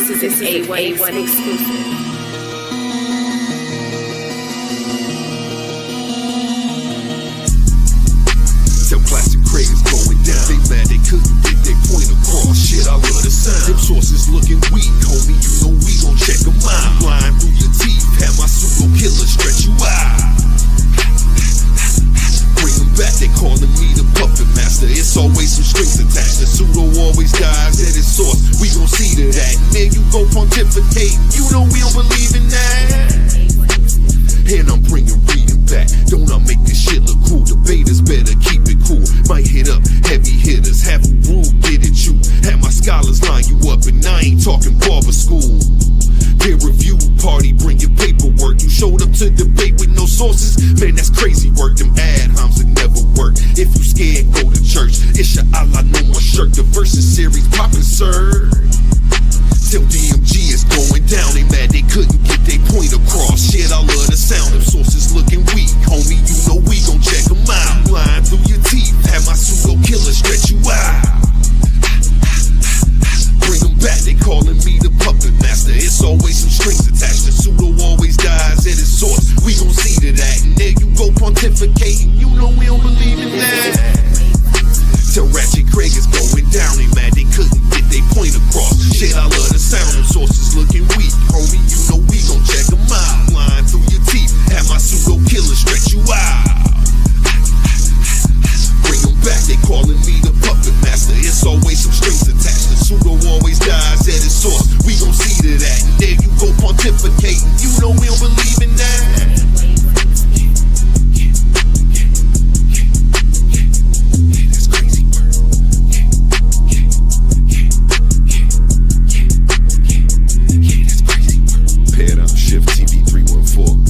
This is A1 exclusive. Tell Classic Craig is going down. They mad they couldn't get their point across. Shit, I love the sound. Them sources looking weak, homie. You know we gon' check them out. Flying through your teeth, have my pseudo killer stretch you out. Bring them back, they calling me the puppet master. It's always some strings attached. The pseudo always dies at its source. We gon' see to that. And then you go pontificate. You know we don't believe in that. And I'm bringing reading back. Don't I make this shit look cool? Debaters better keep it cool. Might hit up heavy hitters, have a rule, get at you. Have my scholars line you up, and I ain't talking barber school. Peer review party, bring your paperwork. You showed up to debate with no sources? Man, that's crazy work. Them ad homs that never work. If you scared, go to church. It's your Allah, no more shirt. The versus series poppin', sir. Till DMG is going down, they mad they couldn't get their point across. Shit, I love the sound. Them sources looking weak, homie. You know we gon' check them out. Lying through your teeth, have my pseudo killer stretch you out. Bring them back, they calling me the puppet master. It's always some strings attached. The pseudo always dies at its source. We gon' see to that. And there you go pontificating. You know we don't believe in that. Till Ratchet Craig is going down, they mad they couldn't get their point across. Shit, I love the sound. Them sources looking weak, homie. You know we gon' check them out. Flying through your teeth, have my pseudo killer stretch you out. Bring them back, they calling me the puppet master. It's always some strings attached. The pseudo always dies at its source. We gon' see to that. And there you go pontificating. You know we don't believe in that. Shift TV 314.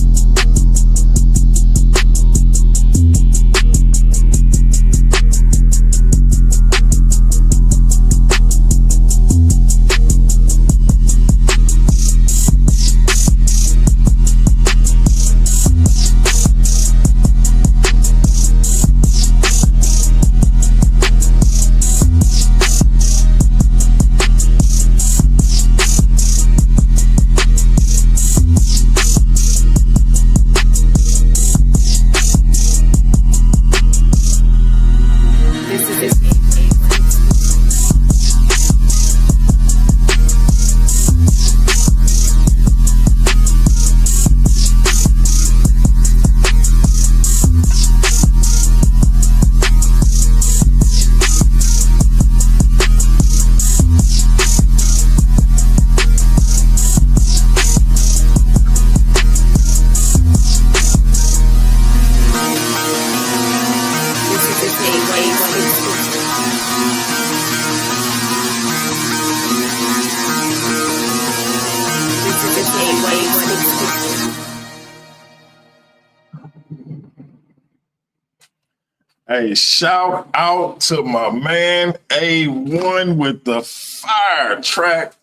Hey, shout out to my man A1 with the fire track.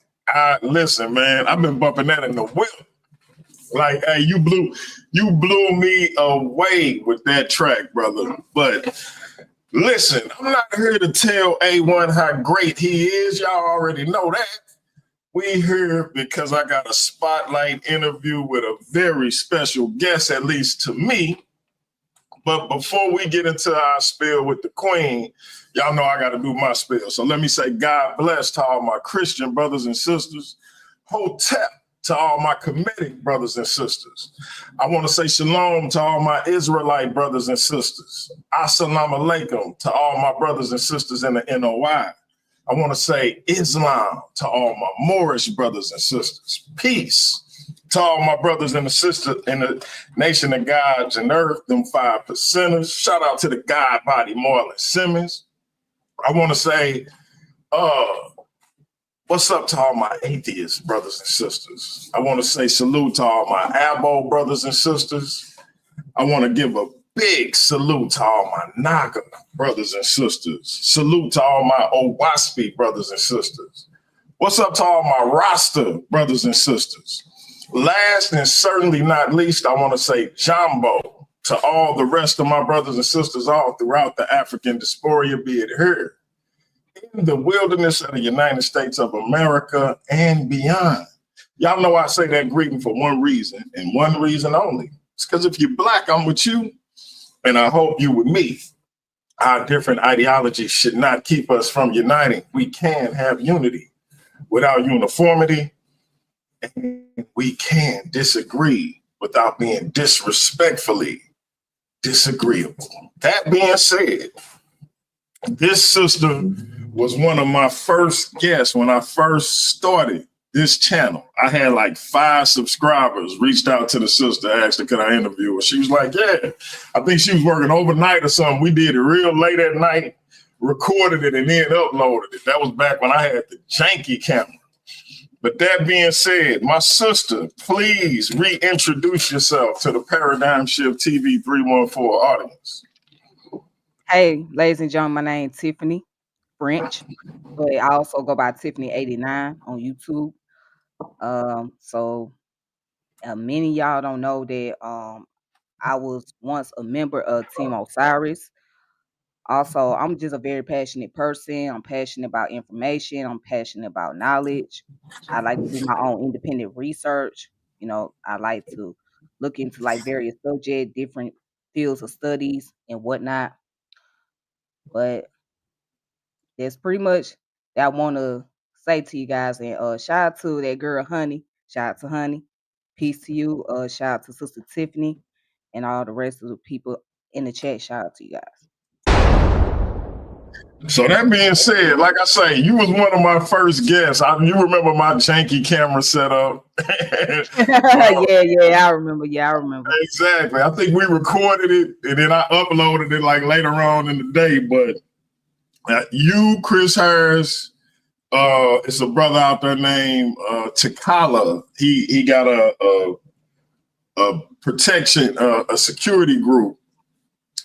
Listen, man, I've been bumping that in the whip. Like, hey, you blew me away with that track, brother. But listen, I'm not here to tell A1 how great he is. Y'all already know that. We here because I got a spotlight interview with a very special guest, at least to me. But before we get into our spiel with the Queen, y'all know I got to do my spiel. So let me say God bless to all my Christian brothers and sisters. Hotep to all my Kemetic brothers and sisters. I want to say shalom to all my Israelite brothers and sisters. Assalamu alaikum to all my brothers and sisters in the NOI. I want to say Islam to all my Moorish brothers and sisters. Peace to all my brothers and sisters in the nation of gods and earth, them 5 percenters. Shout out to the God body, Marlon Simmons. I want to say, what's up to all my atheist brothers and sisters? I want to say salute to all my Abo brothers and sisters. I want to give a big salute to all my Naga brothers and sisters. Salute to all my Owaspi brothers and sisters. What's up to all my Rasta brothers and sisters? Last and certainly not least, I want to say Jumbo to all the rest of my brothers and sisters all throughout the African diaspora, be it here in in the wilderness of the United States of America and beyond. Y'all know I say that greeting for one reason and one reason only. It's because if you're black, I'm with you, and I hope you with me. Our different ideologies should not keep us from uniting. We can have unity without uniformity, and we can disagree without being disrespectfully disagreeable. That being said, this sister was one of my first guests when I first started this channel. I had like 5 subscribers, reached out to the sister, asked her, could I interview her? She was like, yeah. I think she was working overnight or something. We did it real late at night, recorded it, and then uploaded it. That was back when I had the janky camera. But that being said, my sister, please reintroduce yourself to the Paradigm Shift TV 314 audience. Hey, ladies and gentlemen, my name is Tiffany French, but I also go by Tiffany89 on YouTube. So many of y'all don't know that I was once a member of Team Osiris. Also, I'm just a very passionate person. I'm passionate about information. I'm passionate about knowledge. I like to do my own independent research. I like to look into like various subjects, different fields of studies and whatnot. But that's pretty much that I want to say to you guys. And shout out to that girl, Honey. Shout out to Honey. Peace to you. Shout out to Sister Tiffany and all the rest of the people in the chat. Shout out to you guys. So that being said, like I say, you was one of my first guests. You remember my janky camera setup? Yeah, I remember. Yeah, I remember. Exactly. I think we recorded it and then I uploaded it like later on in the day. But you, Chris Harris, it's a brother out there named Takala. He got a protection, a security group.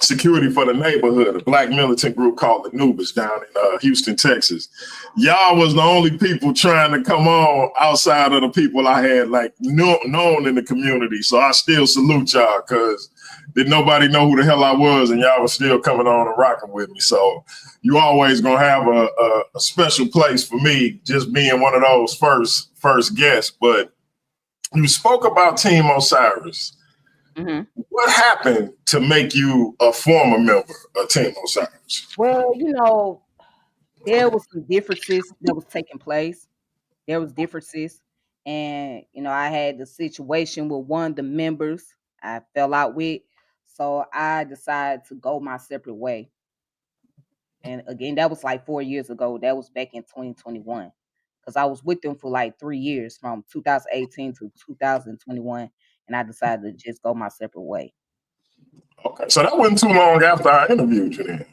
Security for the neighborhood, a black militant group called the Nubis down in Houston, Texas. Y'all was the only people trying to come on outside of the people I had like known in the community. So I still salute y'all because didn't nobody know who the hell I was, and y'all was still coming on and rocking with me. So you always gonna have a special place for me, just being one of those first guests. But you spoke about Team Osiris. Mm-hmm. What happened to make you a former member of Team Osiris? Well, there was some differences that was taking place. There was differences, and I had the situation with one of the members I fell out with, so I decided to go my separate way. And again, that was like 4 years ago. That was back in 2021, because I was with them for like 3 years, from 2018 to 2021, and I decided to just go my separate way. Okay, so that wasn't too long after I interviewed you then.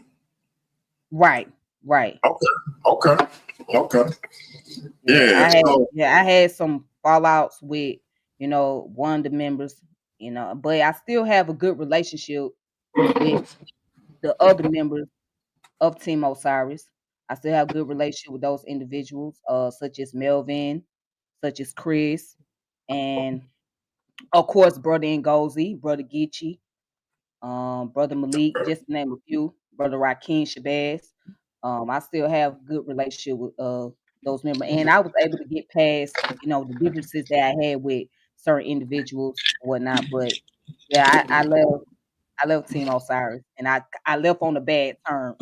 Right. Okay. Yeah. I had some fallouts with, one of the members, but I still have a good relationship with the other members of Team Osiris. I still have good relationship with those individuals, such as Melvin, such as Chris, and of course, Brother Ngozi, Brother Geechee, Brother Malik, just to name a few, Brother Rakeem Shabazz. I still have good relationship with those members, and I was able to get past, the differences that I had with certain individuals and whatnot. But yeah, I left Team Osiris, and I left on a bad term.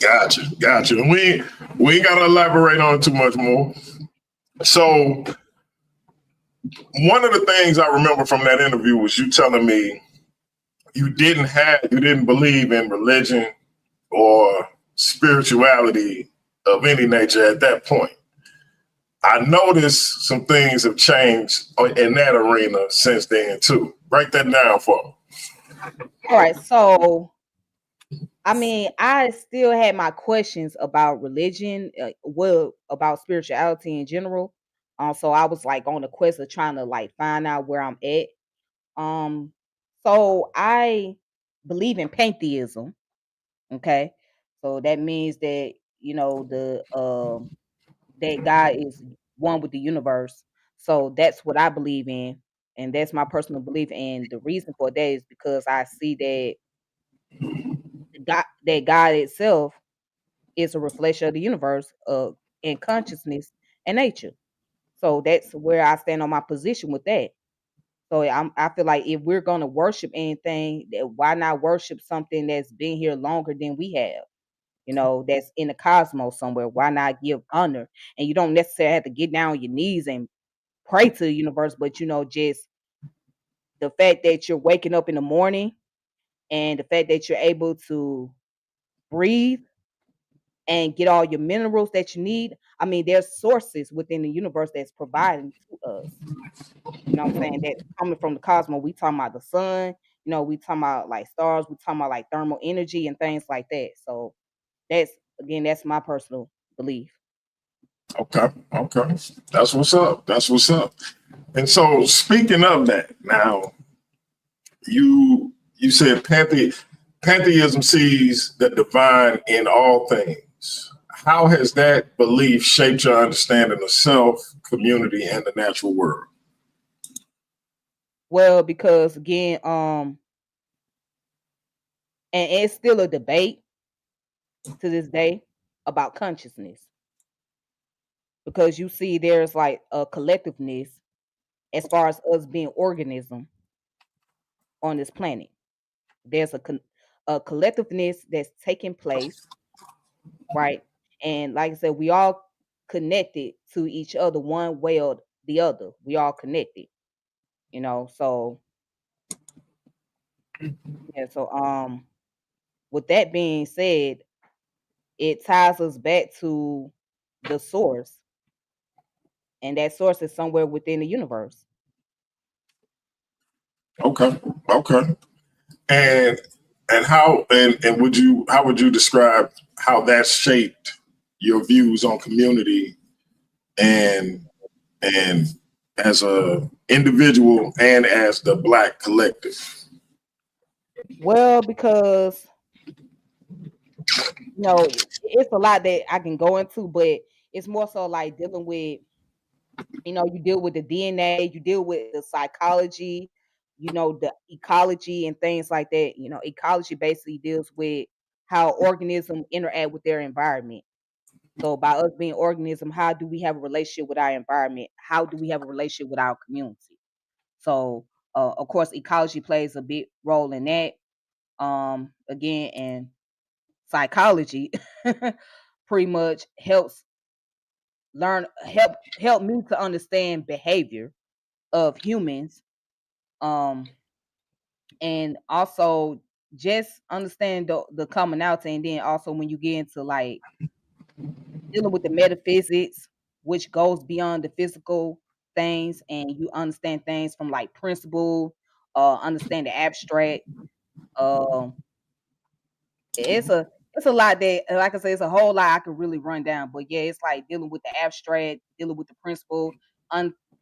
Gotcha. And we ain't gotta elaborate on it too much more. So one of the things I remember from that interview was you telling me you didn't believe in religion or spirituality of any nature at that point. I noticed some things have changed in that arena since then too. Break that down for me. All right, so I still had my questions about religion, about spirituality in general. So I was like on a quest of trying to like find out where I'm at. Um, so I believe in pantheism. Okay, so that means that that God is one with the universe. So that's what I believe in, and that's my personal belief. And the reason for that is because I see that the God itself is a reflection of the universe, and consciousness and nature. So that's where I stand on my position with that. So I feel like if we're gonna worship anything, why not worship something that's been here longer than we have? That's in the cosmos somewhere. Why not give honor? And you don't necessarily have to get down on your knees and pray to the universe, but just the fact that you're waking up in the morning and the fact that you're able to breathe and get all your minerals that you need. I mean, there's sources within the universe that's providing to us. You know what I'm saying? That's coming from the cosmos. We talking about the sun, we talking about like stars, we talking about like thermal energy and things like that. So that's my personal belief. Okay, okay. That's what's up. That's what's up. And so speaking of that, now you said pantheism sees the divine in all things. How has that belief shaped your understanding of self, community, and the natural world? Well, because again, and it's still a debate to this day about consciousness, because you see there's like a collectiveness as far as us being organism on this planet. There's a collectiveness that's taking place, right? And like I said, we all connected to each other one way or the other. We all connected, So yeah, so with that being said, it ties us back to the source, and that source is somewhere within the universe. Okay, okay. And and how would you describe how that's shaped your views on community and and as a individual and as the Black collective? Well, because it's a lot that I can go into, but it's more so like dealing with, you deal with the DNA, you deal with the psychology, the ecology and things like that. Ecology basically deals with how organisms interact with their environment. So by us being organism, how do we have a relationship with our environment? How do we have a relationship with our community? So of course, ecology plays a big role in that. Again, and psychology pretty much help me to understand behavior of humans, um and also just understand the commonality. And then also when you get into like dealing with the metaphysics, which goes beyond the physical things, and you understand things from like principle, understand the abstract. um it's a lot that, like I say, it's a whole lot I could really run down. But yeah, it's like dealing with the abstract, dealing with the principle,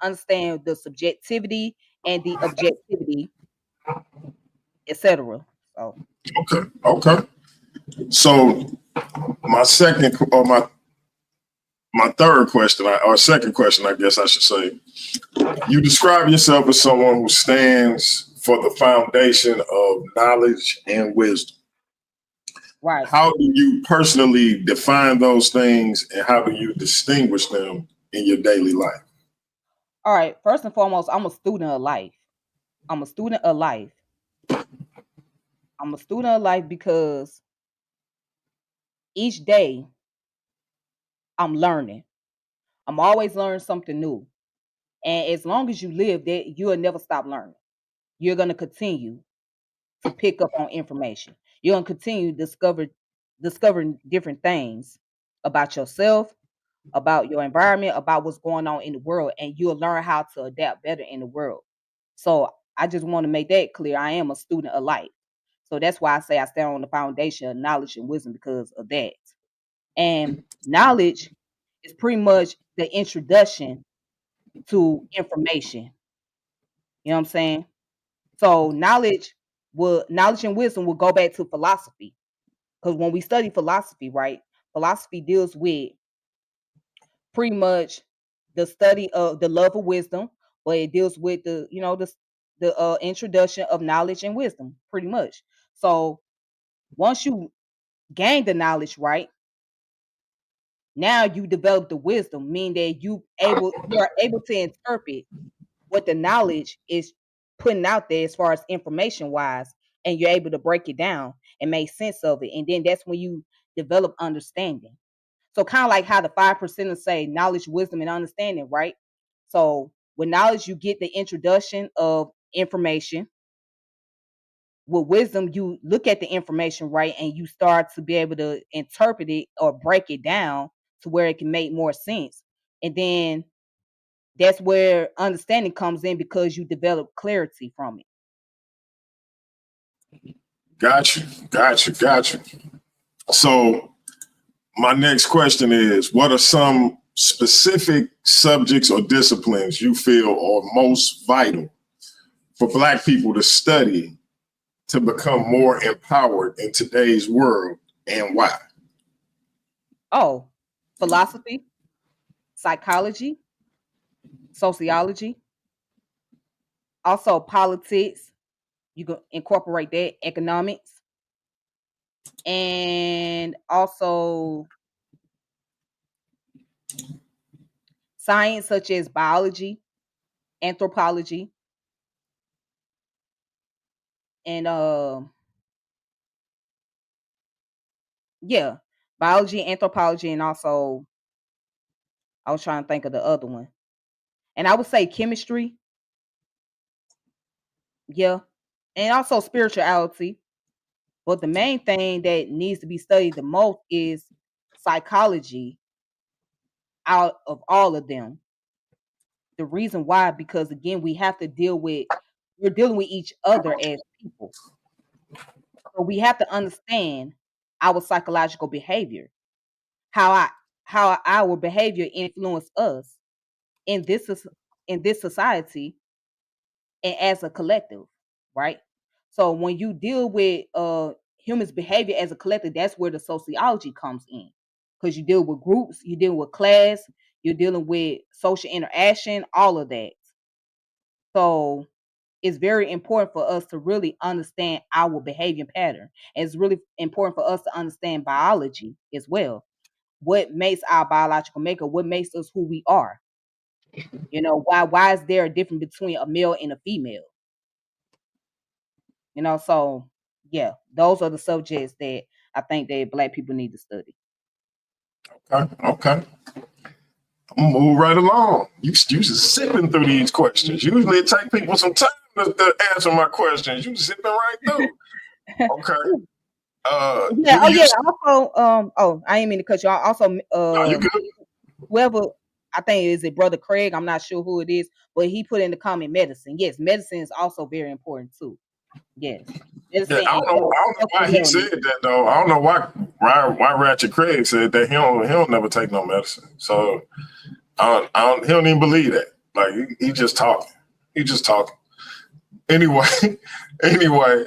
understand the subjectivity and the objectivity, etc. So Okay, okay. So my second or my third question, or second question, I guess I should say, you describe yourself as someone who stands for the foundation of knowledge and wisdom. right. How do you personally define those things, and how do you distinguish them in your daily life? All right. First and foremost, I'm a student of life. I'm a student of life. I'm a student of life because each day I'm learning. I'm always learning something new. And as long as you live, that you'll never stop learning. You're gonna continue to pick up on information. You're gonna continue discovering different things about yourself, about your environment, about what's going on in the world, and you'll learn how to adapt better in the world. So I just want to make that clear. I am a student of life. So that's why I say I stand on the foundation of knowledge and wisdom, because of that. And knowledge is pretty much the introduction to information. You know what I'm saying? So knowledge and wisdom will go back to philosophy. Because when we study philosophy, right, philosophy deals with pretty much the study of the love of wisdom, but it deals with the introduction of knowledge and wisdom, pretty much. So Once you gain the knowledge, right? Now you develop the wisdom, meaning that you're able to interpret what the knowledge is putting out there as far as information wise, and you're able to break it down and make sense of it. And then that's when you develop understanding. So kind of like how the 5% say knowledge, wisdom, and understanding, right? So with knowledge, you get the introduction of information. With wisdom, you look at the information, right, and you start to be able to interpret it or break it down to where it can make more sense. And then that's where understanding comes in because you develop clarity from it. Got you. So my next question is, what are some specific subjects or disciplines you feel are most vital for Black people to study to become more empowered in today's world, and why? Oh, philosophy, psychology, sociology, also politics. You can incorporate that, economics, and also science such as biology, anthropology, and yeah, biology, anthropology, and also I was trying to think of the other one. And I would say chemistry, yeah, and also spirituality. But the main thing that needs to be studied the most is psychology out of all of them. The reason why, because again, we're dealing with each other as people. So we have to understand our psychological behavior, how I how our behavior influence us in in this society and as a collective, right? So when you deal with humans' behavior as a collective, that's where the sociology comes in. Because you deal with groups, you deal with class, you're dealing with social interaction, all of that. So it's very important for us to really understand our behavior pattern. And it's really important for us to understand biology as well. What makes our biological makeup, what makes us who we are. You know, why is there a difference between a male and a female? You know, so yeah, those are the subjects that I think that Black people need to study. Okay. I'm gonna move right along. You just sipping through these questions. Usually it take people some time to answer my questions. You sipping right through. Okay. Yeah. Do Oh, you yeah. Also, oh, I didn't mean to cut you off. Also, no, you good? whoever I think is it Brother Craig. I'm not sure who it is, but he put in the comment medicine. Yes, medicine is also very important too. Yes, Yeah, medicine I and don't know health why and he wellness. said that though. I don't know why Ratchet Craig said that he don't never take no medicine. So he don't even believe that. Like he just talking. He just talking. Anyway, anyway,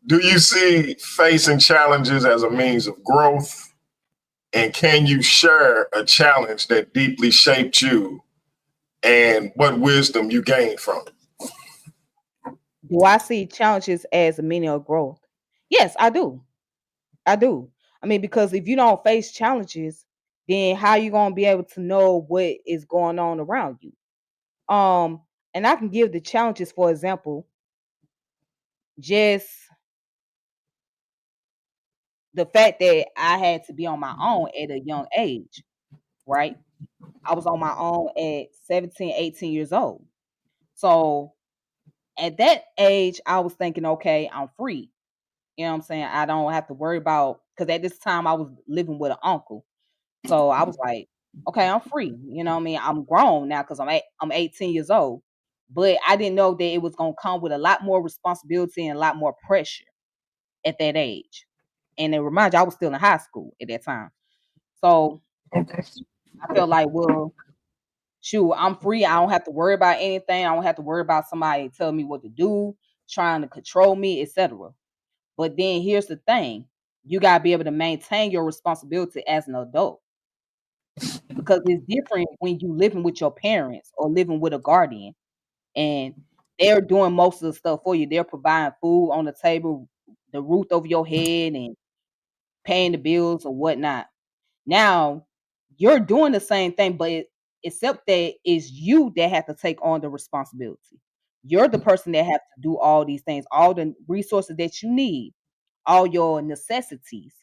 do you see facing challenges as a means of growth? And can you share a challenge that deeply shaped you and what wisdom you gained from it? Do I see challenges as a meaning of growth? Yes, I do. I do. I mean, because if you don't face challenges, then how you gonna be able to know what is going on around you? Um, and I can give the challenges for example, just the fact that I had to be on my own at a young age, right? I was on my own at 17, 18 years old. So at that age, I was thinking, okay, I'm free. You know what I'm saying? I don't have to worry about because at this time I was living with an uncle. So I was like, okay, I'm free. You know what I mean? I'm grown now because I'm 18 years old. But I didn't know that it was gonna come with a lot more responsibility and a lot more pressure at that age. And it reminds you, I was still in high school at that time. So Okay. I felt like, well, shoot, I'm free. I don't have to worry about anything. I don't have to worry about somebody telling me what to do, trying to control me, etc. But then here's the thing. You gotta be able to maintain your responsibility as an adult because it's different when you living with your parents or living with a guardian and they're doing most of the stuff for you. They're providing food on the table, the roof over your head and paying the bills or whatnot. Now you're doing the same thing, but except that it's you that have to take on the responsibility. You're the person that have to do all these things, all the resources that you need, all your necessities.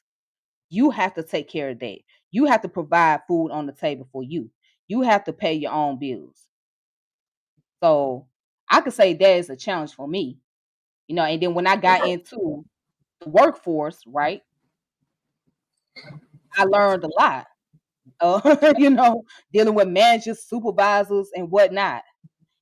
You have to take care of that. You have to provide food on the table for you. You have to pay your own bills. So I could say that is a challenge for me, and then when I got into the workforce, right, I learned a lot. Dealing with managers, supervisors, and whatnot.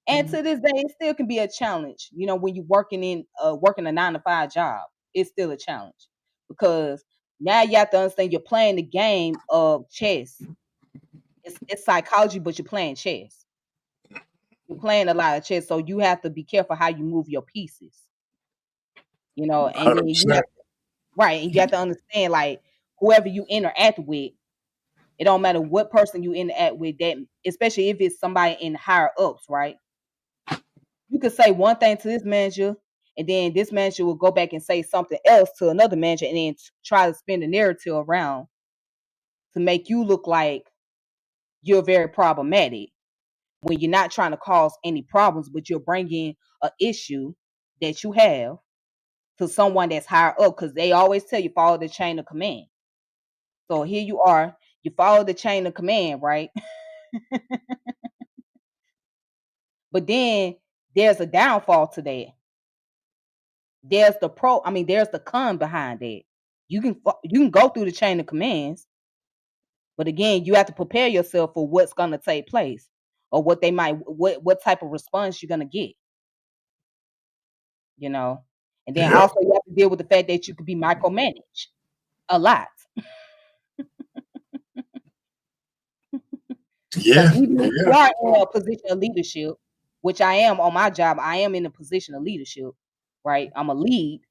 And to this day, it still can be a challenge. When you're working a 9 to 5 job, it's still a challenge because now you have to understand you're playing the game of chess. It's psychology, but you're playing chess. You're playing a lot of chess, so you have to be careful how you move your pieces. And then you 100%. have right, and you have to understand like whoever you interact with. It don't matter what person you interact with, that especially if it's somebody in higher ups, right? You could say one thing to this manager, and then this manager will go back and say something else to another manager, and then try to spin the narrative around to make you look like you're very problematic when you're not trying to cause any problems, but you're bringing an issue that you have to someone that's higher up because they always tell you follow the chain of command. So here you are, you follow the chain of command, right? But then there's a downfall to that. There's the con behind that. You can go through the chain of commands, but again, you have to prepare yourself for what's going to take place or what type of response you're going to get, you know. And then Yep. also you have to deal with the fact that you could be micromanaged a lot. Because Yeah. even if you Yeah. are in a position of leadership, which I am on my job, I am in a position of leadership, right? I'm a lead,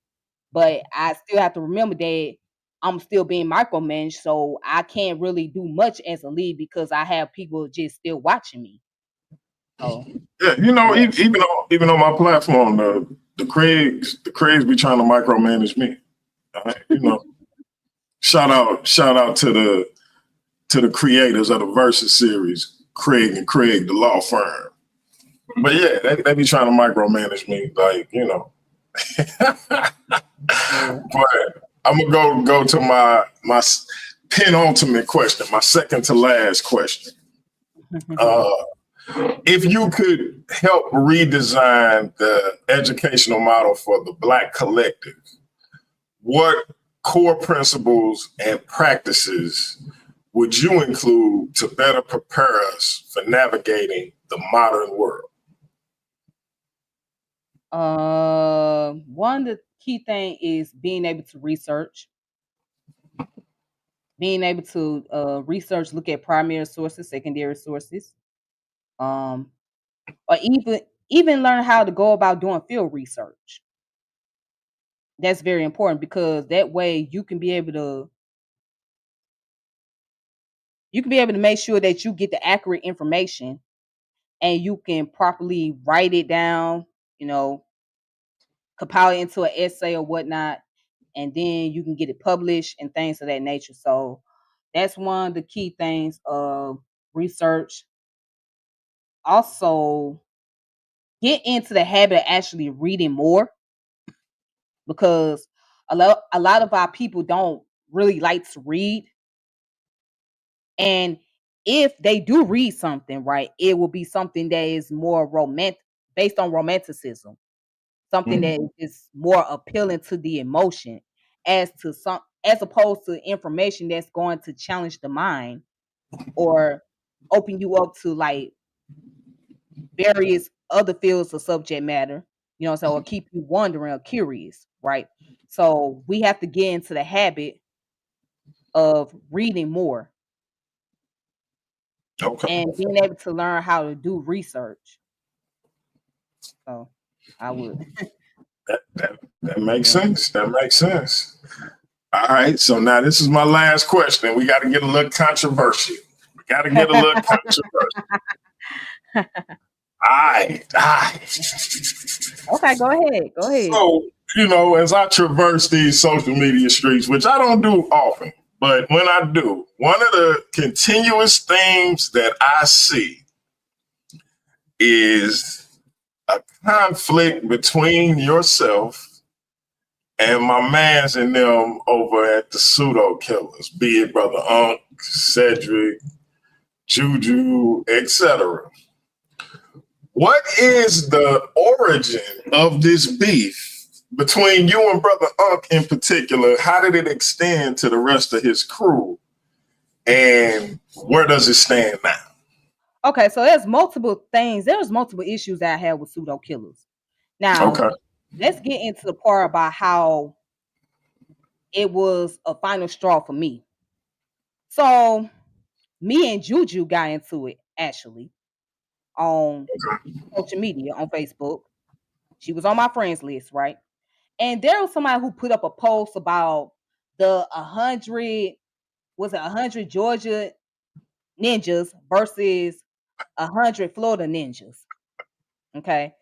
but I still have to remember that I'm still being micromanaged, so I can't really do much as a lead because I have people just still watching me. So Yeah. yeah. Even on my platform, the Craigs be trying to micromanage me. Shout out to the creators of the Versus series, Craig and Craig, the law firm. But yeah, they be trying to micromanage me, Yeah. But I'm gonna go to my penultimate question, my second to last question. Uh, if you could help redesign the educational model for the Black collective, what core principles and practices would you include to better prepare us for navigating the modern world? One of the key thing is being able to research, look at primary sources, secondary sources, um, or even learn how to go about doing field research. That's very important because that way you can be able to make sure that you get the accurate information and you can properly write it down, you know, compile it into an essay or whatnot, and then you can get it published and things of that nature. So that's one of the key things of research. Also, get into the habit of actually reading more because a lot of our people don't really like to read. And if they do read something, right, it will be something that is more romantic, based on romanticism, something Mhm. that is more appealing to the emotion, as opposed to information that's going to challenge the mind or open you up to like various other fields of subject matter, so or keep you wondering or curious, right? So we have to get into the habit of reading more Okay, and being able to learn how to do research. So I would. that makes Yeah. sense. That makes sense. All right, so now this is my last question. We got to get a little controversial. We got to get a little controversial. All right, all right. Okay, go ahead. Go ahead. So you know, as I traverse these social media streets, which I don't do often, but when I do, one of the continuous themes that I see is a conflict between yourself and my mans and them over at the pseudo killers, be it Brother Unc, Cedric, Juju, etc. What is the origin of this beef between you and Brother Unc in particular? How did it extend to the rest of his crew? And where does it stand now? Okay, so there's multiple things. There's multiple issues that I had with pseudo killers. Now, Okay. let's get into the part about how it was a final straw for me. So, me and Juju got into it actually on social media on Facebook. She was on my friends list, right? And there was somebody who put up a post about the 100 Georgia ninjas versus 100 Florida ninjas. Okay.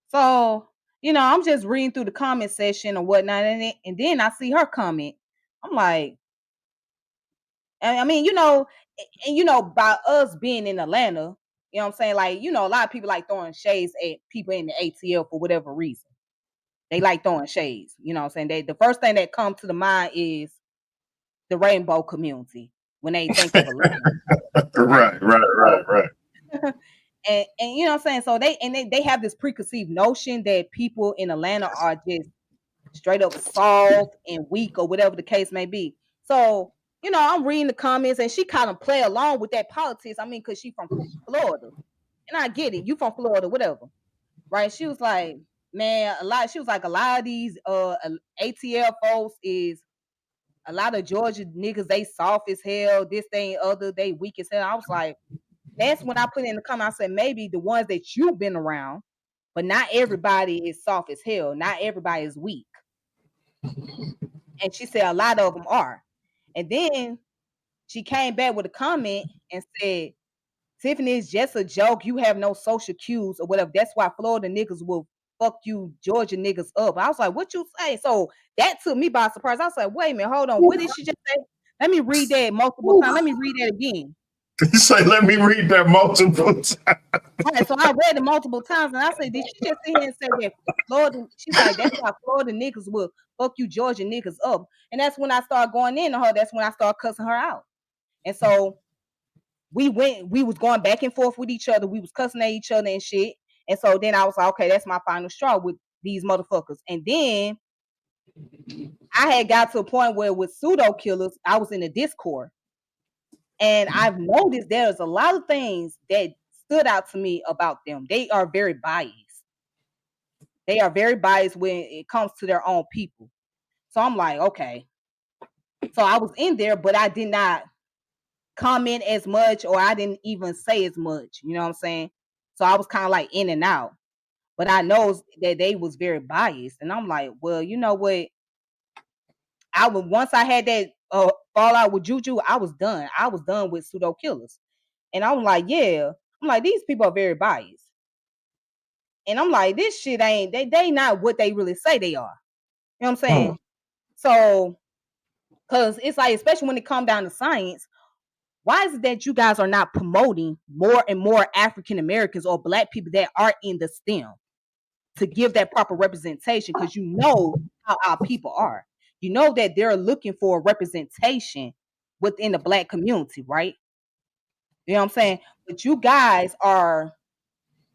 So, I'm just reading through the comment section or whatnot, and then I see her comment. I'm like, I mean, by us being in Atlanta, you know what I'm saying? Like, a lot of people like throwing shades at people in the ATL for whatever reason. They like throwing shades, you know what I'm saying? The first thing that comes to the mind is the rainbow community when they think of Atlanta. Right. And you know what I'm saying? So they have this preconceived notion that people in Atlanta are just straight up soft and weak or whatever the case may be. So, I'm reading the comments and she kind of play along with that politics. I mean, because she from Florida. And I get it. You from Florida, whatever. Right? She was like, man, a lot of these ATL folks is a lot of Georgia niggas, they soft as hell, this thing, other, they weak as hell. I was like, that's when I put in the comment, I said, maybe the ones that you've been around, but not everybody is soft as hell. Not everybody is weak. And she said a lot of them are. And then she came back with a comment and said, Tiffany, is just a joke. You have no social cues or whatever. That's why Florida niggas will fuck you Georgia niggas up. I was like, what you say? So that took me by surprise. I was like, wait a minute, hold on. What did she just say? Let me read that multiple times. Let me read that again. You say, let me read that multiple times. Right, so I read it multiple times and I said, did she just sit here and say that Florida? She's like, that's why Florida niggas will fuck you Georgia niggas up. And that's when I started going into her. That's when I started cussing her out. And so we was going back and forth with each other. We was cussing at each other and shit. And so then I was like, okay, that's my final straw with these motherfuckers. And then I had got to a point where with pseudo killers, I was in the Discord. And I've noticed there's a lot of things that stood out to me about them. They are very biased. They are very biased when it comes to their own people. So I'm like, okay. So I was in there, but I did not comment as much, or I didn't even say as much. You know what I'm saying? So I was kind of like in and out. But I know that they was very biased. And I'm like, well, you know what? Once I had that fallout with Juju, I was done. I was done with pseudo killers. And I'm like, yeah. I'm like, these people are very biased. And I'm like, this shit ain't, they not what they really say they are. You know what I'm saying? So, because it's like, especially when it comes down to science, why is it that you guys are not promoting more and more African Americans or Black people that are in the STEM to give that proper representation? Because you know how our people are. You know that they're looking for representation within the Black community, right? You know what I'm saying? But you guys are,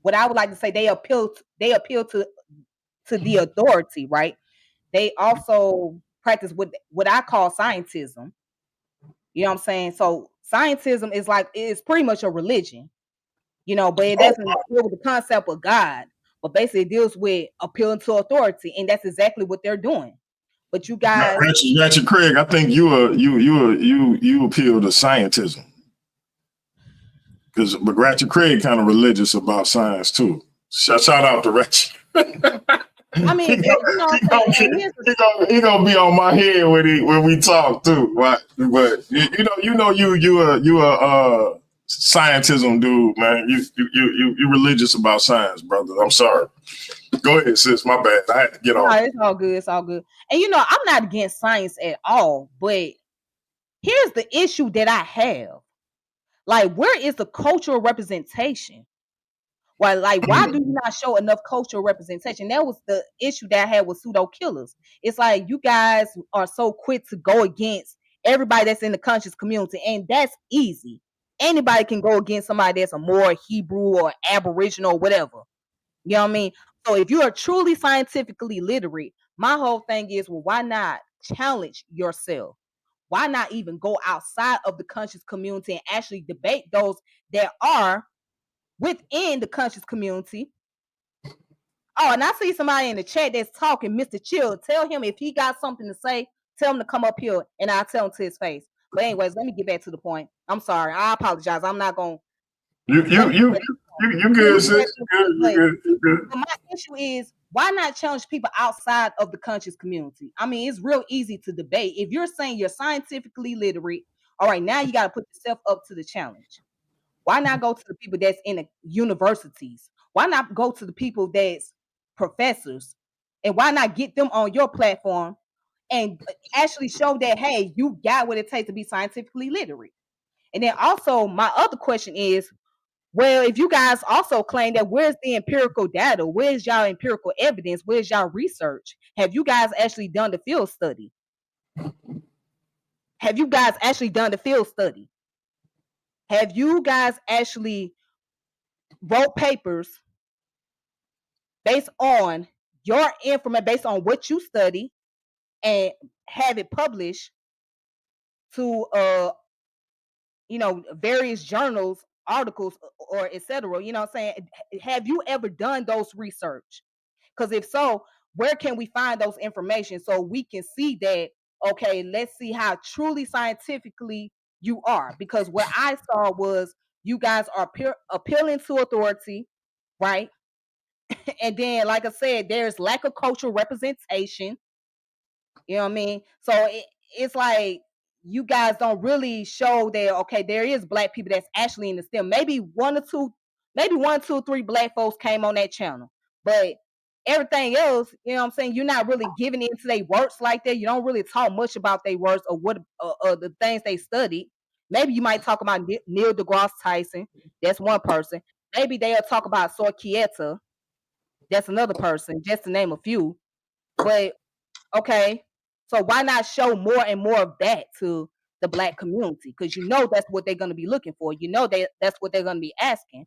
what I would like to say, they appeal to the authority, right? They also practice what I call scientism. You know what I'm saying? So scientism is like, it's pretty much a religion, but it doesn't deal with the concept of God, but basically it deals with appealing to authority, and that's exactly what they're doing. But you guys, Ratchet Craig, I think you appeal to scientism, because Ratchet Craig kind of religious about science too. Shout out to Ratchet. I mean, he gonna be on my head when we talk too, right? But you scientism dude, man. You religious about science, brother. I'm sorry. Go ahead, sis. My bad. I had to get No, off. it's all good. It's all good. And I'm not against science at all, but here's the issue that I have. Like, where is the cultural representation? Why do you not show enough cultural representation? That was the issue that I had with pseudo killers. It's like you guys are so quick to go against everybody that's in the conscious community, and that's easy. Anybody can go against somebody that's a more Hebrew or Aboriginal or whatever. You know what I mean? So if you are truly scientifically literate, my whole thing is, well, why not challenge yourself? Why not even go outside of the conscious community and actually debate those that are within the conscious community? Oh, and I see somebody in the chat that's talking, Mr. Chill. Tell him if he got something to say, tell him to come up here and I'll tell him to his face. But anyways, let me get back to the point. I'm sorry. I apologize. I'm not going You good, sis. But You good. my issue is, why not challenge people outside of the conscious community? I mean, it's real easy to debate. If you're saying you're scientifically literate, all right, now you got to put yourself up to the challenge. Why not go to the people that's in the universities? Why not go to the people that's professors? And why not get them on your platform and actually show that, hey, you got what it takes to be scientifically literate? And then also, my other question is, well, if you guys also claim that, where's the empirical data? Where's y'all empirical evidence? Where's y'all research? Have you guys actually done the field study? Have you guys actually done the field study? Have you guys actually wrote papers based on your information, based on what you study, and have it published to various journals, articles, or etc.? You know what I'm saying? Have you ever done those research? Because if so, where can we find those information so we can see that, okay, let's see how truly scientifically you are? Because what I saw was you guys are appealing to authority, right? And then, like I said, there's lack of cultural representation. You know what I mean? So it's like you guys don't really show that, okay, there is Black people that's actually in the STEM. Maybe one, two, three Black folks came on that channel, but everything else, you know what I'm saying, you're not really giving into their works like that. You don't really talk much about their works or what the things they studied. Maybe you might talk about Neil deGrasse Tyson. That's one person. Maybe they'll talk about Sorkieta. That's another person, just to name a few. But okay, so why not show more and more of that to the Black community? Because that's what they're going to be looking for. That's what they're going to be asking.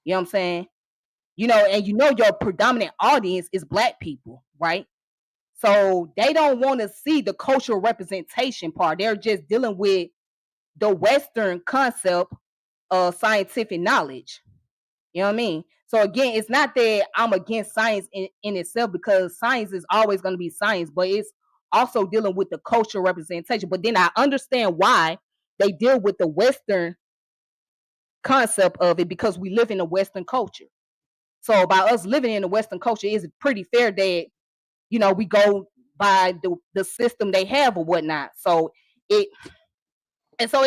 You know what I'm saying? And your predominant audience is Black people, right? So they don't want to see the cultural representation part. They're just dealing with the Western concept of scientific knowledge. You know what I mean? So again, it's not that I'm against science in itself, because science is always going to be science, but it's also dealing with the cultural representation. But then I understand why they deal with the Western concept of it, because we live in a Western culture. So by us living in a Western culture, it's pretty fair that, we go by the system they have or whatnot. So it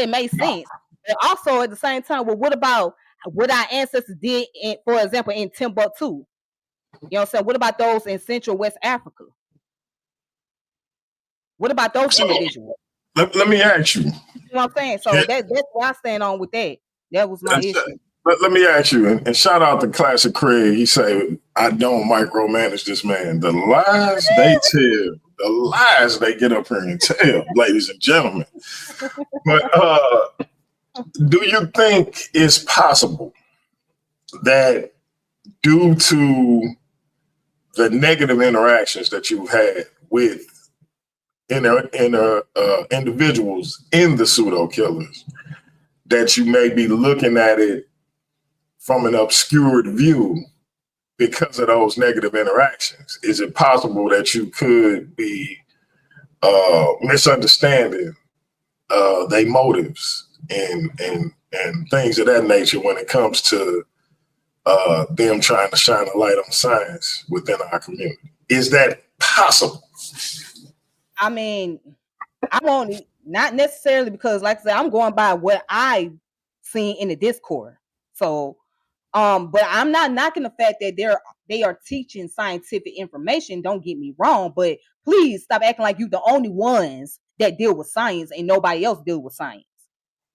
makes sense. And also at the same time, well, what about what our ancestors did, for example, in Timbuktu? You know what I'm saying? What about those in Central West Africa? What about those individuals? Let me ask you. You know what I'm saying? So that's what I stand on with that. That was my issue. Let me ask you, and shout out to Classic Craig. He say, I don't micromanage this man. The lies they tell, the lies they get up here and tell, ladies and gentlemen. But do you think it's possible that, due to the negative interactions that you've had with individuals in the pseudo killers, that you may be looking at it from an obscured view because of those negative interactions? Is it possible that you could be misunderstanding their motives and things of that nature when it comes to them trying to shine a light on science within our community? Is that possible? I mean, I won't, not necessarily, because like I said, I'm going by what I seen in the Discord. So, but I'm not knocking the fact that they are teaching scientific information. Don't get me wrong, but please stop acting like you the only ones that deal with science and nobody else deal with science.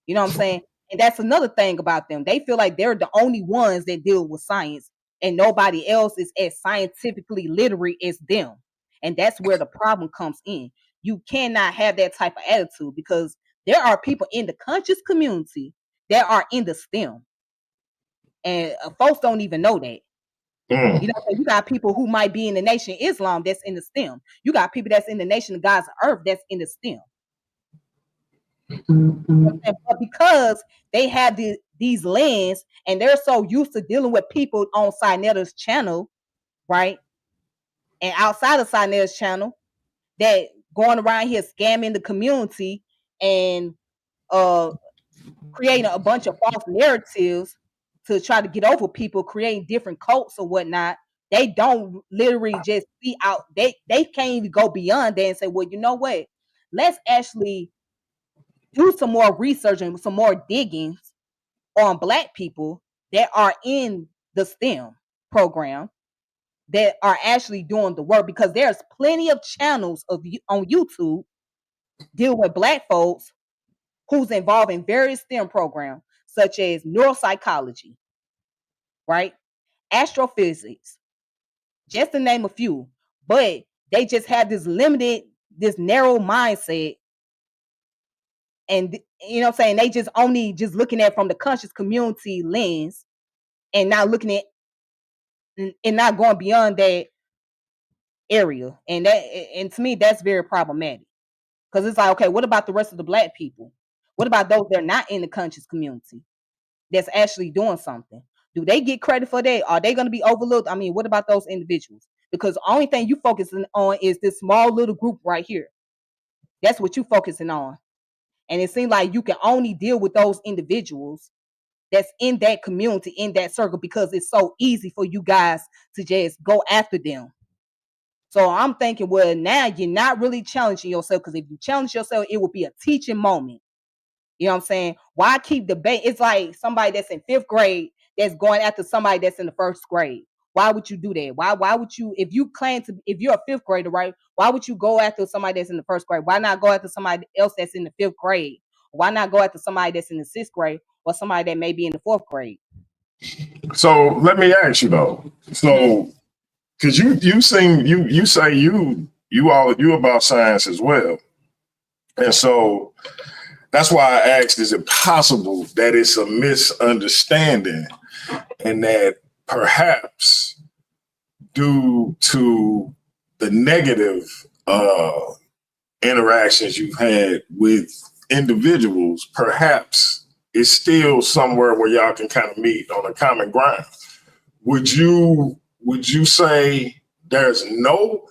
You know what I'm saying? And that's another thing about them. They feel like they're the only ones that deal with science and nobody else is as scientifically literate as them. And that's where the problem comes in. You cannot have that type of attitude because there are people in the conscious community that are in the STEM. And folks don't even know that. You know, so you got people who might be in the Nation of Islam that's in the STEM. You got people that's in the Nation of God's Earth that's in the STEM. But because they have these lands and they're so used to dealing with people on Sinetta's channel, right? And outside of Sinetta's channel, that going around here scamming the community and creating a bunch of false narratives to try to get over people, creating different cults or whatnot. They don't literally just see out. They can't even go beyond that and say, well, you know what? Let's actually do some more research and some more diggings on Black people that are in the STEM program that are actually doing the work, because there's plenty of channels on YouTube dealing with Black folks who's involved in various STEM programs, such as neuropsychology, right? Astrophysics, just to name a few. But they just have this narrow mindset. And you know what I'm saying? They just only just looking at from the conscious community lens and not looking at and not going beyond that area. And to me, that's very problematic. Because it's like, okay, what about the rest of the Black people? What about those that are not in the conscious community that's actually doing something? Do they get credit for that? Are they going to be overlooked? I mean, what about those individuals? Because the only thing you focusing on is this small little group right here. That's what you focusing on. And it seems like you can only deal with those individuals that's in that community, in that circle, because it's so easy for you guys to just go after them. So I'm thinking, well, now you're not really challenging yourself, because if you challenge yourself, it would be a teaching moment. You know what I'm saying? Why keep debating? It's like somebody that's in 5th grade that's going after somebody that's in the 1st grade. Why would you do that? Why would you, if you claim to, if you're a 5th grader, right? Why would you go after somebody that's in the 1st grade? Why not go after somebody else that's in the 5th grade? Why not go after somebody that's in the 6th grade or somebody that may be in the 4th grade? So let me ask you though. So, because you say you about science as well, and so that's why I asked: is it possible that it's a misunderstanding, and that perhaps due to the negative interactions you've had with individuals, perhaps it's still somewhere where y'all can kind of meet on a common ground? Would you say there's no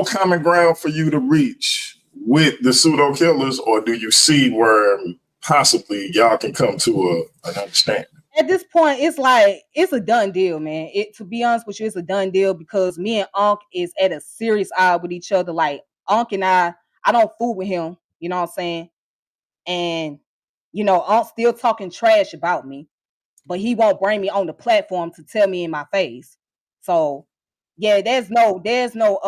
common ground for you to reach with the pseudo killers, or do you see where possibly y'all can come to an understanding? At this point, it's like it's a done deal, man. To be honest with you, it's a done deal, because me and Unc is at a serious odd with each other. Like Unc and I don't fool with him, you know what I'm saying? And you know, Unc still talking trash about me, but he won't bring me on the platform to tell me in my face. So yeah, there's no there's no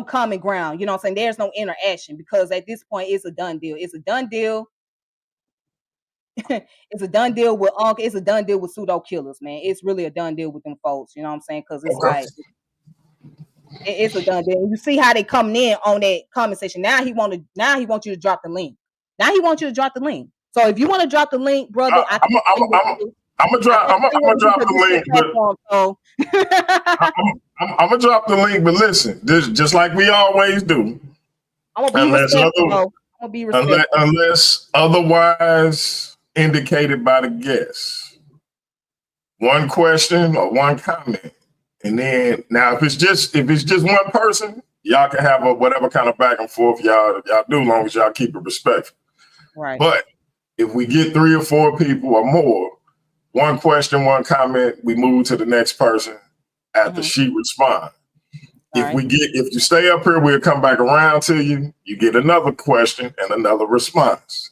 common ground, you know what I'm saying? There's no interaction, because at this point it's a done deal. It's a done deal. It's a done deal with Unc. It's a done deal with pseudo killers, man. It's really a done deal with them folks, you know what I'm saying? Because it's like it's a done deal. You see how they coming in on that comment section. Now he wants you to drop the link. Now he wants you to drop the link. So if you want to drop the link, brother, I'm gonna drop the link. I'm gonna drop the link, but listen, this just like we always do. I'm gonna be respectful. Unless otherwise indicated by the guest. One question or one comment. And then now if it's just one person, y'all can have a whatever kind of back and forth y'all do, as long as y'all keep it respectful. Right. But if we get 3 or 4 people or more, one question, one comment, we move to the next person after she responds. If you stay up here, we'll come back around to you. You get another question and another response.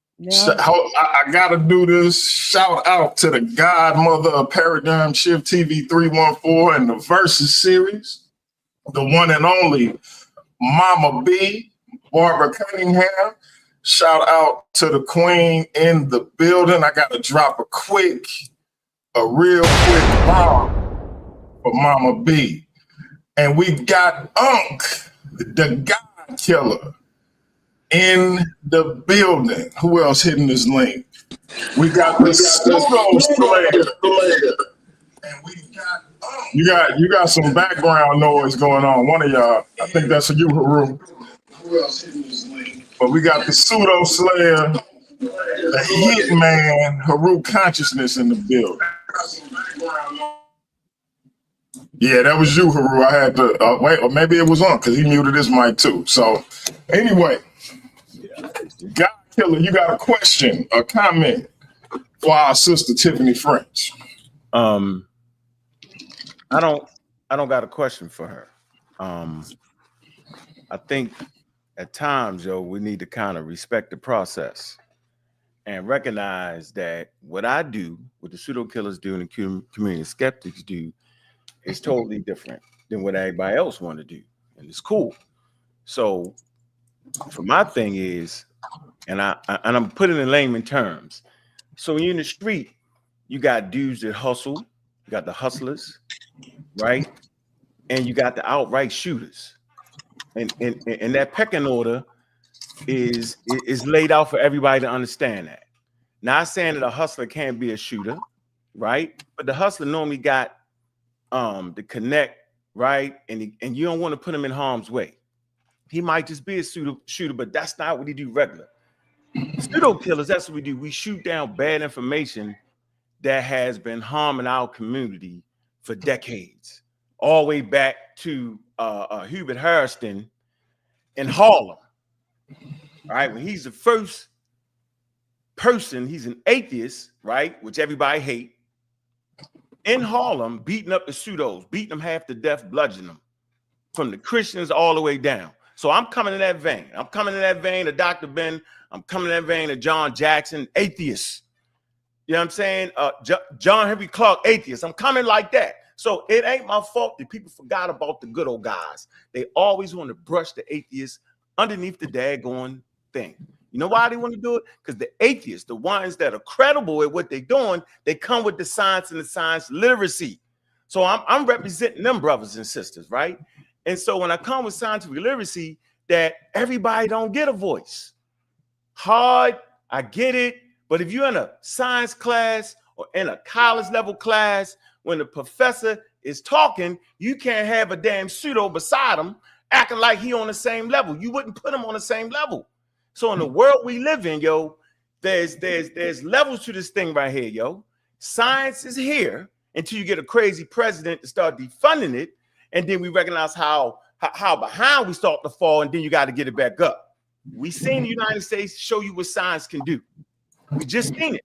Yeah. I gotta do this. Shout out to the godmother of Paradigm Shift TV 314 and the Versus series, the one and only Mama B, Barbara Cunningham. Shout out to the queen in the building. I gotta drop a real quick bomb for Mama B. And we got Unc, the God Killer, in the building. Who else hitting this link? We got the Pseudo Slayer. And we got you got some background noise going on. One of y'all, I think that's you, Haru. Who else hitting this link? But we got the Pseudo Slayer, the Hitman, Haru Consciousness in the building. Yeah, that was you, Haru. I had to wait, or maybe it was on because he muted his mic too. So, anyway, God Killer, you got a question, a comment for our sister Tiffany French? I don't got a question for her. I think at times, we need to kind of respect the process and recognize that what I do, what the pseudo killers do, and the community skeptics do, is totally different than what everybody else want to do, and it's cool. So, for my thing is, and I'm putting it in layman terms. So when you're in the street, you got dudes that hustle, you got the hustlers, right, and you got the outright shooters, and that pecking order is laid out for everybody to understand that. Not saying that a hustler can't be a shooter, right, but the hustler normally got the connect, right? And you don't want to put him in harm's way. He might just be a shooter, but that's not what he do regular. Pseudo killers, that's what we do. We shoot down bad information that has been harming our community for decades, all the way back to Hubert Harrison in Harlem. All right, when he's the first person, he's an atheist, right? Which everybody hate. In Harlem, beating up the pseudos, beating them half to death, bludgeoning them, from the Christians all the way down. So I'm coming in that vein. I'm coming in that vein of Dr. Ben. I'm coming in that vein of John Jackson, atheist. You know what I'm saying? John Henry Clark, atheist. I'm coming like that. So it ain't my fault that people forgot about the good old guys. They always want to brush the atheists underneath the daggone thing. You know why they want to do it? Because the atheists, the ones that are credible at what they're doing, they come with the science and the science literacy. So I'm representing them brothers and sisters, right? And so when I come with scientific literacy, that everybody don't get a voice. Hard, I get it. But if you're in a science class or in a college level class, when the professor is talking, you can't have a damn pseudo beside him acting like he on the same level. You wouldn't put him on the same level. So in the world we live in, there's levels to this thing right here, yo. Science is here until you get a crazy president to start defunding it, and then we recognize how behind we start to fall, and then you got to get it back up. We seen the United States show you what science can do. We just seen it,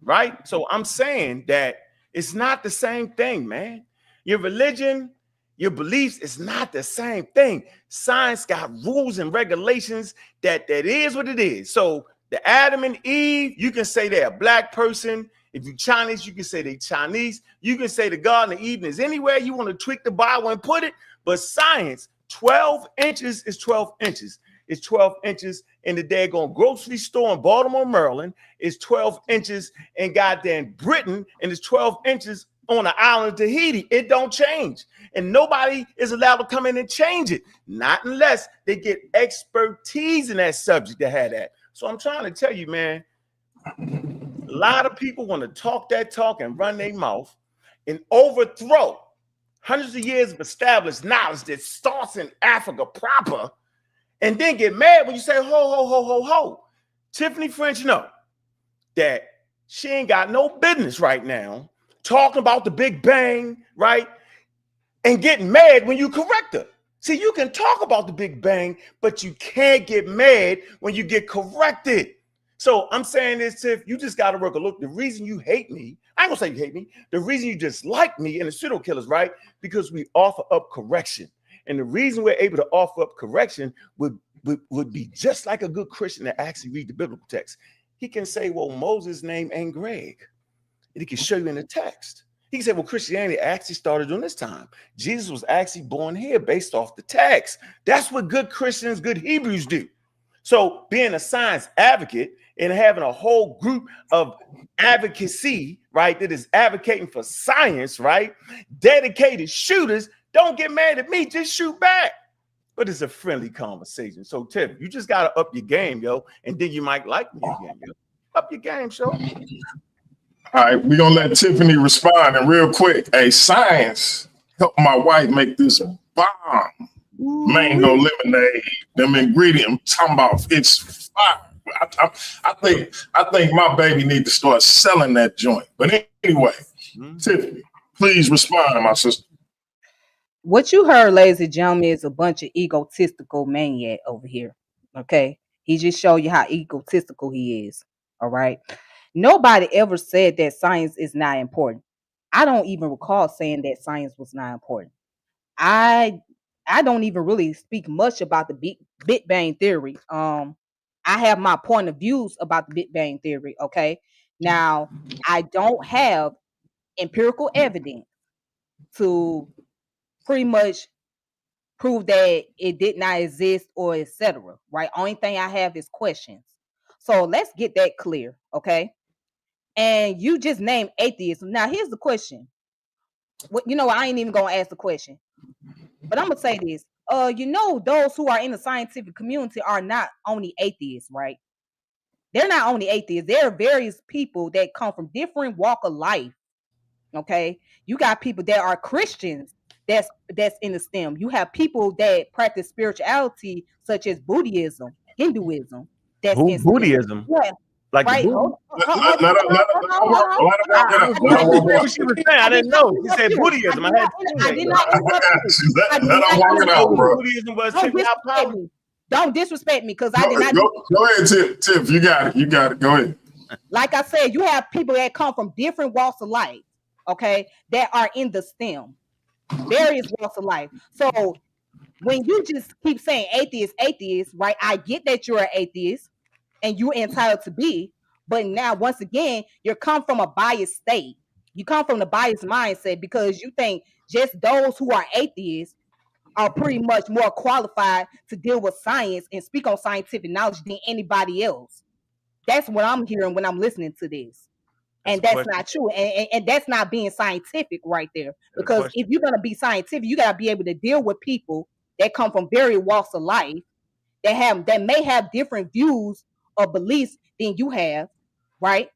right? So I'm saying that it's not the same thing, man. Your religion, your beliefs is not the same thing. Science got rules and regulations that is what it is. So the Adam and Eve, you can say they're a black person. If you're Chinese, you can say they're Chinese. You can say the Garden of Eden is anywhere you want to tweak the Bible and put it. But science, 12 inches is 12 inches. It's 12 inches in the daggone grocery store in Baltimore, Maryland. It's 12 inches in goddamn Britain, and it's 12 inches on the island of Tahiti. It don't change. And nobody is allowed to come in and change it. Not unless they get expertise in that subject to have that. So I'm trying to tell you, man, a lot of people want to talk that talk and run their mouth and overthrow hundreds of years of established knowledge that starts in Africa proper, and then get mad when you say, ho, ho, ho, ho, ho. Tiffany French know that she ain't got no business right now talking about the Big Bang, right? And getting mad when you correct her. See, you can talk about the Big Bang, but you can't get mad when you get corrected. So I'm saying this, Tiff, you just got to work a look. The reason you hate me, I ain't gonna say you hate me. The reason you dislike me and the pseudo killers, right? Because we offer up correction. And the reason we're able to offer up correction would be just like a good Christian that actually read the biblical text. he can say, well, Moses' name ain't Greg. And he can show you in the text. He can say, well, Christianity actually started during this time. Jesus was actually born here based off the text. That's what good Christians, good Hebrews do. So being a science advocate and having a whole group of advocacy, right, that is advocating for science, right, dedicated shooters, don't get mad at me, just shoot back. But it's a friendly conversation. So, Tiff, you just got to up your game, yo, and then you might like me again, yo. Up your game, sure. All right, we're gonna let Tiffany respond. And real quick, hey, science helped my wife make this bomb mango lemonade. Them ingredients I'm talking about, it's fire. I think my baby need to start selling that joint. But anyway, Tiffany, please respond, my sister. What you heard, ladies and gentlemen, is a bunch of egotistical maniac over here. Okay. He just showed you how egotistical he is. All right. Nobody ever said that science is not important. I don't even recall saying that science was not important. I I don't even really speak much about the Big Bang theory. I have my point of views about the Big Bang theory. Okay. Now I don't have empirical evidence to pretty much prove that it did not exist or etc. Right? Only thing I have is questions. So let's get that clear, okay? And you just named atheism. Now here's the question. What I ain't even gonna ask the question, but I'm gonna say this. Those who are in the scientific community are not only atheists, right? They're not only atheists. There are various people that come from different walk of life. Okay, you got people that are Christians that's in the STEM. You have people that practice spirituality such as Buddhism, Hinduism. That's in STEM. Buddhism? Yeah, Like right. the Buddha? I didn't know. You said Buddhism. I did not interrupt you. Let her walk it out, bro. Buddhism was Don't disrespect me. Don't disrespect me because I did not. Go ahead, Tiff. You got it. Go ahead. Like I said, you have people that come from different walks of life, okay, that are in the STEM, various walks of life. So when you just keep saying atheist, right? I get that you're an atheist and you're entitled to be, but now once again, you come from a biased state. You come from the biased mindset because you think just those who are atheists are pretty much more qualified to deal with science and speak on scientific knowledge than anybody else. That's what I'm hearing when I'm listening to this. And that's not true. And that's not being scientific right there. Because if you're going to be scientific, you got to be able to deal with people that come from various walks of life that may have different views or beliefs than you have, right?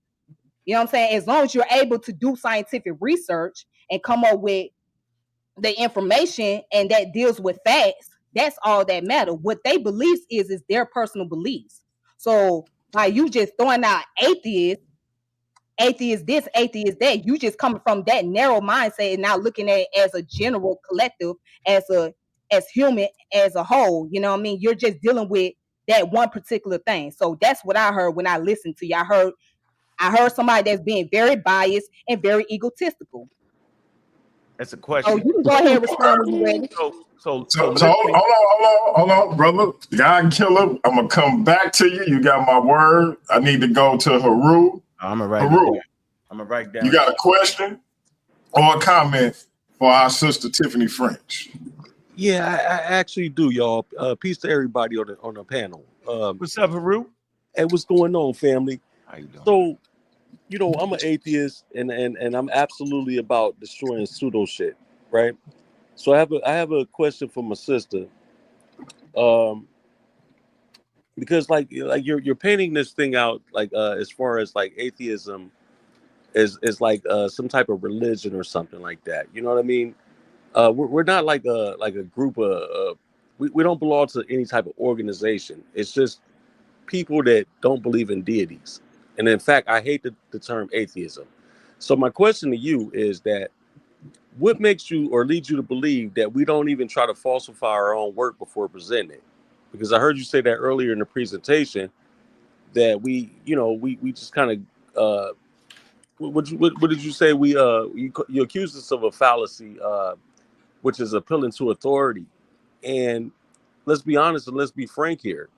You know what I'm saying? As long as you're able to do scientific research and come up with the information and that deals with facts, that's all that matters. What they beliefs is their personal beliefs. So by you just throwing out atheist this, atheist that, you just coming from that narrow mindset and now looking at it as a general collective, as human as a whole. You know what I mean? You're just dealing with that one particular thing. So that's what I heard when I listened to you. I heard somebody that's being very biased and very egotistical. That's a question. Oh, you can go ahead and respond when you're ready. So hold on, brother. God killer. I'm gonna come back to you. You got my word. I need to go to Haru. I'm gonna write down. You got a question or a comment for our sister Tiffany French? Yeah, I actually do, y'all. Peace to everybody on the panel. What's up, Haru? Hey, what's going on, family? How you doing? So, I'm an atheist, and I'm absolutely about destroying pseudo shit, right? So I have a question for my sister, because like you're painting this thing out like as far as like atheism is like some type of religion or something like that. You know what I mean? We're not like a group of we don't belong to any type of organization. It's just people that don't believe in deities. And in fact, I hate the term atheism. So my question to you is that what makes you or leads you to believe that we don't even try to falsify our own work before presenting it? Because I heard you say that earlier in the presentation that we just kind of what did you say? You accused us of a fallacy, which is appealing to authority. And let's be honest and let's be frank here.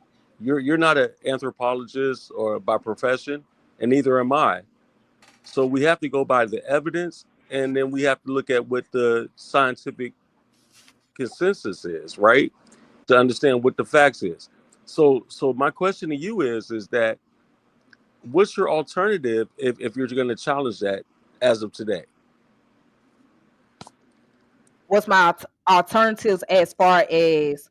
You're not an anthropologist or by profession, and neither am I. So we have to go by the evidence, and then we have to look at what the scientific consensus is, right? To understand what the facts is. So my question to you is that what's your alternative if you're going to challenge that as of today? What's my alternatives as far as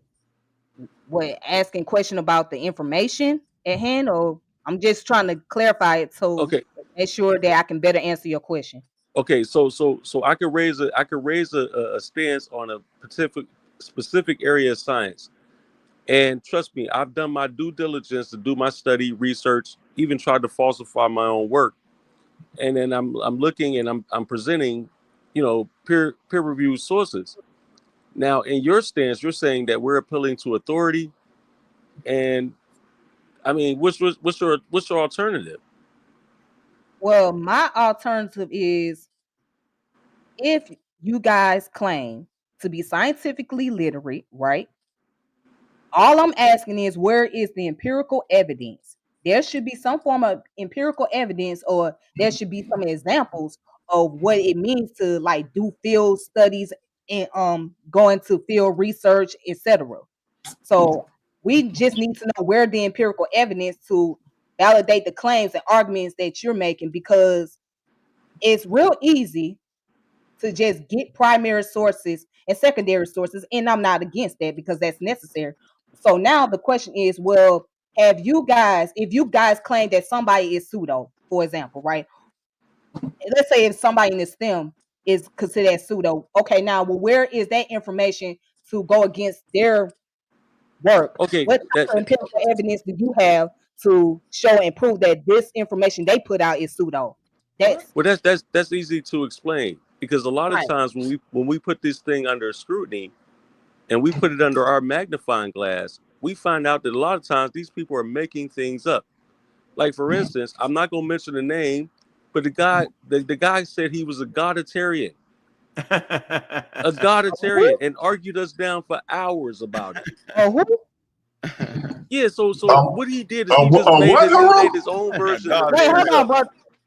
what asking question about the information at hand, or I'm just trying to clarify it to Okay. make sure that I can better answer your question. Okay, so I could raise a stance on a specific area of science, and trust me, I've done my due diligence to do my study, research, even tried to falsify my own work, and then I'm looking and I'm presenting, peer reviewed sources. Now, in your stance, you're saying that we're appealing to authority, and I mean, what's your alternative? Well, my alternative is, if you guys claim to be scientifically literate, right? All I'm asking is, where is the empirical evidence? There should be some form of empirical evidence, or there should be some examples of what it means to like do field studies and go into field research, etc. So we just need to know where the empirical evidence to validate the claims and arguments that you're making, because it's real easy to just get primary sources and secondary sources, and I'm not against that because that's necessary. So now the question is, well, if you guys claim that somebody is pseudo, for example, right? Let's say if somebody in the STEM is considered pseudo, okay, now, well, where is that information to go against their work? Okay, What type of empirical evidence do you have to show and prove that this information they put out is pseudo? That's easy to explain, because a lot of Right. times when we put this thing under scrutiny and we put it under our magnifying glass, we find out that a lot of times these people are making things up. Like, for instance, I'm not going to mention the name, but the guy said he was a goditarian, and argued us down for hours about it. Who? Yeah, so what he did is he just made his own version. Wait, hold on, bro.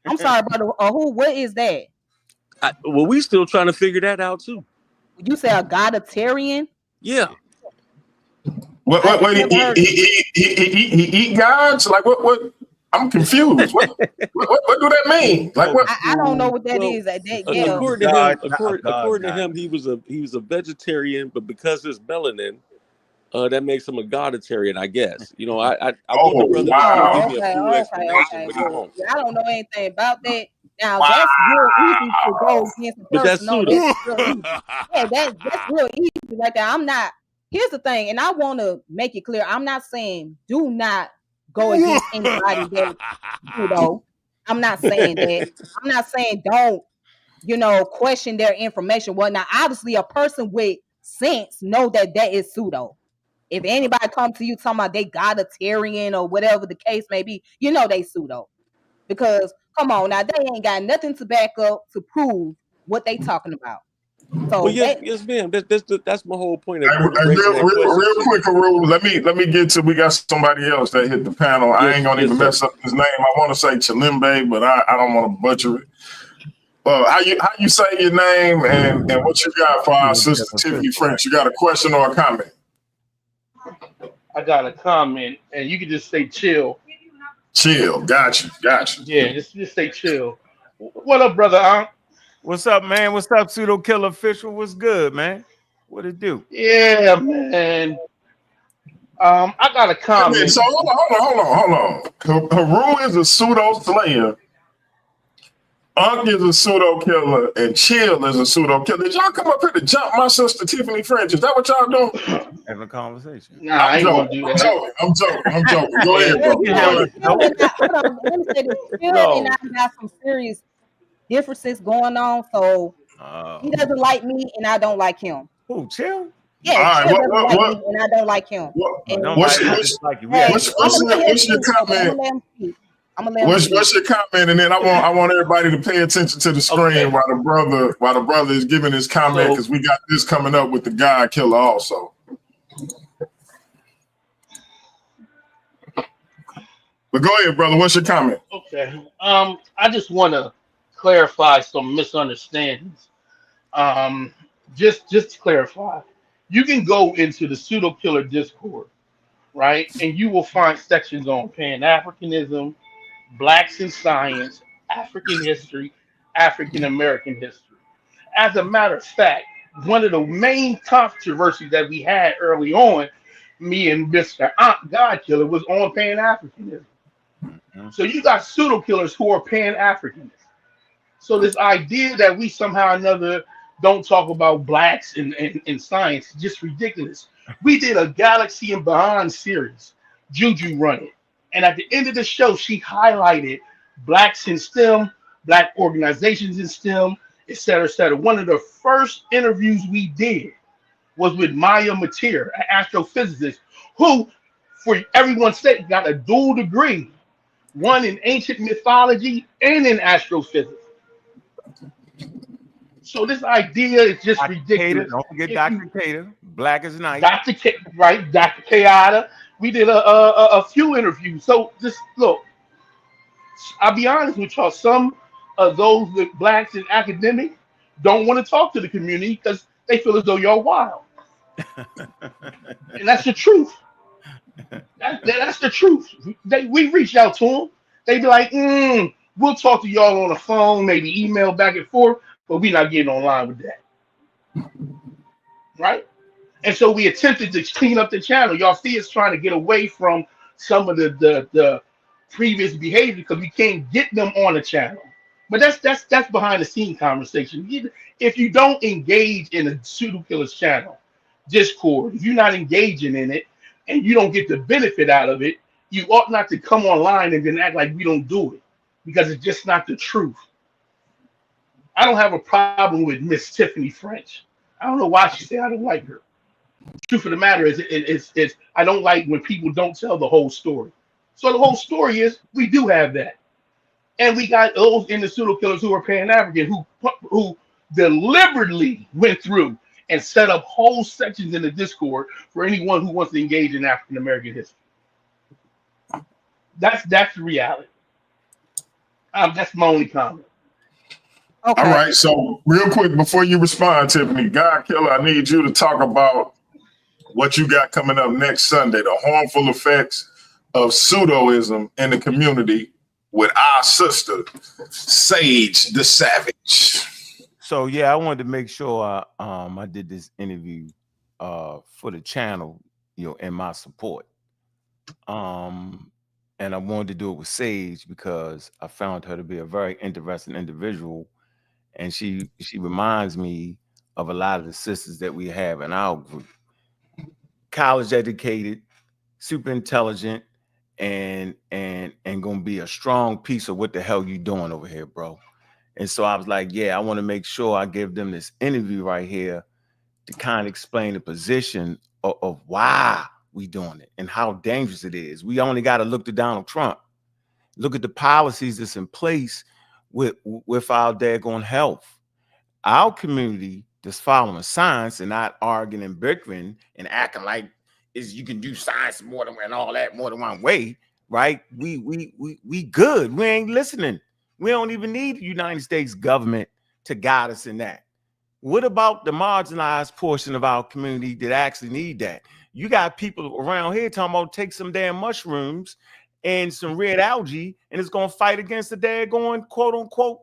I'm sorry, brother. Who? What is that? Well, we still trying to figure that out too. You say a goditarian? Yeah. What he eat gods? Like what? I'm confused. What do that mean? Like what? I don't know what that is. According to him, he was a vegetarian, but because there's melanin, that makes him a goditarian, I guess. I want the brother to give me a full explanation, but he won't. I don't know anything about that. Now that's real easy to go against the person. But that's pseudo. Yeah, that's real easy right there. I'm not. Here's the thing, and I want to make it clear. I'm not saying do not go against anybody that I'm not saying that. I'm not saying don't question their information. Well, now obviously a person with sense know that is pseudo. If anybody comes to you talking about they goditarian or whatever the case may be, they pseudo. Because come on now, they ain't got nothing to back up to prove what they talking about. So well, yes, ma'am. That's my whole point. Of real quick, Aru, let me get to. We got somebody else that hit the panel. I ain't gonna even mess up his name. I want to say Chalimbe, but I don't want to butcher it. How you say your name and what you got for our sister Tiffany French? You got a question or a comment? I got a comment, and you can just say chill. Chill, gotcha. Yeah, just say chill. What up, brother? What's up, man? What's up, Pseudo Killer Official? What's good, man? What it do? Yeah, man. I got a comment. So hold on. Haru is a pseudo slayer. Unc is a pseudo killer, and Chill is a pseudo killer. Did y'all come up here to jump my sister Tiffany French? Is that what y'all doing? Having a conversation. Nah, I ain't gonna do that. I'm joking. Go ahead, bro. Let me say this. Chill and I got some serious differences going on, so he doesn't like me and I don't like him. Who, Chill? Yeah, Chill doesn't like me and I don't like him. What's your comment? What's your comment? And then I want everybody to pay attention to the screen while the brother is giving his comment, because we got this coming up with the God Killer also. But go ahead, brother. What's your comment? Okay. I just want to clarify some misunderstandings. Um, just to clarify, you can go into the pseudo killer Discord, right, and you will find sections on Pan Africanism, blacks in science, African history, African American history. As a matter of fact, one of the main controversies that we had early on, me and Mr. Aunt God Killer, was on Pan Africanism. Mhm. So you got pseudo killers who are Pan Africans. So this idea that we somehow or another don't talk about blacks in science is just ridiculous. We did a Galaxy and Beyond series. Juju run it. And at the end of the show, she highlighted blacks in STEM, black organizations in STEM, et cetera, et cetera. One of the first interviews we did was with Maya Matir, an astrophysicist, who, for everyone's sake, got a dual degree, one in ancient mythology and in astrophysics. So this idea is just Dr. Cater, ridiculous. don't forget If Dr. you, Cater. Black is night. Dr. K, right, Dr. Kayada, we did a few interviews. So just look, I'll be honest with y'all. Some of those with blacks in academic don't want to talk to the community because they feel as though you're wild, and that's the truth. That's the truth. We reach out to them. They be like, we'll talk to y'all on the phone, maybe email back and forth, but we're not getting online with that, right? And so we attempted to clean up the channel. Y'all see us trying to get away from some of the previous behavior because we can't get them on the channel. But that's behind the scene conversation. If you don't engage in a pseudo killer's channel, Discord, if you're not engaging in it and you don't get the benefit out of it, you ought not to come online and then act like we don't do it because it's just not the truth. I don't have a problem with Miss Tiffany French. I don't know why she said I don't like her. Truth of the matter is, I don't like when people don't tell the whole story. So the whole story is we do have that, and we got those in the pseudo killers who are Pan African who deliberately went through and set up whole sections in the Discord for anyone who wants to engage in African American history. That's the reality. That's my only comment. All Okay. right. So real quick before you respond, Tiffany, God Killer, I need you to talk about what you got coming up next Sunday, the harmful effects of pseudoism in the community with our sister, Sage the Savage. So yeah, I wanted to make sure I did this interview for the channel, and my support. And I wanted to do it with Sage because I found her to be a very interesting individual, and she reminds me of a lot of the sisters that we have in our group. College educated, super intelligent, and gonna be a strong piece of what the hell you doing over here, bro. And so I was like, yeah, I want to make sure I give them this interview right here to kind of explain the position of why we doing it and how dangerous it is. We only got to look to Donald Trump, look at the policies that's in place with our daggone health. Our community that's following science and not arguing and bickering and acting like you can do science more than and all that more than one way, right? We good. We ain't listening. We don't even need the United States government to guide us in that. What about the marginalized portion of our community that actually need that? You got people around here talking about take some damn mushrooms and some red algae, and it's gonna fight against the daggone quote unquote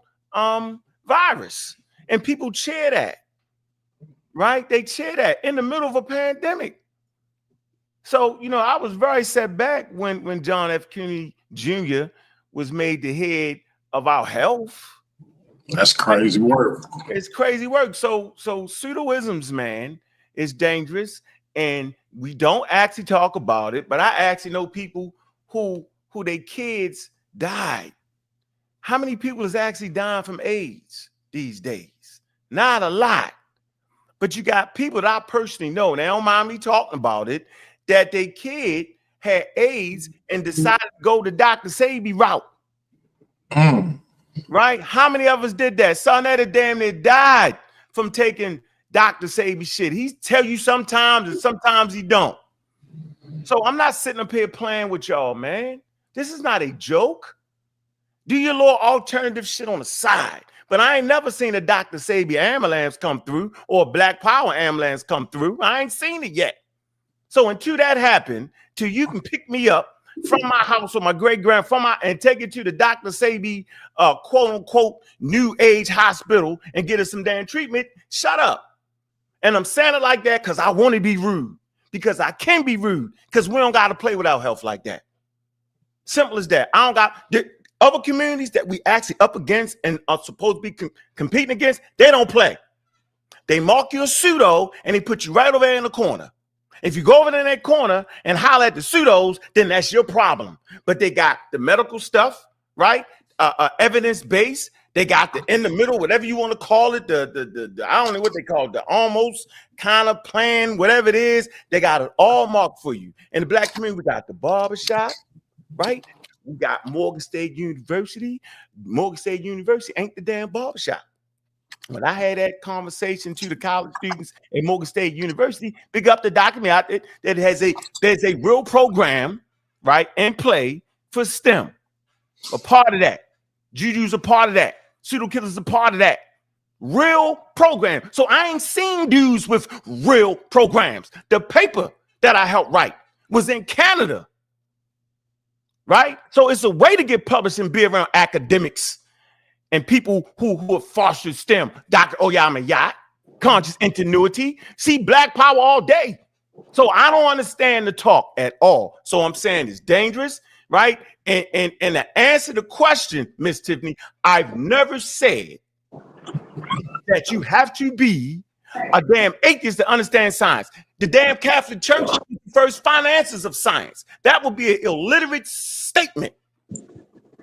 virus. And people cheer that, right? They cheer that in the middle of a pandemic. So, I was very set back when John F. Kennedy Jr. was made the head of our health. That's crazy work. It's crazy work. So pseudoisms, man, is dangerous, and we don't actually talk about it. But I actually know people who their kids died. How many people is actually dying from AIDS these days? Not a lot. But you got people that I personally know, they don't mind me talking about it, that their kid had AIDS and decided to go the Dr. Sebi route. Right? How many of us did that? Son that damn near died from taking Dr. Sebi shit. He tell you sometimes and sometimes he don't. So I'm not sitting up here playing with y'all, man. This is not a joke. Do your little alternative shit on the side. But I ain't never seen a Dr. Sabi ambulance come through or a Black Power ambulance come through. I ain't seen it yet. So until that happen, till you can pick me up from my house or my great-grand and take it to the Dr. Sabi quote-unquote new age hospital and get us some damn treatment, shut up. And I'm saying it like that because I want to be rude. Because I can be rude. Because we don't got to play with our health like that. Simple as that. I don't got the other communities that we actually up against and are supposed to be competing against, they don't play. They mark you a pseudo and they put you right over there in the corner. If you go over there in that corner and holler at the pseudos, then that's your problem. But they got the medical stuff, right? Evidence-based. They got the in the middle, whatever you want to call it, the I don't know what they call it, the almost kind of plan, whatever it is. They got it all marked for you. In the Black community, we got the barbershop, right? We got Morgan State University. Morgan State University ain't the damn barbershop. When I had that conversation to the college students at Morgan State University, pick up the document out there that there's a real program, right, in play for STEM. A part of that. Juju's a part of that. Pseudo killers a part of that. Real program. So I ain't seen dudes with real programs. The paper that I helped write was in Canada. Right? So it's a way to get published and be around academics and people who have fostered STEM. Dr. Oyama Yacht, conscious ingenuity. See Black Power all day. So I don't understand the talk at all. So I'm saying it's dangerous, right? And to answer the question, Miss Tiffany, I've never said that you have to be a damn atheist to understand science. The damn Catholic Church is the first finances of science. That would be an illiterate statement.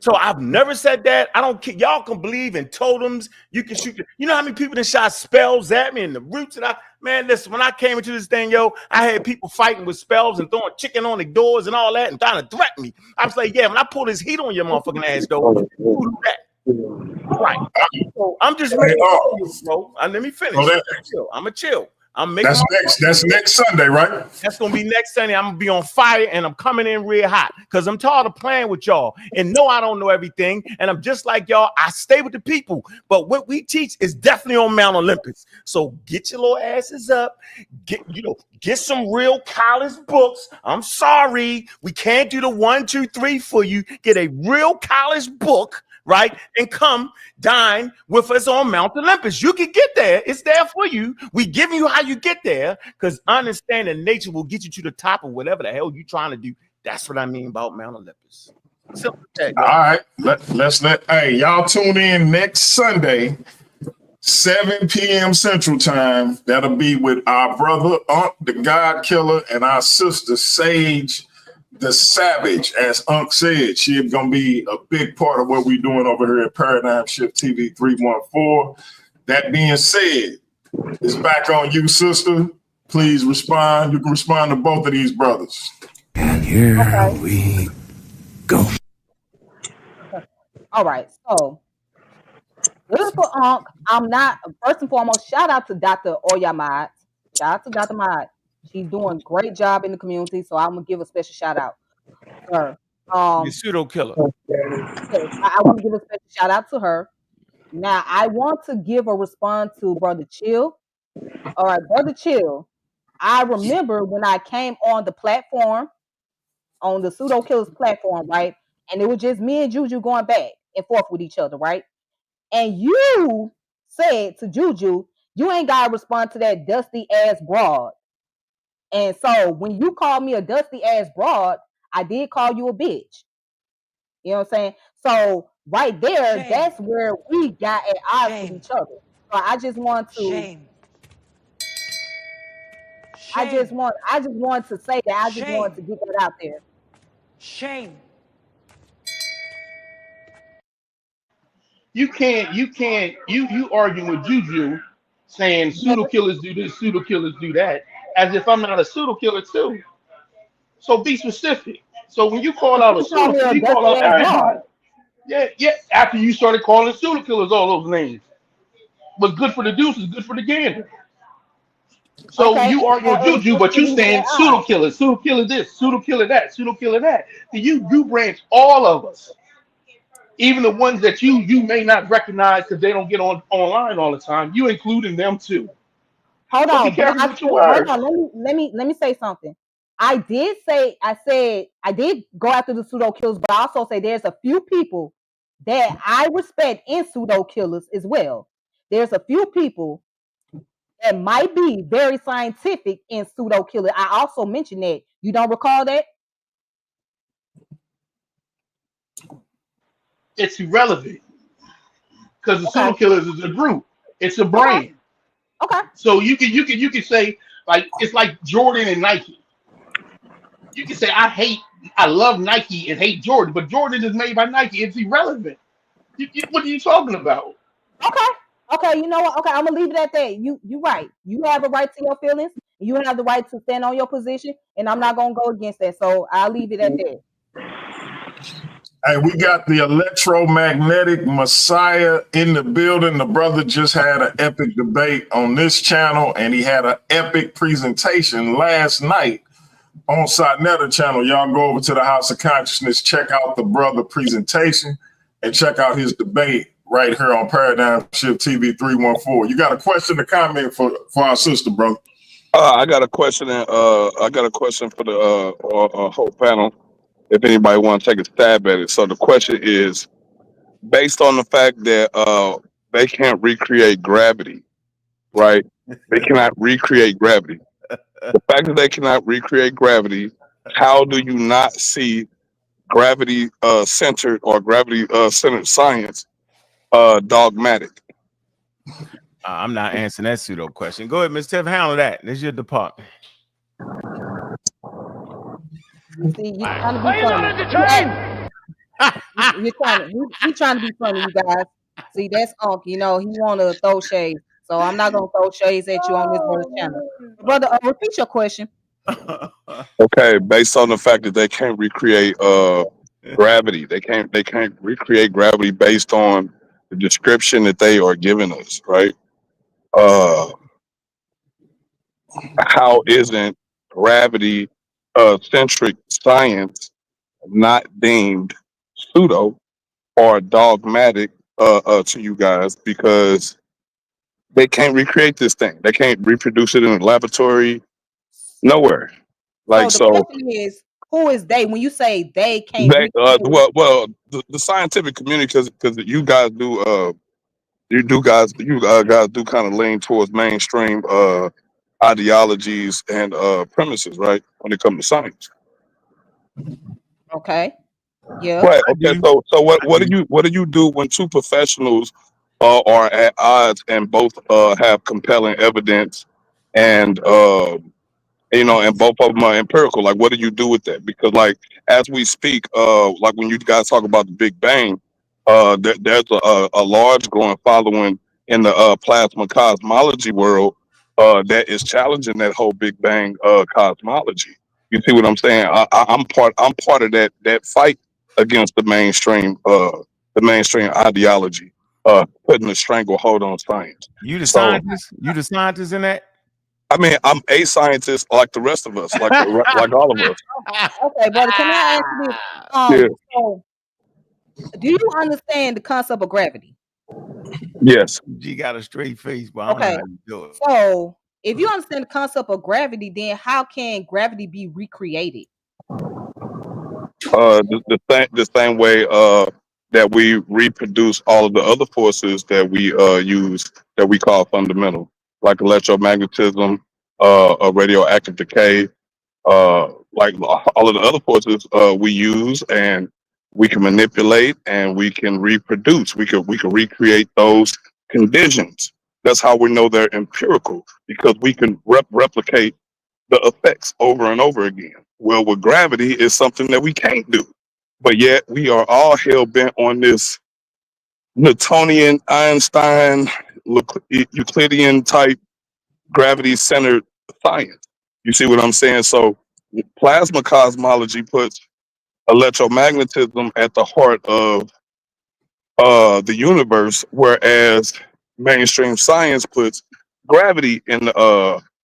So I've never said that. I don't care. Y'all can believe in totems. You can shoot. You know how many people that shot spells at me and the roots and man, listen, when I came into this thing, yo, I had people fighting with spells and throwing chicken on the doors and all that and trying to threaten me. I was like, yeah, when I pull this heat on your motherfucking ass, though, who do that? Right. So I'm just ready to you, bro. Let me finish. I'm a chill. I'm making that's next Sunday, right? That's gonna be next Sunday. I'm gonna be on fire and I'm coming in real hot because I'm tired of playing with y'all. And no, I don't know everything. And I'm just like y'all. I stay with the people. But what we teach is definitely on Mount Olympus. So get your little asses up. Get some real college books. I'm sorry, we can't do the 1, 2, 3 for you. Get a real college book. Right, and come dine with us on Mount Olympus. You can get there. It's there for you. We give you how you get there because understanding nature will get you to the top of whatever the hell you're trying to do. That's what I mean about Mount Olympus. Simple as that, all right, let's hey, y'all tune in next Sunday, 7 p.m. Central Time. That'll be with our brother Unc the God Killer and our sister Sage the Savage. As Unc said, she's gonna be a big part of what we're doing over here at Paradigm Shift TV 314. That being said, it's back on you, sister. Please respond. You can respond to both of these brothers. And here we go. All right, so good for Unc. I'm not, first and foremost, shout out to Dr. Oyamad. Shout out to Dr. Mad. She's doing a great job in the community, so I'm gonna give a special shout out to her. The pseudo killer. I want to give a special shout out to her. Now I want to give a response to Brother Chill. All right, Brother Chill. I remember when I came on the platform, on the pseudo killers platform, right? And it was just me and Juju going back and forth with each other, right? And you said to Juju, you ain't gotta respond to that dusty ass broad. And so when you called me a dusty ass broad, I did call you a bitch. You know what I'm saying? So right there, shame. That's where we got at odds with each other. So I just want to shame. I just want to say that. I just want to get that out there. Shame. You arguing with Juju saying pseudo killers do this, pseudo killers do that, as if I'm not a pseudo killer too. So be specific. So when you call out a pseudo killer, you call out everybody. Yeah. After you started calling pseudo killers all those names. What's good for the deuce is good for the gander. So Okay, you arguing with Juju, let's but you leave it saying at pseudo killer this, pseudo killer that, pseudo killer that. Then you branch all of us, even the ones that you may not recognize because they don't get on online all the time. You including them too. hold So be on, but careful I with your said, hold words. on, let me say something. I said I did go after the pseudo killers, but I also say there's a few people that I respect in pseudo killers as well. There's a few people that might be very scientific in pseudo killer. I also mentioned that. You don't recall that? It's irrelevant because the Okay, pseudo killers is a group. It's a okay, brand. okay. So you can say like it's like Jordan and Nike. You can say I love Nike and hate Jordan, but Jordan is made by Nike. It's irrelevant. What are you talking about? Okay. Okay, you know what? Okay, I'm gonna leave it at that. You right. You have a right to your feelings. You have the right to stand on your position, and I'm not gonna go against that. So I'll leave it at that. Hey, we got the electromagnetic messiah in the building. The brother just had an epic debate on this channel, and he had an epic presentation last night on Satnetta channel. Y'all go over to the House of Consciousness, check out the brother presentation, and check out his debate right here on Paradigm Shift TV 314. You got a question or comment for our sister, brother? I got a question. I got a question for the whole panel. If anybody want to take a stab at it. So the question is based on the fact that they can't recreate gravity, right? They cannot recreate gravity. The fact that they cannot recreate gravity, how do you not see gravity centered or gravity centered science dogmatic? I'm not answering that pseudo question. Go ahead, Miss Tiff. Handle that. This is your department. See, you're trying to be funny. You're trying to be funny, you guys. See, that's Unc. You know, he want to throw shade. So I'm not gonna throw shades at you on this brother's channel. Brother, repeat your question. Okay, based on the fact that they can't recreate gravity, they can't recreate gravity based on the description that they are giving us, right? Uh, how isn't gravity centric science not deemed pseudo or dogmatic to you guys because they can't recreate this thing. They can't reproduce it in a laboratory nowhere. So Like the so, question is, who is they? When you say they can't they recreate, the scientific community because you guys do guys do kind of lean towards mainstream ideologies and premises, right? When it comes to science. okay, yeah. Right. I Okay. do. So I do. what do you do when two professionals are at odds and both have compelling evidence and and both of them are empirical? Like, what do you do with that? Because like as we speak, like when you guys talk about the Big Bang, there's a large growing following in the plasma cosmology world that is challenging that whole Big Bang cosmology. You see what I'm saying? I'm part of that fight against the mainstream ideology, putting a stranglehold on science. You the So scientist? You the scientist in that? I mean, I'm a scientist like the rest of us, like all of us. Okay, brother. Can I ask you this? Yeah. So do you understand the concept of gravity? Yes. G got a straight face, but I don't know Okay. how you do it. So if you understand the concept of gravity, then how can gravity be recreated? The same way that we reproduce all of the other forces that we use that we call fundamental, like electromagnetism, radioactive decay, like all of the other forces we use and we can manipulate and we can reproduce. We can recreate those conditions. That's how we know they're empirical because we can replicate the effects over and over again. Well, with gravity, is something that we can't do, but yet we are all hell bent on this Newtonian, Einstein, Euclidean type gravity centered science. You see what I'm saying? So plasma cosmology puts electromagnetism at the heart of the universe, whereas mainstream science puts gravity in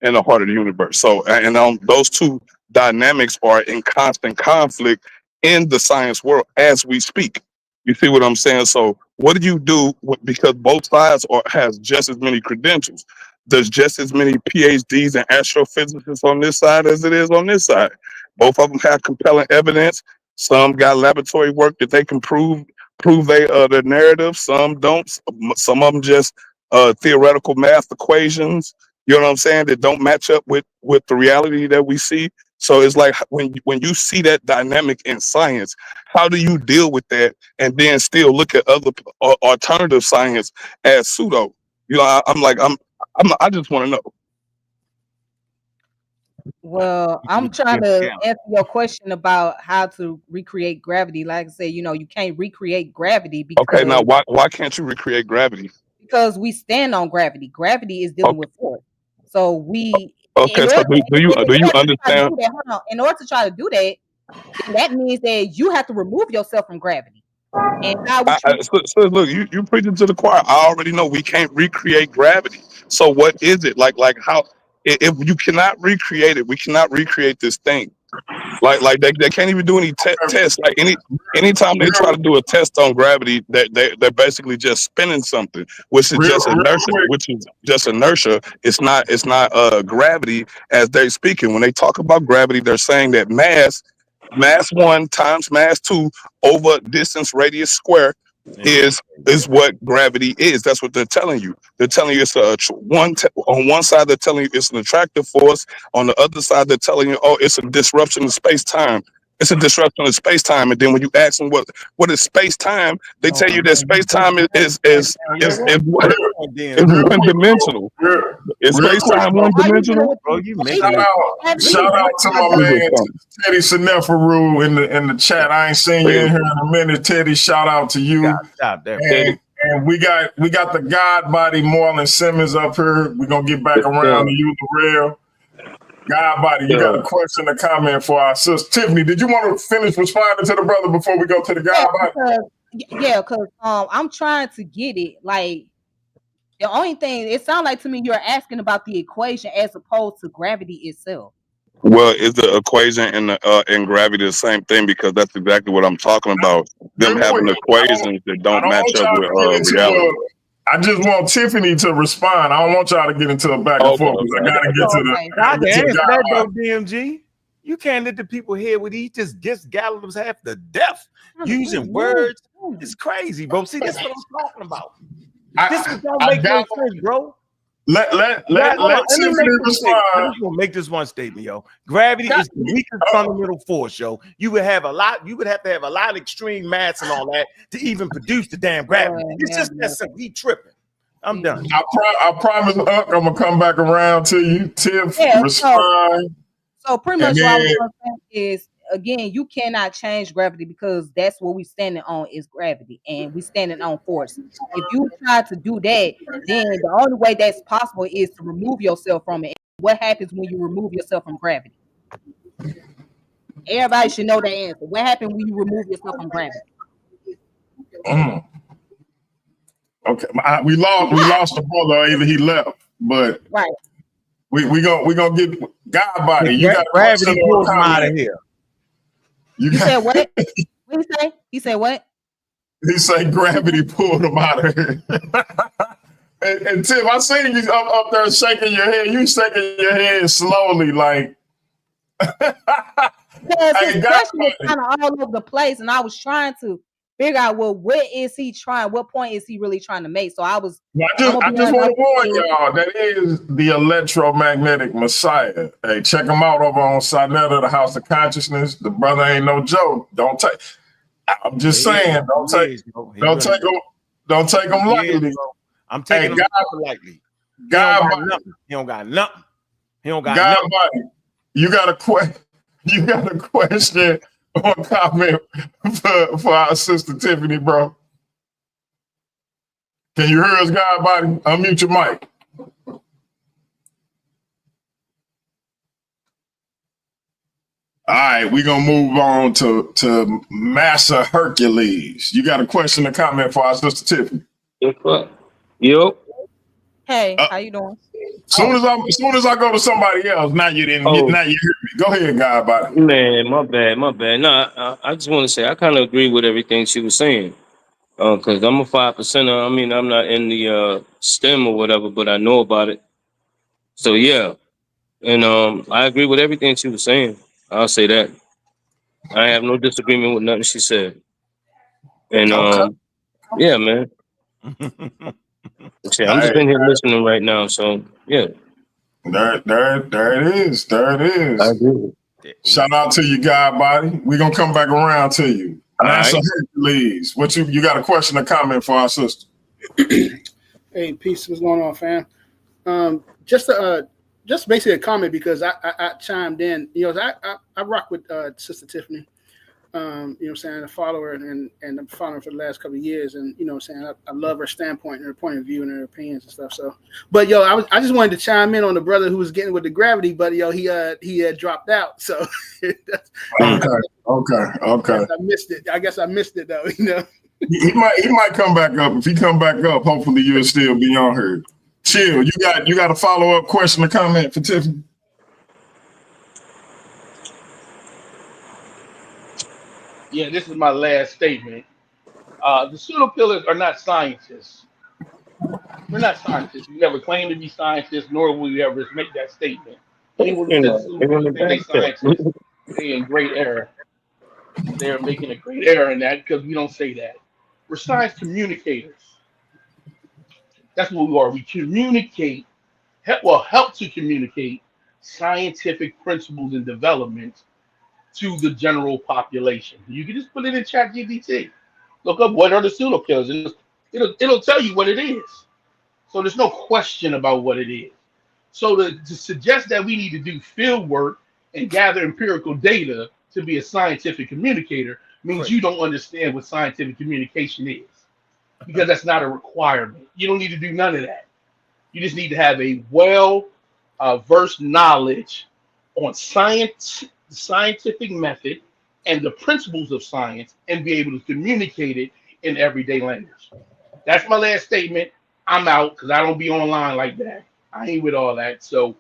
in the heart of the universe. So, and those two dynamics are in constant conflict in the science world as we speak. You see what I'm saying? So, what do you do because both sides has just as many credentials? There's just as many PhDs and astrophysicists on this side as it is on this side. Both of them have compelling evidence. Some got laboratory work that they can prove their narrative. Some don't. Some of them just theoretical math equations. You know what I'm saying? That don't match up with the reality that we see. So it's like when you see that dynamic in science, how do you deal with that and then still look at other alternative science as pseudo? You know, I just want to know. Well, I'm trying to answer your question about how to recreate gravity. Like I said, you can't recreate gravity Okay, now because why can't you recreate gravity? we stand on gravity. Gravity is dealing Okay, with force. So we, okay. in So order do you to try to understand? do that, hold on. In order to try to do that, then that means that you have to remove yourself from gravity. And how would you? So look, you preaching to the choir. I already know we can't recreate gravity. So what is it like? How if you cannot recreate it, we cannot recreate this thing. Like they can't even do any tests. Like anytime they try Real, to do a test on gravity, they're basically just spinning something, which is just real inertia. quick. Which is just inertia. It's not gravity as they're speaking. When they talk about gravity, they're saying that mass one times mass two over distance radius square is what gravity is. That's what they're telling you. They're telling you it's on one side they're telling you it's an attractive force. On the other side they're telling you, oh, it's a disruption of space time. It's a disruption of space time. And then when you ask them what is space time, they tell you that space time is Real, is real one quick, bro. dimensional. Real, Is real space quick, time bro. one Why you dealing dimensional? with Bro, this? you Why making Shout it. out, me? shout out to my This is man something. Teddy Seneferu in the chat. I ain't seen you in here in a minute, Teddy. Shout out to you. Stop there. And we got the God body Marlon Simmons up here. We're gonna get back around to you, the real. God body, you got a question or comment for our sister Tiffany? Did you want to finish responding to the brother before we go to the God body? Because I'm trying to get it. Like the only thing it sounds like to me, you're asking about the equation as opposed to gravity itself. Well, is the equation and gravity the same thing? Because that's exactly what I'm talking about. Them Real quick, having equations that I don't don't match want up y'all with to get into reality. I just want Tiffany to respond. I don't want y'all to get into a back and Okay, forth because I gotta get to the I can answer God that body. though, DMG. You can't let the people hear what he just gallops half to death using words. It's crazy, bro. See, this is what I'm talking about. This don't make no sense, bro. Let Let me Tiffany make this statement. I respond. just want to make this one statement, yo. Gravity is the weakest fundamental force, yo. You would have to have a lot of extreme mass and all that to even produce the damn gravity. It's just that simple. He tripping. I'm done. I promise, I'm gonna come back around to you. Tiff, respond. So pretty much what I was gonna say is again, you cannot change gravity because that's what we standing on is gravity, and we standing on force. If you try to do that, then the only way that's possible is to remove yourself from it. What happens when you remove yourself from gravity? Everybody should know the answer. What happens when you remove yourself from gravity? Okay, we lost the brother, or either he left, but right. We gonna get God body. You got a question gravity or a pulls him out of comment? here. You said what? What did he say? He said what? He said gravity pulled him out of here. and Tim, I seen you up there shaking your head. You shaking your head slowly, like. Because his question is kind of all over the place, and I was trying to figure out, well, what is he trying? What point is he really trying to make? So I just want to warn y'all that is the electromagnetic Messiah. Hey, check him out over on Sinetta, the House of Consciousness. The brother ain't no joke. Don't take. I'm just saying, don't take him lightly. I'm taking him lightly. God, he don't got nothing. He don't got God nothing. Body, you got a question or comment for our sister Tiffany, bro? Can you hear us, God Body? Unmute your mic. All right, we're gonna move on to Massa Hercules. You got a question or comment for our sister Tiffany? Yo. Hey, how you doing? Soon as I go to somebody else, now you didn't. Oh, Now you hear me. Go ahead, guy. About it. man, my bad. No, I just want to say I kind of agree with everything she was saying. Because I'm a 5%er. I mean, I'm not in the STEM or whatever, but I know about it. So yeah, and I agree with everything she was saying. I'll say that. I have no disagreement with nothing she said. And Okay. yeah, man. Shit, I'm Hey, just in here listening right now. So yeah, there it is. There it I is. agree. Shout out to you, guy body. We're gonna come back around to you. All NASA right. Hercules. What you got a question or comment for our sister? Hey, peace. What's going on, fam? Just basically a comment because I chimed in. I rock with Sister Tiffany. I'm saying, a follower and I'm following her for the last couple of years, and I'm saying I love her standpoint and her point of view and her opinions and stuff. So, but I just wanted to chime in on the brother who was getting with the gravity, but he had dropped out. So, Okay. I guess I missed it though. He might come back up. If he come back up, hopefully you'll still be on here. Chill. You got a follow up question or comment for Tiffany? Yeah, this is my last statement. The pseudo killers are not scientists. We're not scientists. We never claim to be scientists, nor will we ever make that statement. Anyone who You says know, pseudo they're on killers the think they back step. scientists, they in great error. They are making a great error in that because we don't say that. We're science communicators. That's what we are. We communicate, help to communicate scientific principles and development to the general population. You can just put it in ChatGPT. Look up what are the pseudo killers, and it'll tell you what it is. So there's no question about what it is. So to suggest that we need to do field work and gather empirical data to be a scientific communicator means you don't understand what scientific communication is, because that's not a requirement. You don't need to do none of that. You just need to have a versed knowledge on science, the scientific method, and the principles of science, and be able to communicate it in everyday language. That's my last statement. I'm out because I don't be online like that. I ain't with all that. So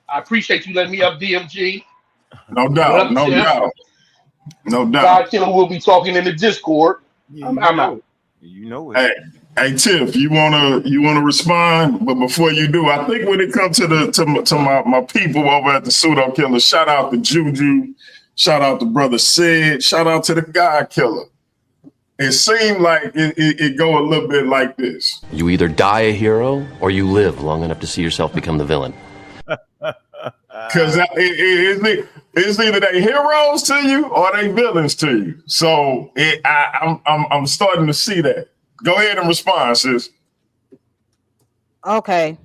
I appreciate you letting me up, DMG. No What doubt. up, No Tiff? doubt. No doubt. God Killer will be talking in the Discord. I'm out. You know it. Hey Tiff, you wanna respond? But before you do, I think when it comes to my people over at the Pseudo Killer, shout out to Juju, shout out to Brother Sid, shout out to the God Killer. It seemed like it go a little bit like this. You either die a hero or you live long enough to see yourself become the villain. Because it's either they heroes to you or they villains to you. So I'm starting to see that. Go ahead and respond, sis. Okay.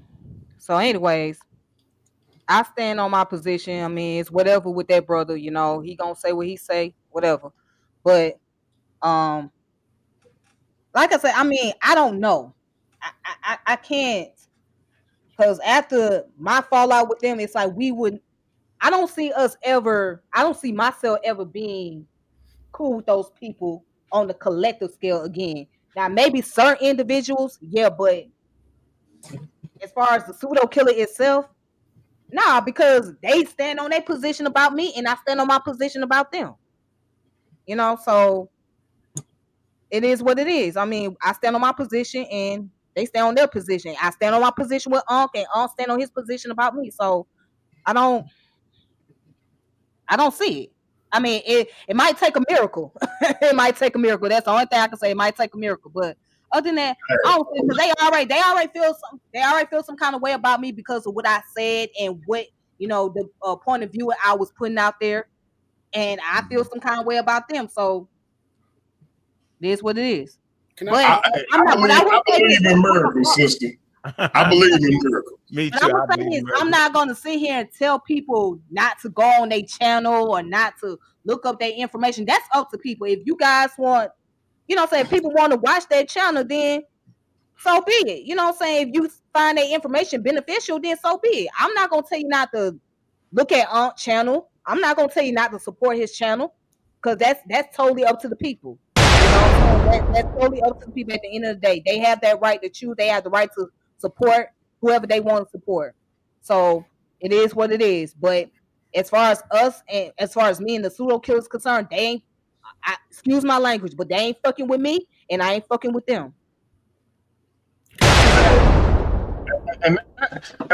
So, anyways, I stand on my position. I mean, it's whatever with that brother. He gonna say what he say, whatever. But like I said, I mean, I don't know. I can't, because after my fallout with them, it's like I don't see myself ever being cool with those people on the collective scale again. Now, maybe certain individuals, yeah, but as far as the pseudo killer itself, nah, because they stand on their position about me and I stand on my position about them. So it is what it is. I mean, I stand on my position and they stand on their position. I stand on my position with Unc, and Unc stand on his position about me. So I don't see it. I mean, it might take a miracle. It might take a miracle. That's the only thing I can say. It might take a miracle. But other than that, I don't think, because they already feel some kind of way about me because of what I said and what the point of view I was putting out there, and I feel some kind of way about them. So it is what it is. I believe in miracles, sister. I believe in miracles. Me But too. I'm I saying believe is, I'm not gonna sit here and tell people not to go on their channel or not to look up their information. That's up to people. If you guys want, if people want to watch their channel, then so be it. If you find their information beneficial, then so be it. I'm not gonna tell you not to look at Aunt channel. I'm not gonna tell you not to support his channel, because that's totally up to the people. That's totally up to the people. At the end of the day, they have that right to choose. They have the right to support whoever they want to support. So it is what it is. But as far as us and as far as me and the pseudo killers concerned, they ain't. Excuse my language, but they ain't fucking with me, and I ain't fucking with them. And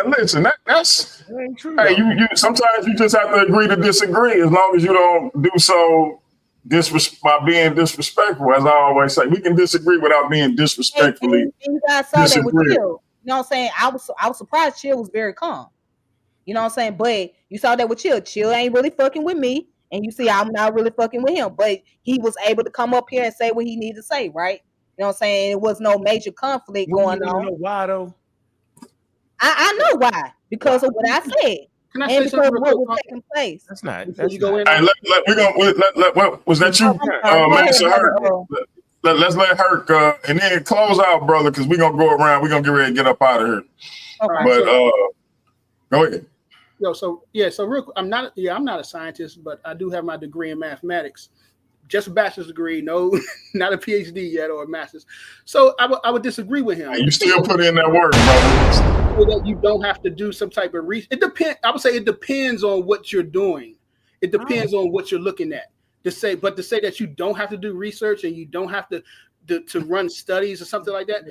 listen, that's That ain't true. hey, Though. you sometimes you just have to agree to disagree as long as you don't do so by being disrespectful. As I always say, we can disagree without being disrespectfully And you guys saw that with disagreeable. Chill. You know what I'm saying? I was surprised Chill was very calm. You know what I'm saying? But you saw that with Chill. Chill ain't really fucking with me. And you see I'm not really fucking with him. But he was able to come up here and say what he needed to say, right? You know what I'm saying? It was no major conflict going on. Know why though? I know why. Because of what I said. Can I And say because something of real what quick? was taking place. That's not. Before That's you go not. in, Hey, what was that you, Minister Herc? Let's let Herc and then close out, brother, because we're gonna go around. We're gonna get ready and get up out of here. Okay. But go ahead. so real quick, I'm not a scientist, but I do have my degree in mathematics. Just a bachelor's degree, no, not a PhD yet or a master's. So I would disagree with him. Hey, you still put in that work, brother. So that you don't have to do some type of research. It depends. I would say it depends on what you're doing. It depends on what you're looking at. To say that you don't have to do research and you don't have to run studies or something like that.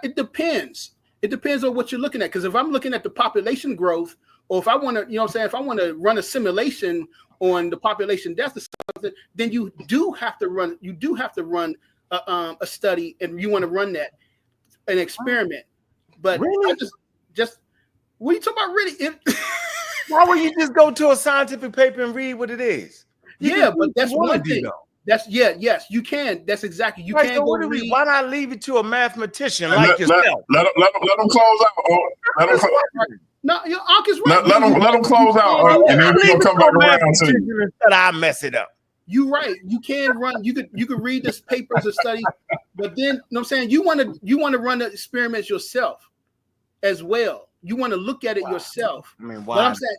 It depends. It depends on what you're looking at. Because if I'm looking at the population growth, or if I want to, if I want to run a simulation on the population death or something, then you do have to run a study, and you want to run an experiment. But really? I just what are you talking about? Really? Why would you just go to a scientific paper and read what it is? But that's one thing. That's yes, you can. That's exactly you right, can so go read. Why not leave it to a mathematician Let yourself? Let them close out. Let them no, your Unc is right. Let them close out, and then we're gonna come back around to you. Instead, I mess it up. You're right. You can run. You could read this papers and study, but then you know what I'm saying, you want to run the experiments yourself as well. You want to look at it yourself. I mean, why? But I'm saying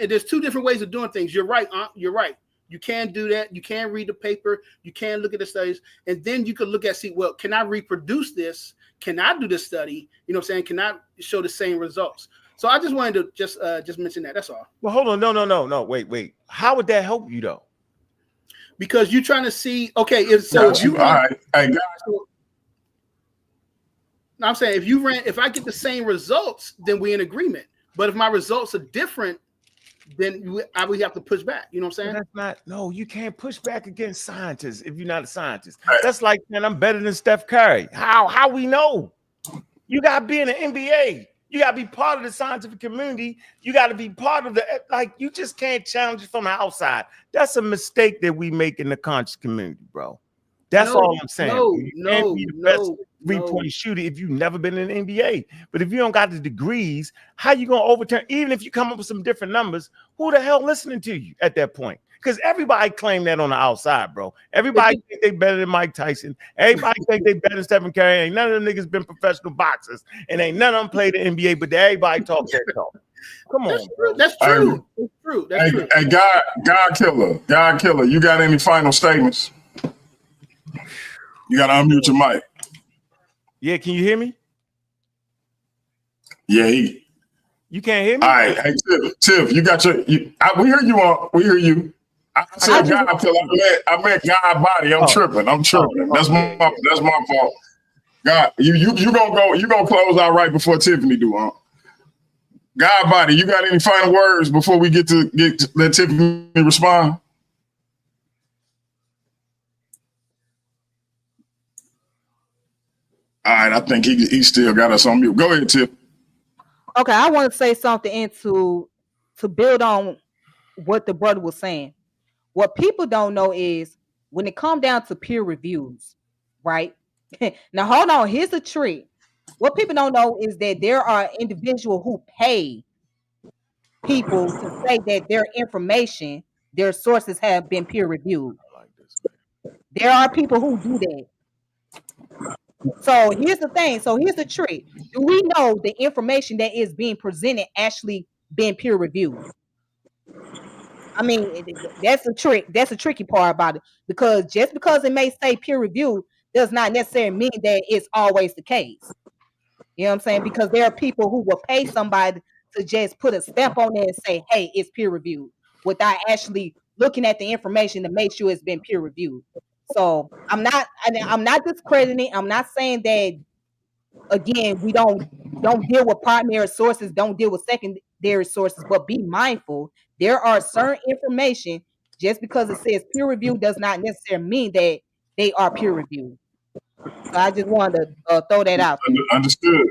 there's two different ways of doing things. You're right. You're right. You can do that. You can read the paper. You can look at the studies, and then you could look at well, can I reproduce this? Can I do this study? You know what I'm saying? Can I show the same results? So I just wanted to just mention that. That's all. Well, hold on. No. Wait. How would that help you though? Because you're trying to see. Okay, if you run, all right, hey guys. I'm saying if I get the same results, then we're in agreement. But if my results are different, then we have to push back. You know what I'm saying? That's not. No, you can't push back against scientists if you're not a scientist. That's like, man, I'm better than Steph Curry. How we know? You got to be in the NBA. You got to be part of the scientific community. You got to be part of you just can't challenge it from the outside. That's a mistake that we make in the conscious community, bro. That's all I'm saying. You can't be the best three-point shooter if you've never been in the NBA. But if you don't got the degrees, how you going to overturn? Even if you come up with some different numbers, who the hell listening to you at that point? Because everybody claim that on the outside, bro. Everybody think they better than Mike Tyson. Everybody think they better than Stephen Curry. Ain't none of them niggas been professional boxers, and ain't none of them played the NBA. But everybody talk that talk. Come on, bro. That's true. That's true. That's true. Hey, God killer. You got any final statements? You got to unmute your mic. Yeah, can you hear me? Yeah, you can't hear me. All right, hey Tiff, you got we hear you on. We hear you. I said God killer. I meant God body. I'm tripping. That's my fault. God, you gonna close out right before Tiffany do, huh? God body, you got any final words before we get to let Tiffany respond? All right, I think he still got us on mute. Go ahead, Tiff. Okay, I want to say something to build on what the brother was saying. What people don't know is when it comes down to peer reviews, right? Now, hold on. Here's a trick. What people don't know is that there are individuals who pay people to say that their information, their sources have been peer reviewed. There are people who do that. So here's the thing. So here's the trick. Do we know the information that is being presented actually being peer reviewed? I mean, that's a trick. That's a tricky part about it, because just because it may say peer review does not necessarily mean that it's always the case. You know what I'm saying? Because there are people who will pay somebody to just put a stamp on there and say, hey, it's peer reviewed, without actually looking at the information to make sure it's been peer reviewed. So I'm not discrediting. I'm not saying that again, we don't deal with primary sources, don't deal with secondary sources, but be mindful. There are certain information, just because it says peer review does not necessarily mean that they are peer reviewed. So I just wanted to throw that out there. Understood.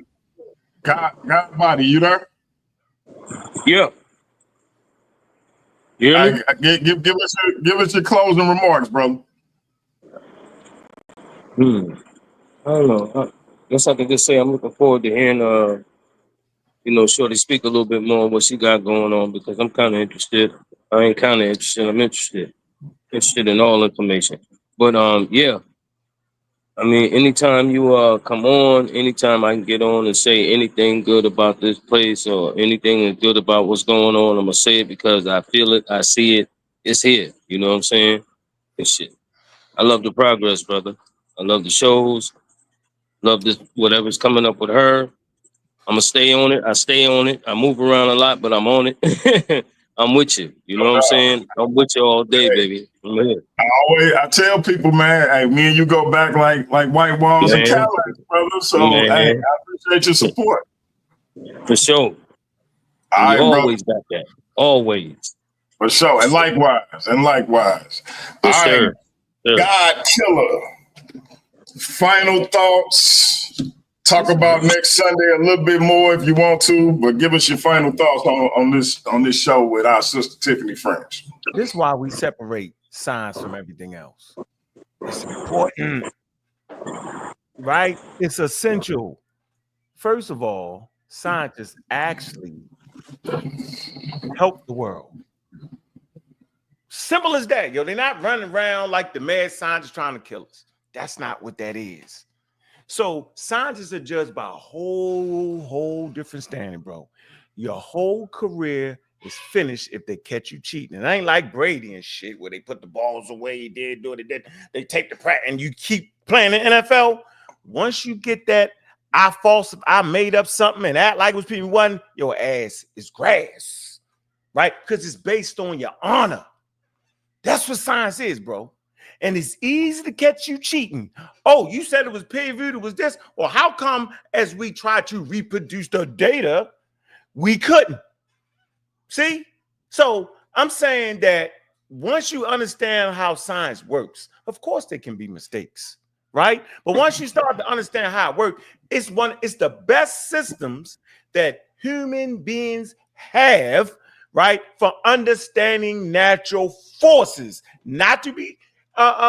God body, you there? Yeah. You hear me? Give us your closing remarks, brother. I don't know. I guess I can just say I'm looking forward to hearing Shorty speak a little bit more on what she got going on, because I'm kind of interested. I ain't kind of interested. I'm interested. Interested in all information. But yeah. I mean, anytime you come on, anytime I can get on and say anything good about this place or anything good about what's going on, I'm gonna say it because I feel it, I see it, it's here. You know what I'm saying? It's shit. I love the progress, brother. I love the shows. Love this whatever's coming up with her. I'm gonna stay on it. I stay on it. I move around a lot, but I'm on it. I'm with you. You know what I'm saying? I'm with you all day, baby. I'm here. I tell people, man, hey, me and you go back like white walls and Man, Cadillacs, brother. So hey, I man, appreciate your support. for sure. All We right, brother. always got that. Always. For sure. And likewise. All Yes, right. sir. Sure. God killer. Final thoughts. Talk about next Sunday a little bit more if you want to, but give us your final thoughts on this show with our sister Tiffany French. This is why we separate science from everything else. It's important, right? It's essential. First of all, scientists actually help the world. Simple as that, yo. They're not running around like the mad scientists trying to kill us. That's not what that is. So scientists are judged by a whole different standard, bro. Your whole career is finished if they catch you cheating. It ain't like Brady and shit where they put the balls away, he did do it, they take the practice and you keep playing the NFL. Once you get that, I made up something and act like it was people wasn't, your ass is grass, right? Because it's based on your honor. That's what science is, bro. And it's easy to catch you cheating. Oh, you said it was peer reviewed, it was this. Well, how come as we try to reproduce the data, we couldn't? See? So I'm saying that once you understand how science works, of course there can be mistakes, right? But once you start to understand how it works, it's the best systems that human beings have, right? For understanding natural forces, not to be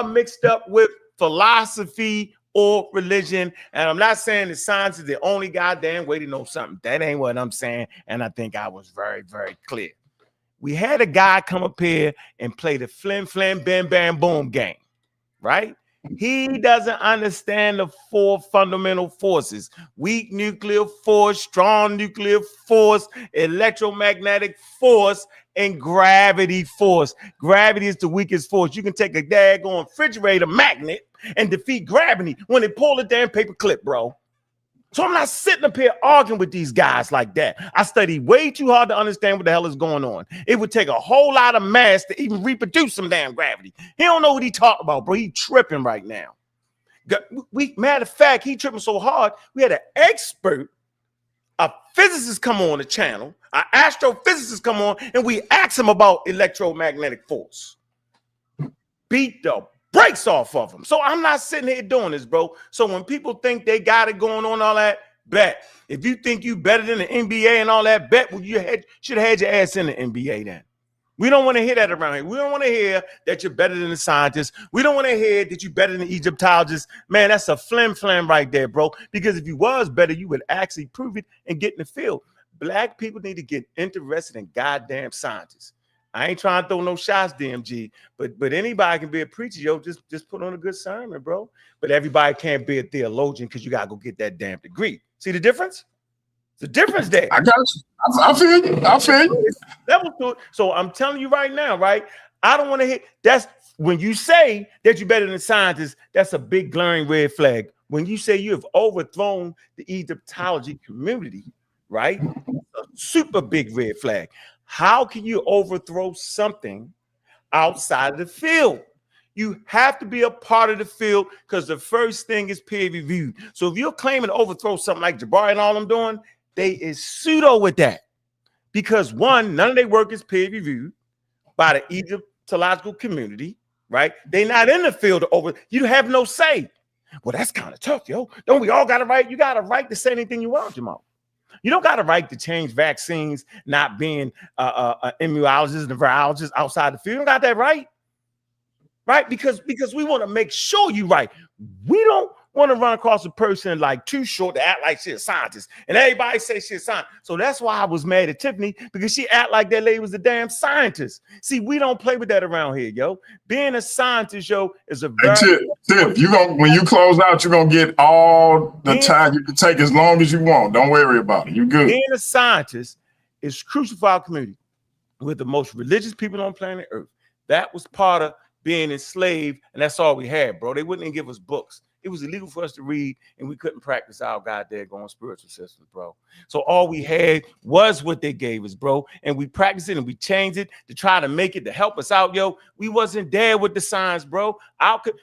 mixed up with philosophy or religion. And I'm not saying that science is the only goddamn way to know something. That ain't what I'm saying. And I think I was very, very clear. We had a guy come up here and play the flim, flam, bam, bam, boom game, right? He doesn't understand the four fundamental forces: weak nuclear force, strong nuclear force, electromagnetic force, and gravity force. Gravity is the weakest force. You can take a daggone refrigerator magnet and defeat gravity when they pull the damn paper clip, bro. So I'm not sitting up here arguing with these guys like that. I studied way too hard to understand what the hell is going on. It would take a whole lot of mass to even reproduce some damn gravity. He don't know what he talking about, bro. He tripping right now. Matter of fact, he tripping so hard, we had an expert, a physicist come on the channel, an astrophysicist come on, and we asked him about electromagnetic force. Beat the brakes off of him. So I'm not sitting here doing this, bro. So when people think they got it going on, all that, bet. If you think you better than the NBA and all that, bet, well, you should have had your ass in the NBA then. We don't want to hear that around here. We don't want to hear that you're better than the scientists. We don't want to hear that you're better than the Egyptologists. Man, that's a flim right there, bro. Because if you was better, you would actually prove it and get in the field. Black people need to get interested in goddamn scientists. I ain't trying to throw no shots, DMG, but anybody can be a preacher, yo. Just put on a good sermon, bro. But everybody can't be a theologian because you gotta go get that damn degree. See the difference? The difference there. I got you. I feel you. Levels to it. So I'm telling you right now, right? I don't want to hear. That's when you say that you're better than scientists. That's a big glaring red flag. When you say you have overthrown the Egyptology community, right? A super big red flag. How can you overthrow something outside of the field? You have to be a part of the field because the first thing is peer reviewed. So if you're claiming to overthrow something like Jabari and all them doing, they is pseudo with that. Because one, none of their work is peer reviewed by the Egyptological community, right? They're not in the field over. You have no say. Well, that's kind of tough, yo. Don't we all got a right? You got a right to say anything you want, Jamal. You don't got a right to change vaccines, not being immunologists and virologists outside the field. You don't got that right, right? Because we want to make sure you're right. We don't want to run across a person like too short to act like she's a scientist, and everybody say she's a scientist. So that's why I was mad at Tiffany, because she act like that lady was a damn scientist. See, we don't play with that around here, yo. Being a scientist, yo, is a very Tiff, you gonna when you close out, you're gonna get all the time you can take as long as you want. Don't worry about it. You good. Being a scientist is crucial for our community. We're the most religious people on planet Earth. That was part of being enslaved, and that's all we had, bro. They wouldn't even give us books. It was illegal for us to read, and we couldn't practice our goddamn going spiritual systems, bro. So all we had was what they gave us, bro. And we practiced it and we changed it to try to make it to help us out, yo. We wasn't there with the science, bro.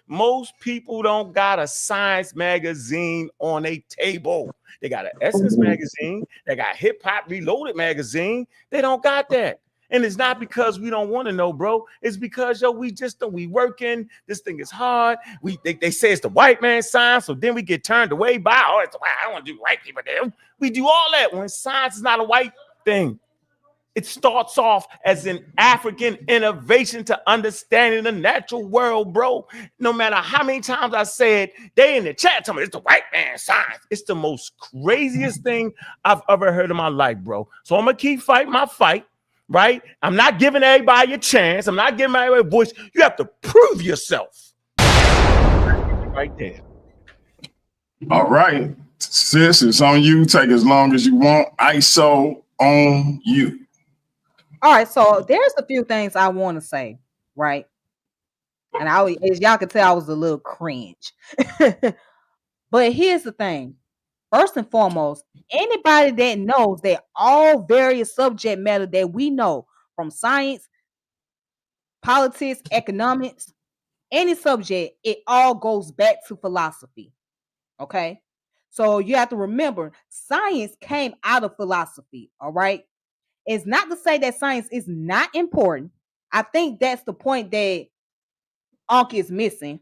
Most people don't got a science magazine on a table. They got an Essence magazine. They got Hip Hop Reloaded magazine. They don't got that. And it's not because we don't want to know, bro. It's because, yo, we just don't. We working. This thing is hard. They say it's the white man's science, so then we get turned away by, oh, it's white. I don't want to do white people do. We do all that when science is not a white thing. It starts off as an African innovation to understanding the natural world, bro. No matter how many times I said, they in the chat tell me it's the white man's science. It's the most craziest thing I've ever heard in my life, bro. So I'm gonna keep fighting my fight. Right? I'm not giving everybody a chance. I'm not giving everybody a voice. You have to prove yourself. Right there. All right. Sis, it's on you. Take as long as you want. ISO on you. All right. So there's a few things I want to say, right? And as y'all can tell, I was a little cringe. But here's the thing. First and foremost, anybody that knows that all various subject matter that we know, from science, politics, economics, any subject, it all goes back to philosophy. Okay? So you have to remember, science came out of philosophy. All right? It's not to say that science is not important. I think that's the point that Ankh is missing,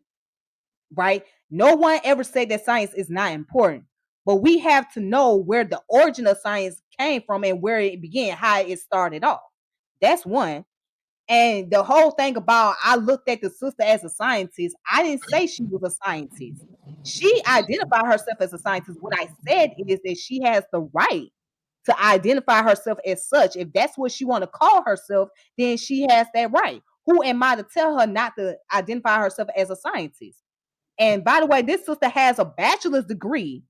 right? No one ever said that science is not important. But we have to know where the origin of science came from and where it began, how it started off. That's one. And the whole thing about I looked at the sister as a scientist, I didn't say she was a scientist. She identified herself as a scientist. What I said is that she has the right to identify herself as such. If that's what she want to call herself, then she has that right. Who am I to tell her not to identify herself as a scientist? And by the way, this sister has a bachelor's degree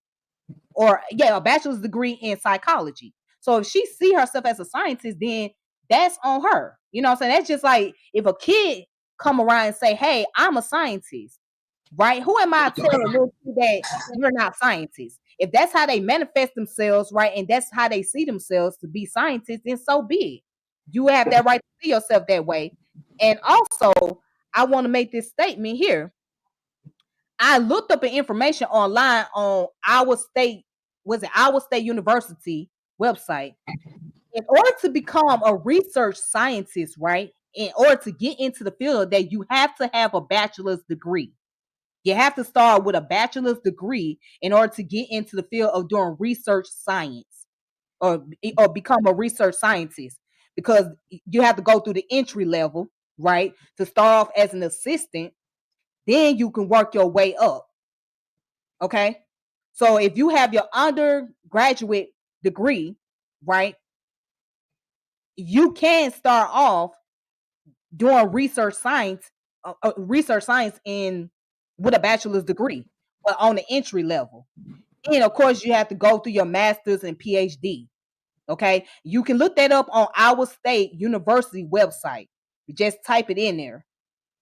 a bachelor's degree in psychology. So if she see herself as a scientist, then that's on her. You know what I'm saying? That's just like if a kid come around and say, hey, I'm a scientist, right? Who am I to tell a little kid that you're not scientists? If that's how they manifest themselves, right, and that's how they see themselves to be scientists, then so be it. You have that right to see yourself that way. And also, I want to make this statement here. I looked up information online on our state University website. In order to become a research scientist, right? In order to get into the field, that you have to have a bachelor's degree. You have to start with a bachelor's degree in order to get into the field of doing research science or become a research scientist, because you have to go through the entry level, right? To start off as an assistant, then you can work your way up. Okay. So if you have your undergraduate degree, right, you can start off doing research science in with a bachelor's degree, but on the entry level. And of course, you have to go through your master's and PhD. Okay. You can look that up on our state university website. You just type it in there.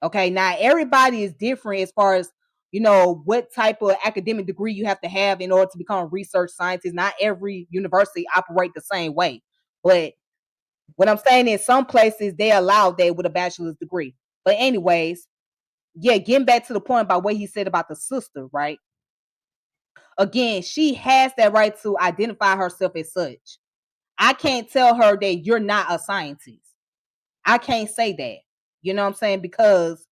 Okay. Now everybody is different as far as, what type of academic degree you have to have in order to become a research scientist. Not every university operate the same way. But what I'm saying is some places they allow that with a bachelor's degree. But anyways, yeah, getting back to the point about what he said about the sister, right? Again, she has that right to identify herself as such. I can't tell her that you're not a scientist. I can't say that. You know what I'm saying? Because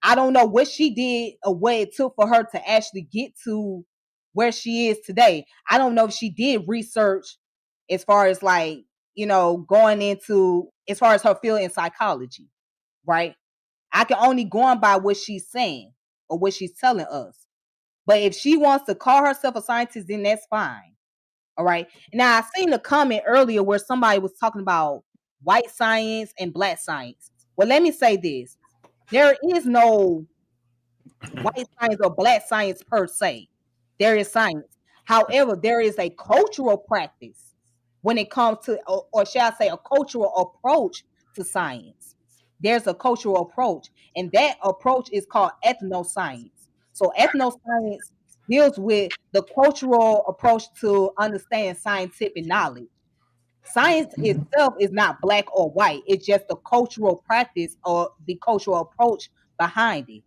I don't know what she did or what it took for her to actually get to where she is today. I don't know if she did research as far as like, going into as far as her field in psychology, right? I can only go on by what she's saying or what she's telling us. But if she wants to call herself a scientist, then that's fine. All right. Now I seen a comment earlier where somebody was talking about white science and black science. Well, let me say this. There is no white science or black science per se. There is science. However, there is a cultural practice when it comes to, or shall I say, a cultural approach to science. There's a cultural approach, and that approach is called ethnoscience. So, ethnoscience deals with the cultural approach to understand scientific knowledge. Science itself is not black or white, it's just the cultural practice or the cultural approach behind it,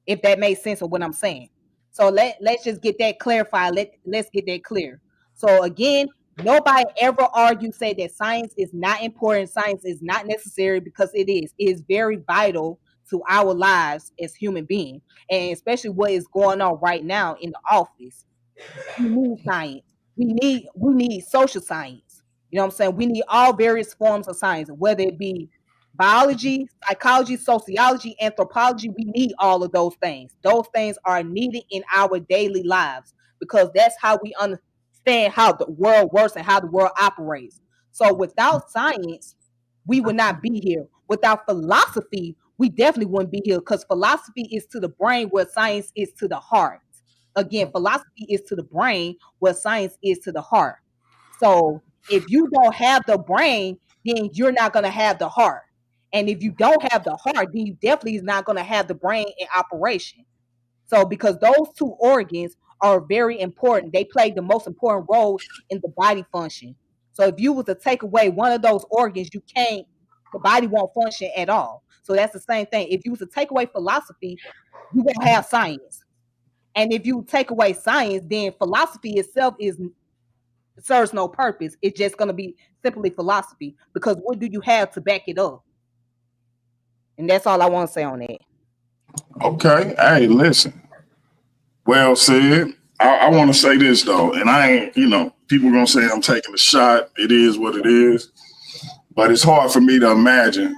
if that makes sense of what I'm saying. So let's just get that clarified. Let's get that clear. So again, nobody ever argue say that science is not important, science is not necessary, because it is. It is very vital to our lives as human beings, and especially what is going on right now in the office. We need science. We need social science. You know what I'm saying? We need all various forms of science, whether it be biology, psychology, sociology, anthropology. We need all of those things. Those things are needed in our daily lives because that's how we understand how the world works and how the world operates. So without science, we would not be here. Without philosophy, we definitely wouldn't be here because philosophy is to the brain what science is to the heart. Again, philosophy is to the brain what science is to the heart. So if you don't have the brain, then you're not going to have the heart. And if you don't have the heart, then you definitely is not going to have the brain in operation. So because those two organs are very important, they play the most important role in the body function. So if you were to take away one of those organs, the body won't function at all. So that's the same thing. If you were to take away philosophy, you won't have science. And if you take away science, then philosophy itself serves no purpose. It's just going to be simply philosophy because what do you have to back it up? And that's all I want to say on that. Okay. Hey, listen. Well said. I want to say this though, and I ain't, people gonna say I'm taking a shot. It is what it is, but it's hard for me to imagine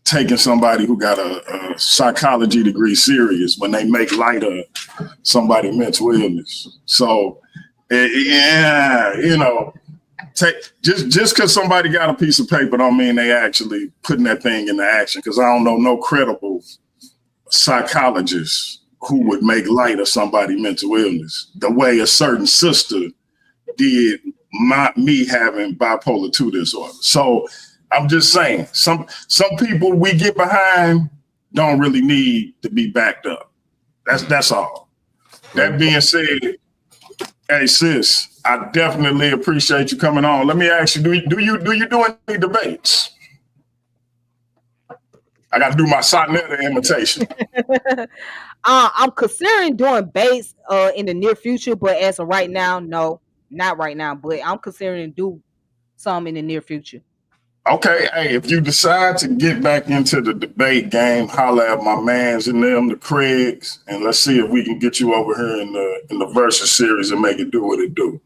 taking somebody who got a psychology degree serious when they make light of somebody's mental illness. So, yeah, take just because somebody got a piece of paper don't mean they actually putting that thing into action. Because I don't know no credible psychologist who would make light of somebody's mental illness the way a certain sister did me having bipolar 2 disorder. So I'm just saying, some people we get behind don't really need to be backed up. That's all. That being said, hey sis, I definitely appreciate you coming on. Let me ask you, do you do any debates? I got to do my Sonetta imitation. I'm considering doing bass in the near future, but as of right now, no, not right now. But I'm considering to do some in the near future. Okay, hey, if you decide to get back into the debate game, holla at my mans and them, the Craigs, and let's see if we can get you over here in the Versus series and make it do what it do.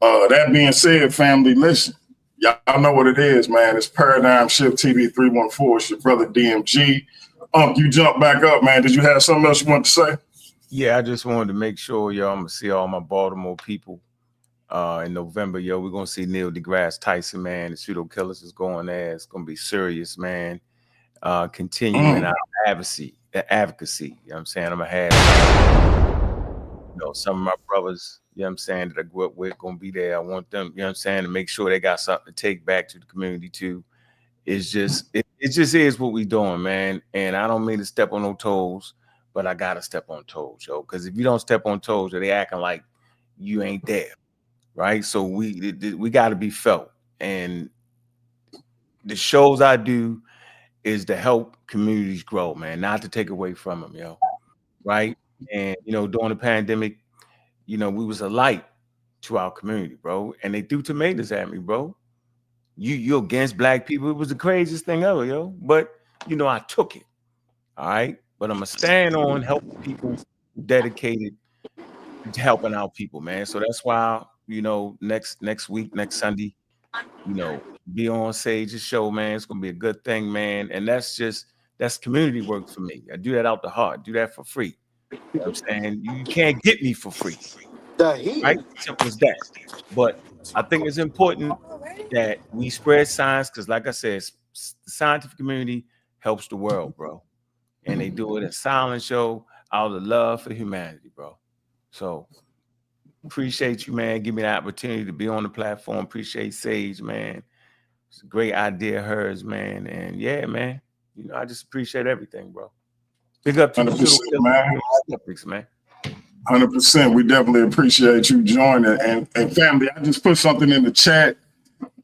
That being said, family, listen, y'all know what it is, man. It's Paradigm Shift TV 314. It's your brother DMG. You jump back up, man. Did you have something else you want to say? Yeah, I just wanted to make sure, y'all, I'm going to see all my Baltimore people in November. Yo, we're going to see Neil deGrasse Tyson, man. The pseudo killers is going there. It's going to be serious, man. Continuing our advocacy. You know what I'm saying? I'm going to have, some of my brothers, you know what I'm saying, that I grew up with going to be there. I want them, you know what I'm saying, to make sure they got something to take back to the community too. It's just, it just is what we doing, man. And I don't mean to step on no toes, but I gotta step on toes, yo. Because if you don't step on toes, they acting like you ain't there, right? So we got to be felt. And the shows I do is to help communities grow, man, not to take away from them, yo. Right? And during the pandemic, we was a light to our community, bro. And they threw tomatoes at me, bro. You against black people. It was the craziest thing ever, yo. But I took it. All right. But I'm gonna stand on helping people dedicated to helping out people, man. So that's why, next week, next Sunday, be on Sage's show, man. It's gonna be a good thing, man. And that's community work for me. I do that out the heart, do that for free. You know what I'm saying? You can't get me for free. Right? Simple as that. But I think it's important that we spread science because, like I said, the scientific community helps the world, bro. And they do it in silent show out of love for humanity, bro. So appreciate you, man. Give me the opportunity to be on the platform. Appreciate Sage, man. It's a great idea of hers, man. And yeah, man. I just appreciate everything, bro. Big up to the 100%, man. skeptics, man. 100%. We definitely appreciate you joining. And family, I just put something in the chat.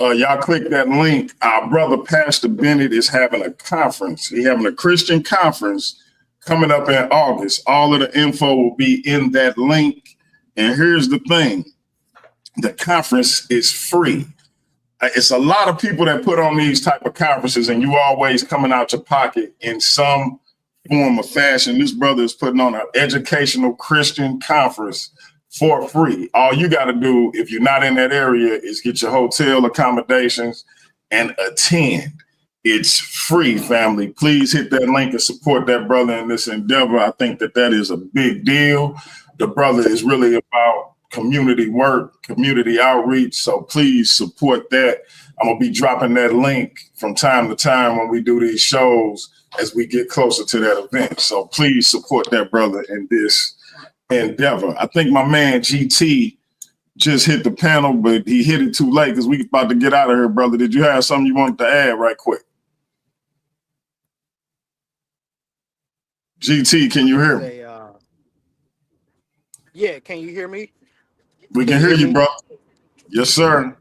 Y'all click that link. Our brother Pastor Bennett is having a conference. He's having a Christian conference coming up in August. All of the info will be in that link. And here's the thing. The conference is free. It's a lot of people that put on these type of conferences and you always coming out your pocket in some form of fashion. This brother is putting on an educational Christian conference for free. All you got to do, if you're not in that area, is get your hotel accommodations and attend. It's free, family. Please hit that link and support that brother in this endeavor. I think that is a big deal. The brother is really about community work, community outreach. So please support that. I'm going to be dropping that link from time to time when we do these shows as we get closer to that event. So please support that brother in this endeavor. I think my man GT just hit the panel, but he hit it too late because we about to get out of here, brother. Did you have something you wanted to add right quick? GT, can you hear me? Yeah, can you hear me? We can hear you, bro. Yes, sir.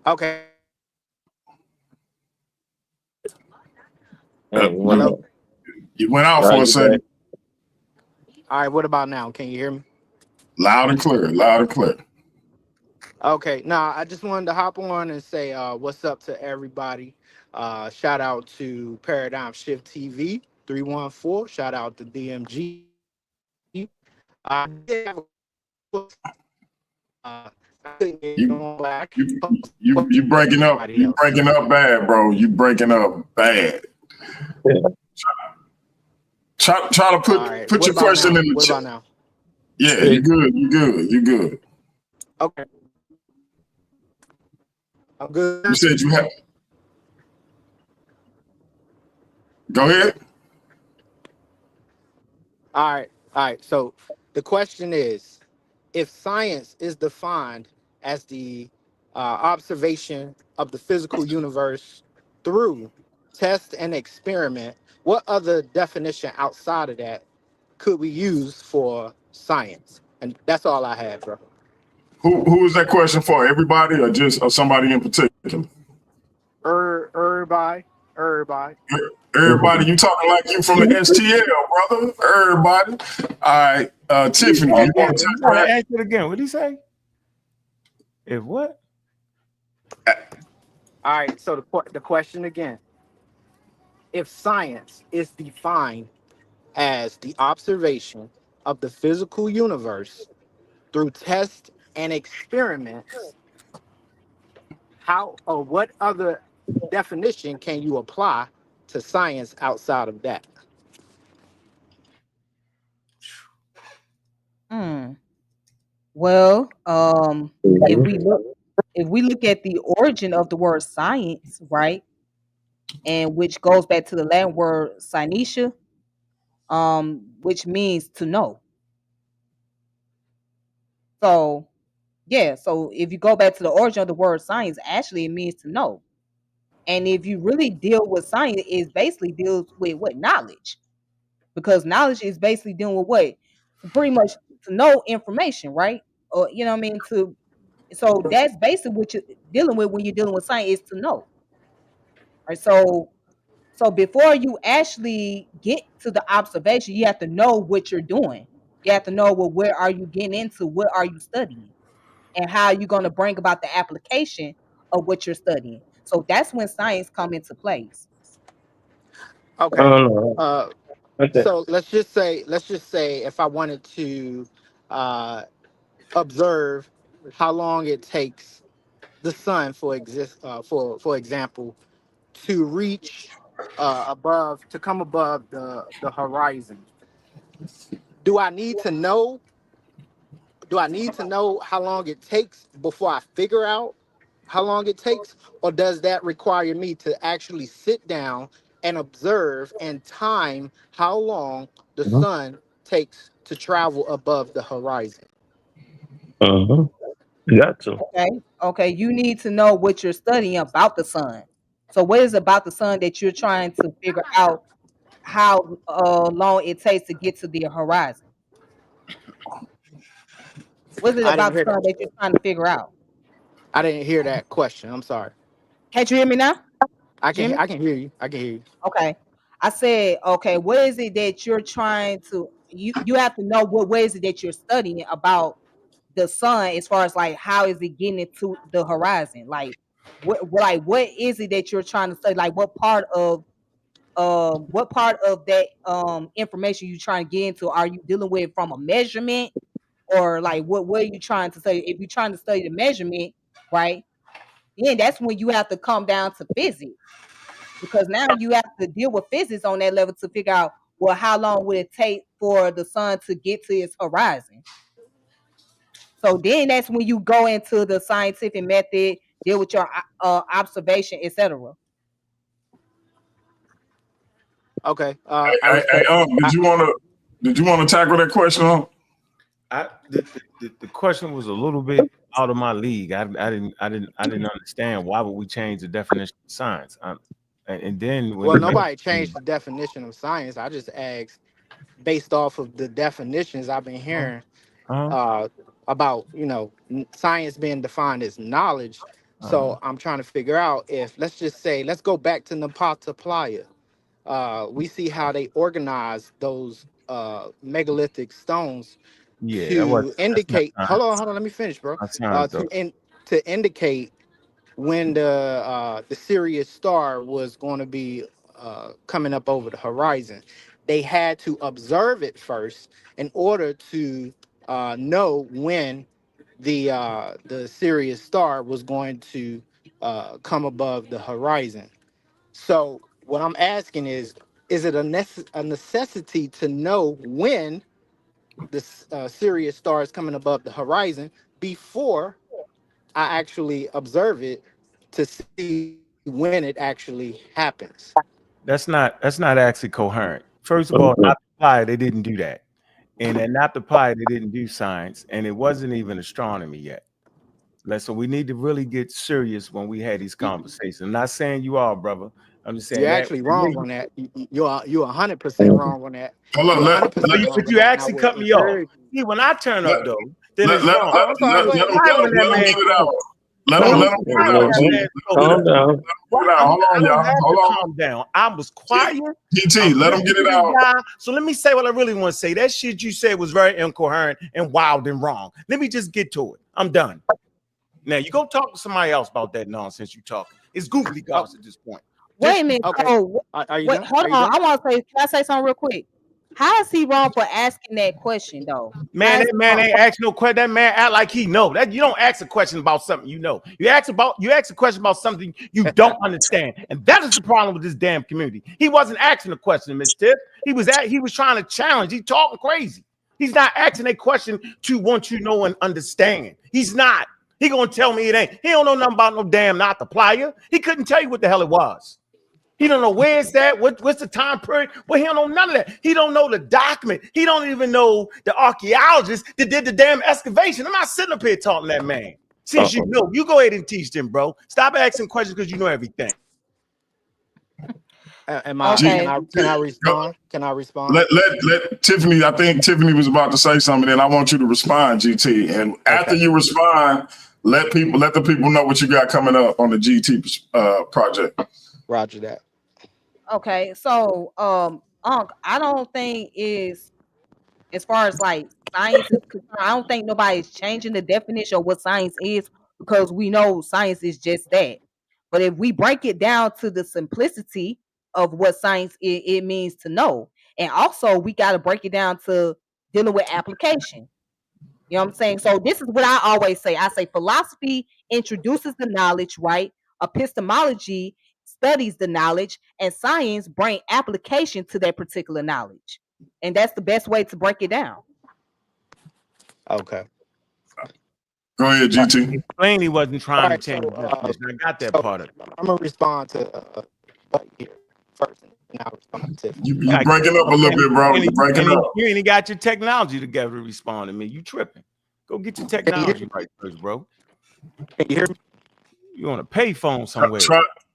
Okay. Hello? You went out for a second. All right, what about now? Can you hear me? Loud and clear, loud and clear. Okay, now I just wanted to hop on and say what's up to everybody. Shout out to Paradigm Shift TV 314. Shout out to DMG. You breaking up. You breaking up bad, bro. You breaking up bad. Try to put your question in the chat. What about now? Yeah, you good. You good. You good. Okay. I'm good. You said you have. Go ahead. All right. So the question is, if science is defined as the observation of the physical universe through test and experiment, what other definition outside of that could we use for science? And that's all I have, bro. Who is that question for? Everybody or just somebody in particular? Everybody. Everybody, you talking like you from the STL, brother. Everybody. All right, Tiffany, you want to ask it again? What did he say? If what? All right, so the question again. If science is defined as the observation of the physical universe through tests and experiments, how or what other definition can you apply to science outside of that? Well, if we look at the origin of the word science, right, and which goes back to the Latin word scientia, which means to know. So yeah, so if you go back to the origin of the word science, actually it means to know. And if you really deal with science, it basically deals with what knowledge, because knowledge is basically dealing with what pretty much to know information, right? Or you know what I mean? So that's basically what you're dealing with when you're dealing with science is to know. Right. So before you actually get to the observation, you have to know what you're doing. You have to know, well, where are you getting into? What are you studying? And how you're going to bring about the application of what you're studying. So that's when science come into place. I Okay. don't know. Uh, I think. so let's just say if I wanted to uh, observe how long it takes the sun for example to reach above to come above the horizon. Do I need to know? Do I need to know how long it takes before I figure out how long it takes, or does that require me to actually sit down and observe and time how long the sun takes to travel above the horizon? Uh-huh. You got to. Okay. Okay. You need to know what you're studying about the sun. So what is about the sun that you're trying to figure out how long it takes to get to the horizon? What is it I didn't about the hear that. sun that you're trying to figure out? I didn't hear that question. I'm sorry. Can't you hear me now, I can Jimmy? I can hear you. I can hear you. Okay. I said, okay, what is it that you're trying to you have to know what is it that you're studying about the sun as far as like how is it getting into the horizon? Like what is it that you're trying to study? Like what part of that information you trying to get into? Are you dealing with from a measurement, or like what are you trying to study? If you're trying to study the measurement, right, then that's when you have to come down to physics, because now you have to deal with physics on that level to figure out, well, how long would it take for the sun to get to its horizon? So then that's when you go into the scientific method, deal with your observation, etc. Okay. I Hey, respect. did I, you want to tackle that question? The question was a little bit out of my league. I didn't understand why would we change the definition of science. And then when well, you nobody changed mentioned, the definition of science. I just asked based off of the definitions I've been hearing uh, uh, about science being defined as knowledge. uh, So I'm trying to figure out if let's just say let's go back to Napata Playa. We see how they organize those megalithic stones yeah, to that's not indicate. science. Hold on, let me finish, bro. Not science though. To indicate when the Sirius star was going to be coming up over the horizon. They had to observe it first in order to know when the Sirius star was going to come above the horizon. So what I'm asking is it a necessity to know when the Sirius star is coming above the horizon before I actually observe it to see when it actually happens? That's not actually coherent. First of all, not the pie, they didn't do that. And then not the pie, they didn't do science, and it wasn't even astronomy yet. So we need to really get serious when we had these conversations. I'm not saying you are, brother. I'm just saying You're that actually wrong on that. You're 100% wrong on that. Hold on, You're let 100% wrong but on you that. And I actually would cut me off. encourage. See, when I turn let up though, then let it's let wrong. let, Oh, I'm let, sorry. Go let ahead. him Why let when him that let him man get it talk? out. Let When him he let him get it why when out. that G. man Let him talk? get it Calm out. down. Let him get it out. Hold I on, don't y'all. have to Hold on. calm down. I was quiet. GT, I'm let him listening get to it this out. guy. So let me say what I really want to say. That shit you said was very incoherent and wild and wrong. Let me just get to it. I'm done. Now you go talk to somebody else about that nonsense you talking. It's goofy Oh, gods at this point. Wait Just a minute. okay. So Are you wait, done? hold Are you on. done? I want to say, can I say something real quick? How is he wrong for asking that question though? man, How is that he man wrong? ain't ask no question. That man act like he know. That you don't ask a question about something you know. You ask a question about something you don't understand, and that is the problem with this damn community. He wasn't asking a question, Miss Tiff. He was trying to challenge. He talking crazy. He's not asking a question to want you to know and understand. He's not. He gonna tell me it ain't. He don't know nothing about no damn not the plier. He couldn't tell you what the hell it was. He don't know where it's at. What's the time period? Well, he don't know none of that. He don't know the document. He don't even know the archaeologist that did the damn excavation. I'm not sitting up here talking to that man. Since you Uh-oh. know, you go ahead and teach them, bro. Stop asking questions because you know everything. Am I? G, Okay. Can I respond? Can I respond? let Tiffany. I think Tiffany was about to say something, and I want you to respond, GT. And after Okay. you respond, let the people know what you got coming up on the GT project. Roger that. Okay. So, I don't think is as far as like science is concerned. I don't think nobody's changing the definition of what science is because we know science is just that. But if we break it down to the simplicity of what science it means to know, and also we got to break it down to dealing with application. You know what I'm saying? So this is what I always say. I say philosophy introduces the knowledge, right? Epistemology studies the knowledge, and science bring application to that particular knowledge. And that's the best way to break it down. Okay. Go ahead, All right. GT. Plainly wasn't All trying to right. change So, the definition. I got that part of it. I'm gonna respond to here first, and then I'll respond to Tiffany. You breaking up a little bit, bro. You breaking up. You ain't got your technology together to respond to me. You tripping. Go get your technology right first, bro. Can you hear me? You on a payphone somewhere.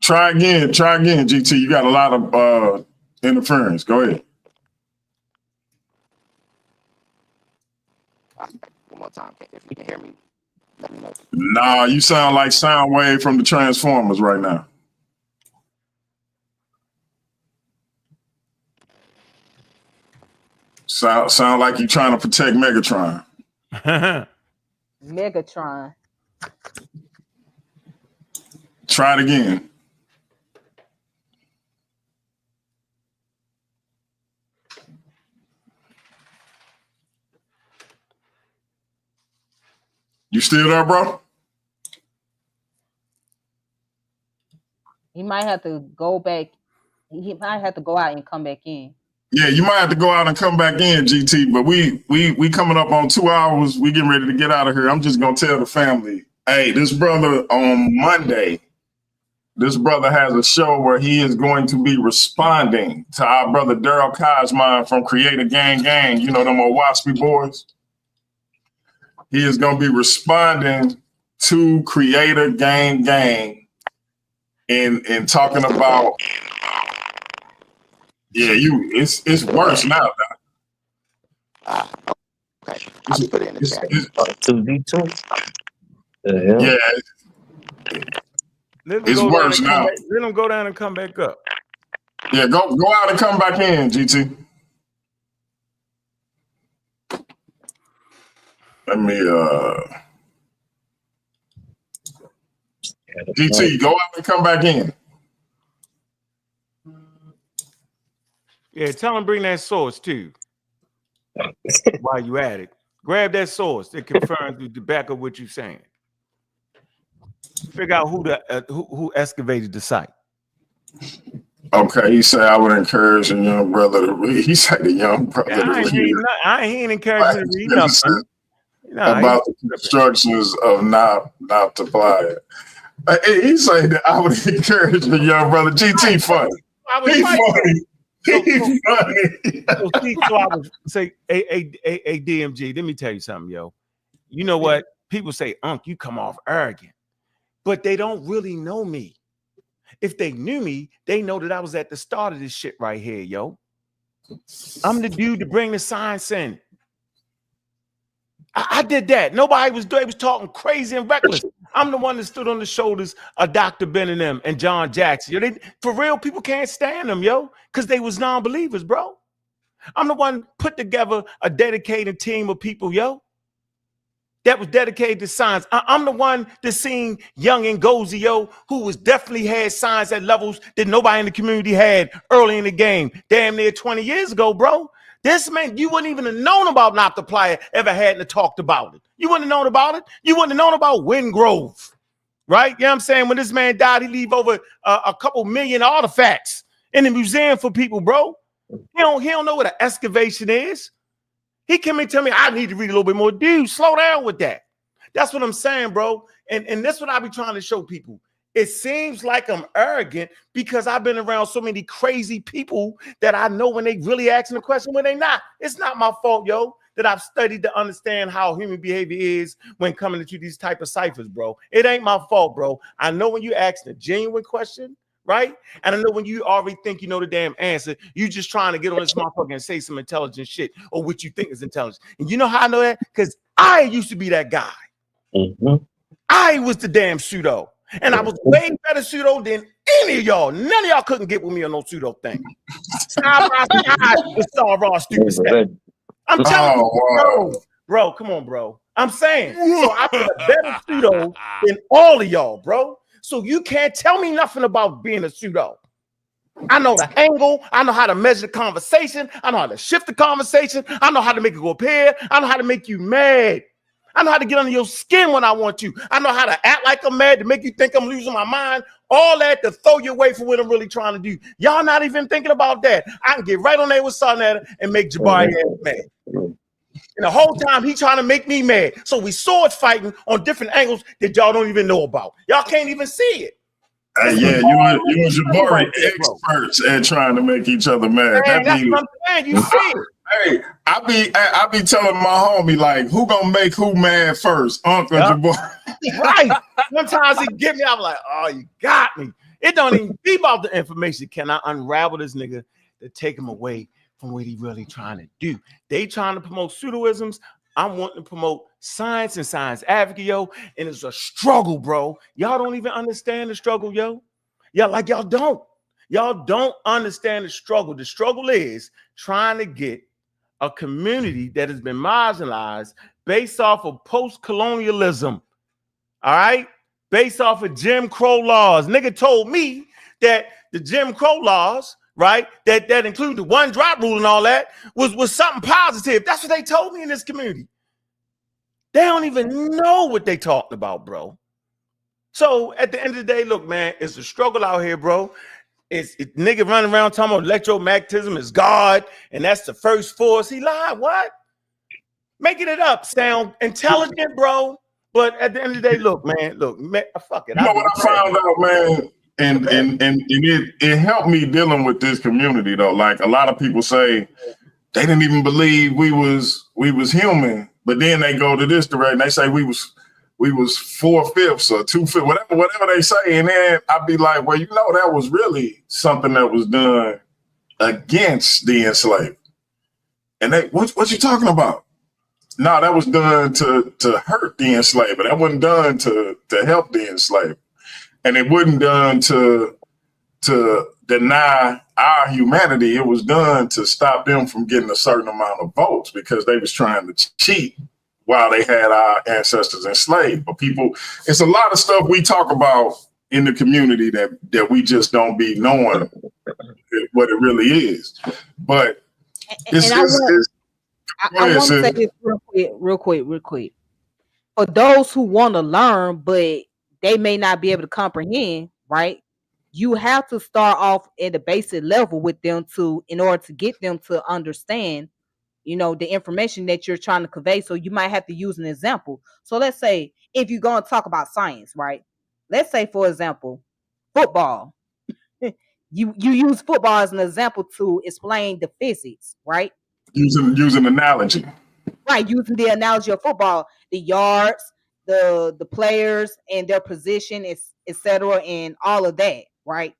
Try again, GT. You got a lot of interference. Go ahead. One more time. If you can hear me, let me know. Nah, you sound like Soundwave from the Transformers right now. Sound like you trying to protect Megatron. Megatron. Try it again. You still there, bro? He might have to go back. He might have to go out and come back in. Yeah, you might have to go out and come back in, GT. But we coming up on 2 hours. We getting ready to get out of here. I'm just gonna tell the family, hey, this brother on Monday, this brother has a show where he is going to be responding to our brother Daryl Cosmine from Creator Gang. You know them old Waspy boys. He is going to be responding to Creator Gang and talking about, yeah, it's worse now. Okay, I'll put it in the chat. 2D2. Yeah, it's worse now. Let him go down and come back up. Yeah, go out and come back in, GT. Let me GT, go out and come back in. Yeah, tell him bring that source too. While you at it, grab that source that confirms the back of what you're saying. Figure out who excavated the site. Okay, he said I would encourage a young brother to read. He said the young brother to read. I ain't encouraging him to read nothing. About the instructions of not to apply it. He said that I would encourage the young brother. GT funny. He funny. He funny. So I would say, a DMG, let me tell you something, yo. You know what? People say, Unc, you come off arrogant. But they don't really know me. If they knew me, they know that I was at the start of this shit right here, yo. I'm the dude to bring the science in. I did that. Nobody was doing. They was talking crazy and reckless. I'm the one that stood on the shoulders of Dr. Ben and them and John Jackson. Yo, for real, people can't stand them, yo, because they was non-believers, bro. I'm the one put together a dedicated team of people, yo, that was dedicated to science. I'm the one that seen Young and Gozy, yo, who was definitely had science at levels that nobody in the community had early in the game. Damn near 20 years ago, bro. This man, you wouldn't even have known about Noptoplier ever hadn't talked about it. You wouldn't have known about it. You wouldn't have known about Wingrove, right? You know what I'm saying? When this man died, he leave over a couple million artifacts in the museum for people, bro. He don't know what an excavation is. He came and tell me I need to read a little bit more. Dude, slow down with that. That's what I'm saying, bro. And that's what I be trying to show people. It seems like I'm arrogant because I've been around so many crazy people that I know when they really asking the question when they not. It's not my fault, yo, that I've studied to understand how human behavior is when coming to these type of ciphers, bro. It ain't my fault, bro. I know when you ask a genuine question right? And I know when you already think you know the damn answer, you just trying to get on this motherfucker and say some intelligent shit or what you think is intelligent. And you know how I know that? Because I used to be that guy. Mm-hmm. I was the damn pseudo. And I was way better pseudo than any of y'all. None of y'all couldn't get with me on no pseudo thing. Side by side with Star Raw stupid stuff. I'm telling you, bro, come on, bro. I'm saying, so I've been a better pseudo than all of y'all, bro. So you can't tell me nothing about being a pseudo. I know the angle. I know how to measure the conversation. I know how to shift the conversation. I know how to make it go up here. I know how to make you mad. I know how to get under your skin when I want to. I know how to act like I'm mad to make you think I'm losing my mind. All that to throw you away from what I'm really trying to do. Y'all not even thinking about that. I can get right on there with something at it and make Jabari mad. And the whole time he trying to make me mad. So we sword fighting on different angles that y'all don't even know about. Y'all can't even see it. Hey, yeah, you and Jabari experts at trying to make each other mad. Man, that's what I'm saying. You see it. Hey, I be telling my homie, like, who gonna make who mad first? Uncle Jabari. Right. Sometimes he get me, I'm like, oh, you got me. It don't even be about the information. Can I unravel this nigga to take him away from what he really trying to do? They trying to promote pseudoisms. I'm wanting to promote science and science advocate, yo. And it's a struggle, bro. Y'all don't even understand the struggle, yo. Y'all don't. Y'all don't understand the struggle. The struggle is trying to get a community that has been marginalized based off of post-colonialism. All right? Based off of Jim Crow laws. Nigga told me that the Jim Crow laws, right, that include the one drop rule and all that, was something positive. That's what they told me in this community. They don't even know what they talked about, bro. So at the end of the day, look, man, it's a struggle out here, bro. It's nigga running around talking about electromagnetism is God, and that's the first force. He lied. What? Making it up sound intelligent, bro. But at the end of the day, look, man, fuck it. You know what I found out, man? And it helped me dealing with this community though. Like a lot of people say they didn't even believe we was human, but then they go to this direction. They say we was 4/5 or 2/5, whatever they say, and then I'd be like, well, you know, that was really something that was done against the enslaved. And they, what you talking about? No, that was done to hurt the enslaved. That wasn't done to help the enslaved. And it wasn't done to deny our humanity. It was done to stop them from getting a certain amount of votes because they was trying to cheat while they had our ancestors enslaved. But people, it's a lot of stuff we talk about in the community that we just don't be knowing what it really is. But I want to say this real quick. For those who want to learn, but they may not be able to comprehend, right? You have to start off at the basic level with them in order to get them to understand, you know, the information that you're trying to convey. So you might have to use an example. So let's say if you're going to talk about science, right? Let's say, for example, football. you use football as an example to explain the physics, right? Using analogy. Right, using the analogy of football, the yards, the players and their position, etc., and all of that, right?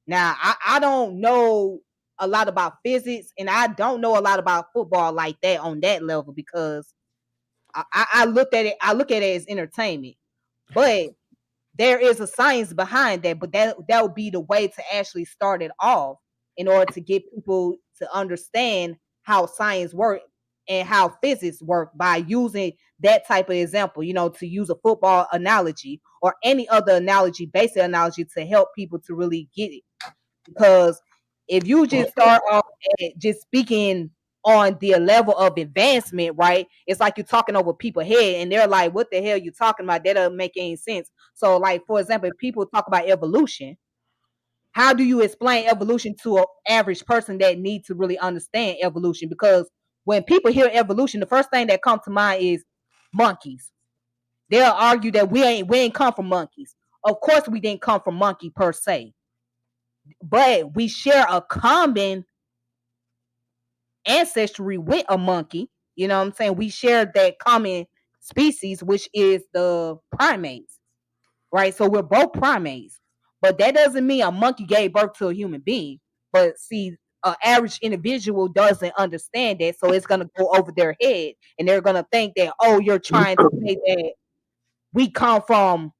Now, I don't know a lot about physics, and I don't know a lot about football like that on that level because I look at it as entertainment, but there is a science behind that. But that would be the way to actually start it off in order to get people to understand how science works and how physics work by using that type of example, you know, to use a football analogy or any other analogy, basic analogy to help people to really get it. Because if you just start off at just speaking on the level of advancement, right? It's like you're talking over people's head and they're like, what the hell you talking about? That doesn't make any sense. So like, for example, if people talk about evolution, how do you explain evolution to an average person that needs to really understand evolution? Because when people hear evolution, the first thing that comes to mind is monkeys. They'll argue that we ain't come from monkeys. Of course, we didn't come from monkey per se, but we share a common ancestry with a monkey. You know what I'm saying? We share that common species, which is the primates, right? So we're both primates. But that doesn't mean a monkey gave birth to a human being. But see, an average individual doesn't understand that, so it's gonna go over their head, and they're gonna think that, oh, you're trying to say that we come from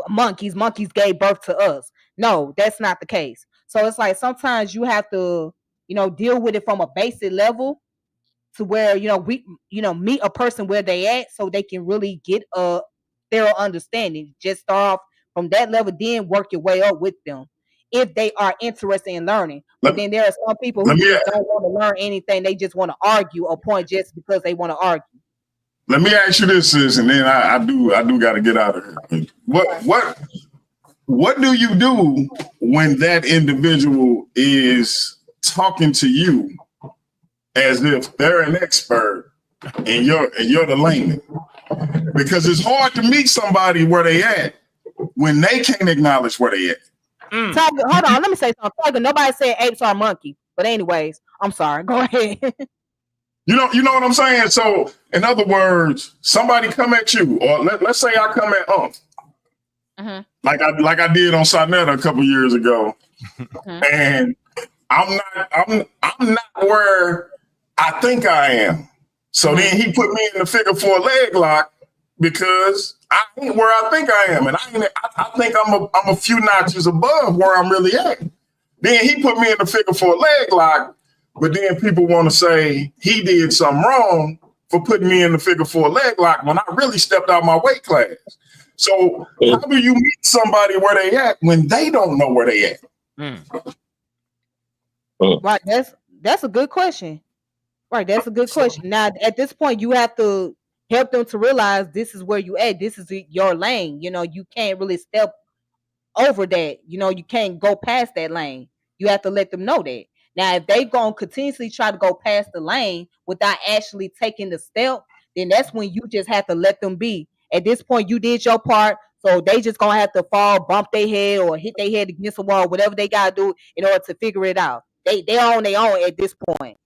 monkeys. Monkeys gave birth to us. No, that's not the case. So it's like sometimes you have to, deal with it from a basic level to where we meet a person where they at so they can really get a thorough understanding. Just start off from that level, then work your way up with them if they are interested in learning. But then there are some people who just don't want to learn anything. They just want to argue a point just because they want to argue. Let me ask you this, sis, and then I do got to get out of here. What do you do when that individual is talking to you as if they're an expert and you're the layman? Because it's hard to meet somebody where they at when they can't acknowledge where they at. Tiger, hold on, let me say something. Tiger, nobody said apes are monkey, but anyways, I'm sorry. Go ahead. You know what I'm saying? So, in other words, somebody come at you, or let's say I come at like I did on Sonetta a couple years ago, and I'm not where I think I am. So then he put me in the figure 4 leg lock because I ain't where I think I am, and I think I'm a few notches above where I'm really at. Then he put me in the figure 4 leg lock. But then people want to say he did something wrong for putting me in the figure 4 leg lock when I really stepped out my weight class. So how do you meet somebody where they at when they don't know where they at? Right, that's a good question. Right, that's a good question. Now, at this point, you have to help them to realize this is where you at. This is your lane. You can't really step over that. You can't go past that lane. You have to let them know that. Now, if they gonna continuously try to go past the lane without actually taking the step, then that's when you just have to let them be. At this point, you did your part, so they just gonna have to fall, bump their head, or hit their head against the wall, whatever they gotta do in order to figure it out. They're on their own at this point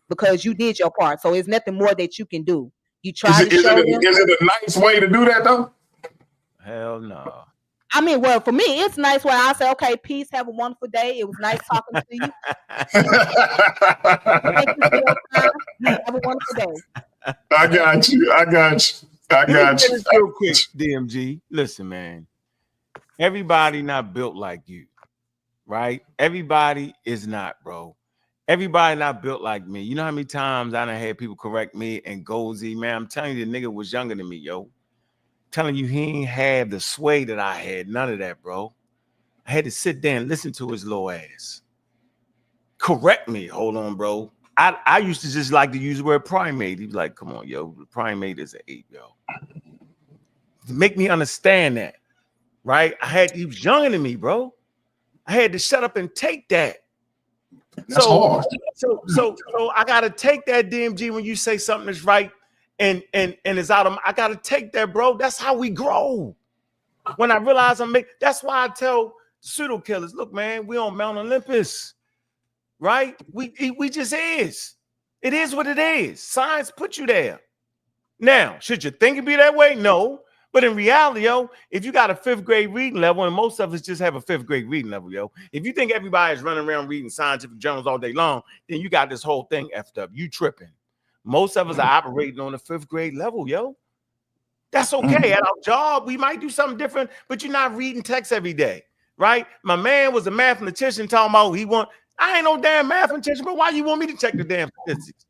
because you did your part. So it's nothing more that you can do. You try to show them. Is it a nice way to do that though? Hell no. I mean, well, for me, it's nice when I say, okay, peace, have a wonderful day. It was nice talking to you. Thank you for your time. Have a wonderful day. I got you. Real quick, DMG. Listen, man. Everybody not built like you, right? Everybody is not, bro. Everybody not built like me. You know how many times I done had people correct me and Goldie, man, I'm telling you, the nigga was younger than me, yo. Telling you he ain't have the sway that I had. None of that, bro. I had to sit there and listen to his little ass. Correct me. Hold on, bro. I used to just like to use the word primate. He was like, come on, yo. The primate is an ape, yo. To make me understand that, right? He was younger than me, bro. I had to shut up and take that. That's hard. So I gotta take that, DMG, when you say something is right. And it's out of, I gotta take that, bro. That's how we grow. When I realize that's why I tell pseudo killers, look, man, we on Mount Olympus, right? We just is. It is what it is. Science put you there. Now, should you think it be that way? No. But in reality, yo, if you got a 5th grade reading level, and most of us just have a 5th grade reading level, yo, if you think everybody's running around reading scientific journals all day long, then you got this whole thing effed up. You tripping. Most of us are operating on the 5th grade level, yo. That's okay. At our job, we might do something different, but you're not reading text every day, right? My man was a mathematician talking about I ain't no damn mathematician, but why you want me to check the damn statistics?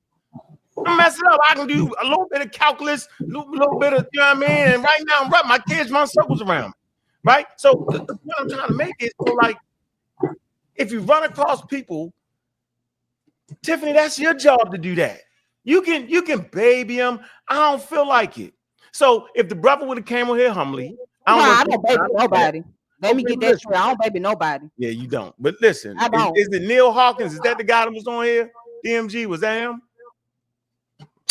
I'm messing up. I can do a little bit of calculus, a little bit of, you know what I mean? And right now, my kids run circles around me, right? So the point I'm trying to make is, like, if you run across people, Tiffany, that's your job to do that. You can baby him. I don't feel like it. So if the brother would have came on here humbly, I don't baby nobody. Let me get that straight. I don't baby nobody. Yeah, you don't. But listen, I don't. Is it Neil Hawkins? Is that the guy that was on here? DMG, was that him?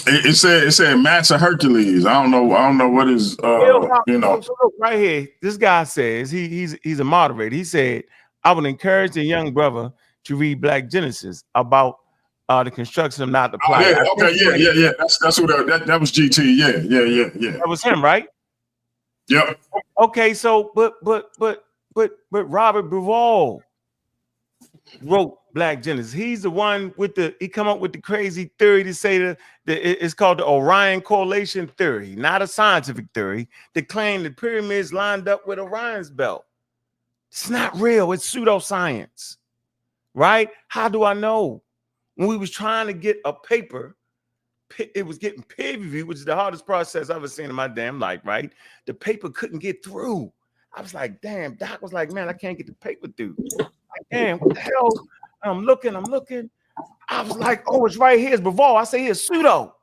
It said Master Hercules. I don't know what is So look, right here, this guy says he's a moderator. He said, I would encourage the young brother to read Black Genesis about the construction of not the plot. Yeah, That's who that was GT. Yeah. That was him, right? Yep. Okay, so but Robert Bivol wrote Black Genesis. He's the one he come up with the crazy theory to say that it's called the Orion correlation theory, not a scientific theory, to claim the pyramids lined up with Orion's belt. It's not real. It's pseudoscience, right? How do I know? When we was trying to get a paper, it was getting peer reviewed, which is the hardest process I've ever seen in my damn life, right? The paper couldn't get through. I was like, damn, Doc was like, man, I can't get the paper through. Like, damn, what the hell? I'm looking. I was like, oh, it's right here. It's Bivol. I say, here's pseudo.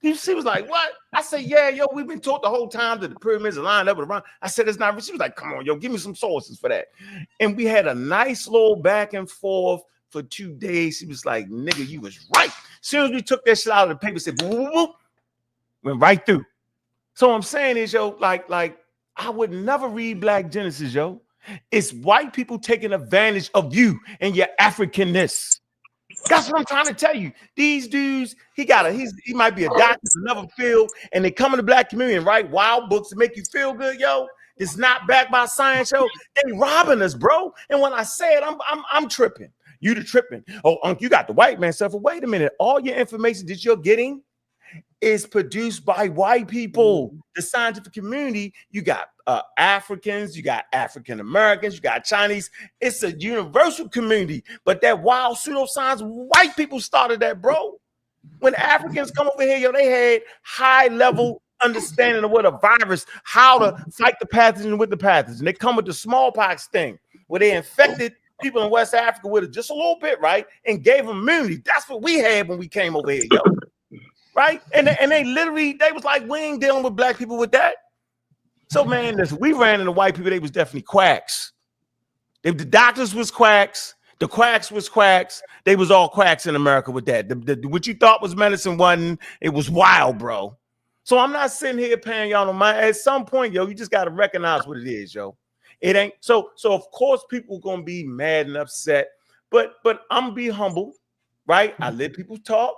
She was like, what? I said, yeah, yo, we've been taught the whole time that the pyramids are lined up with around. I said, it's not. She was like, come on, yo, give me some sources for that. And we had a nice little back and forth for 2 days. She was like, nigga, you was right. As soon as we took that shit out of the paper, said, whoop, whoop, went right through. So what I'm saying is, yo, like I would never read Black Genesis, yo. It's white people taking advantage of you and your Africanness. That's what I'm trying to tell you. These dudes, he might be a doctor in another field, and they come in the Black community and write wild books to make you feel good, yo. It's not backed by science, yo. They robbing us, bro. And when I say it, I'm tripping. You the tripping. Oh, Unc, you got the white man stuff. Well, wait a minute. All your information that you're getting is produced by white people. The scientific community, you got Africans, you got African Americans, you got Chinese. It's a universal community. But that wild pseudoscience, white people started that, bro. When Africans come over here, yo, they had high level understanding of what a virus, how to fight the pathogen with the pathogen. They come with the smallpox thing, where they infected people in West Africa with it just a little bit, right? And gave them immunity. That's what we had when we came over here, yo. Right? And they literally, they was like, we ain't dealing with Black people with that. So, man, listen, we ran into white people, they was definitely quacks. The doctors was quacks, the quacks was quacks. They was all quacks in America with that. What you thought was medicine wasn't, it was wild, bro. So I'm not sitting here paying y'all no mind. At some point, yo, you just got to recognize what it is, yo. It ain't, so of course people gonna be mad and upset, but I'm gonna be humble, right? I let people talk.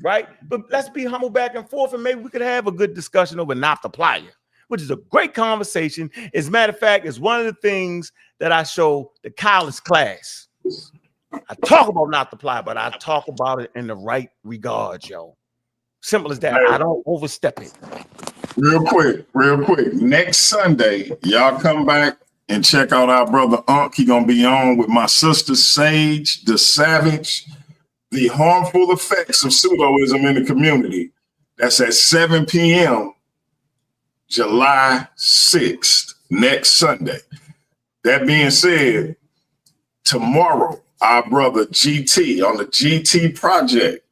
Right, but let's be humble back and forth, and maybe we could have a good discussion over Naphtaliah, which is a great conversation. As a matter of fact, it's one of the things that I show the college class. I talk about Naphtaliah, but I talk about it in the right regards, yo. Simple as that. I don't overstep it. Real quick. Next Sunday, y'all come back and check out our brother Unc. He gonna be on with my sister Sage the Savage. The harmful effects of pseudoism in the community. That's at 7 p.m. July 6th, next Sunday. That being said, tomorrow, our brother GT on the GT Project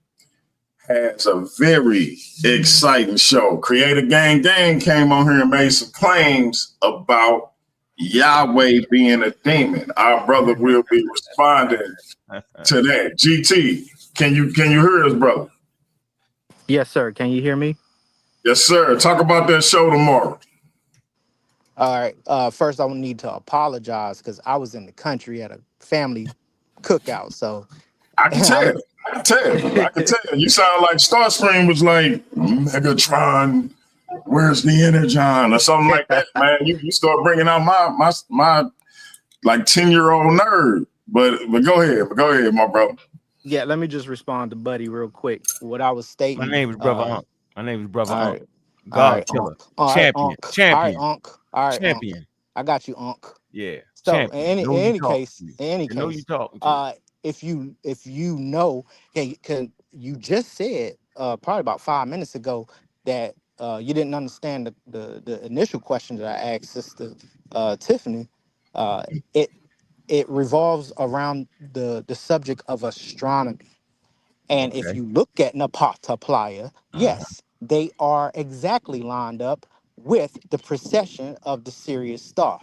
has a very exciting show. Creator Gang came on here and made some claims about Yahweh being a demon. Our brother will be responding to that. GT, can you hear us, brother? Yes, sir. Can you hear me? Yes, sir. Talk about that show tomorrow. All right. First, I would need to apologize because I was in the country at a family cookout. So I can tell. I can tell. You sound like Starscream was like Megatron. Where's the Energon or something like that, man? You start bringing out my like 10-year-old nerd. But go ahead, my bro. Yeah, let me just respond to Buddy real quick. What I was stating. My name is Brother Unc. My name is Brother Unc. Right. God killer. Champion. Champion. All right, Unc. All right, Champion. Unc. I got you, Unc. Yeah. So champion. in any case, you talking to. if you know, you just said probably about 5 minutes ago that you didn't understand the initial question that I asked Sister Tiffany. It revolves around the subject of astronomy. And if you look at Naphtaliah, yes, they are exactly lined up with the precession of the Sirius star,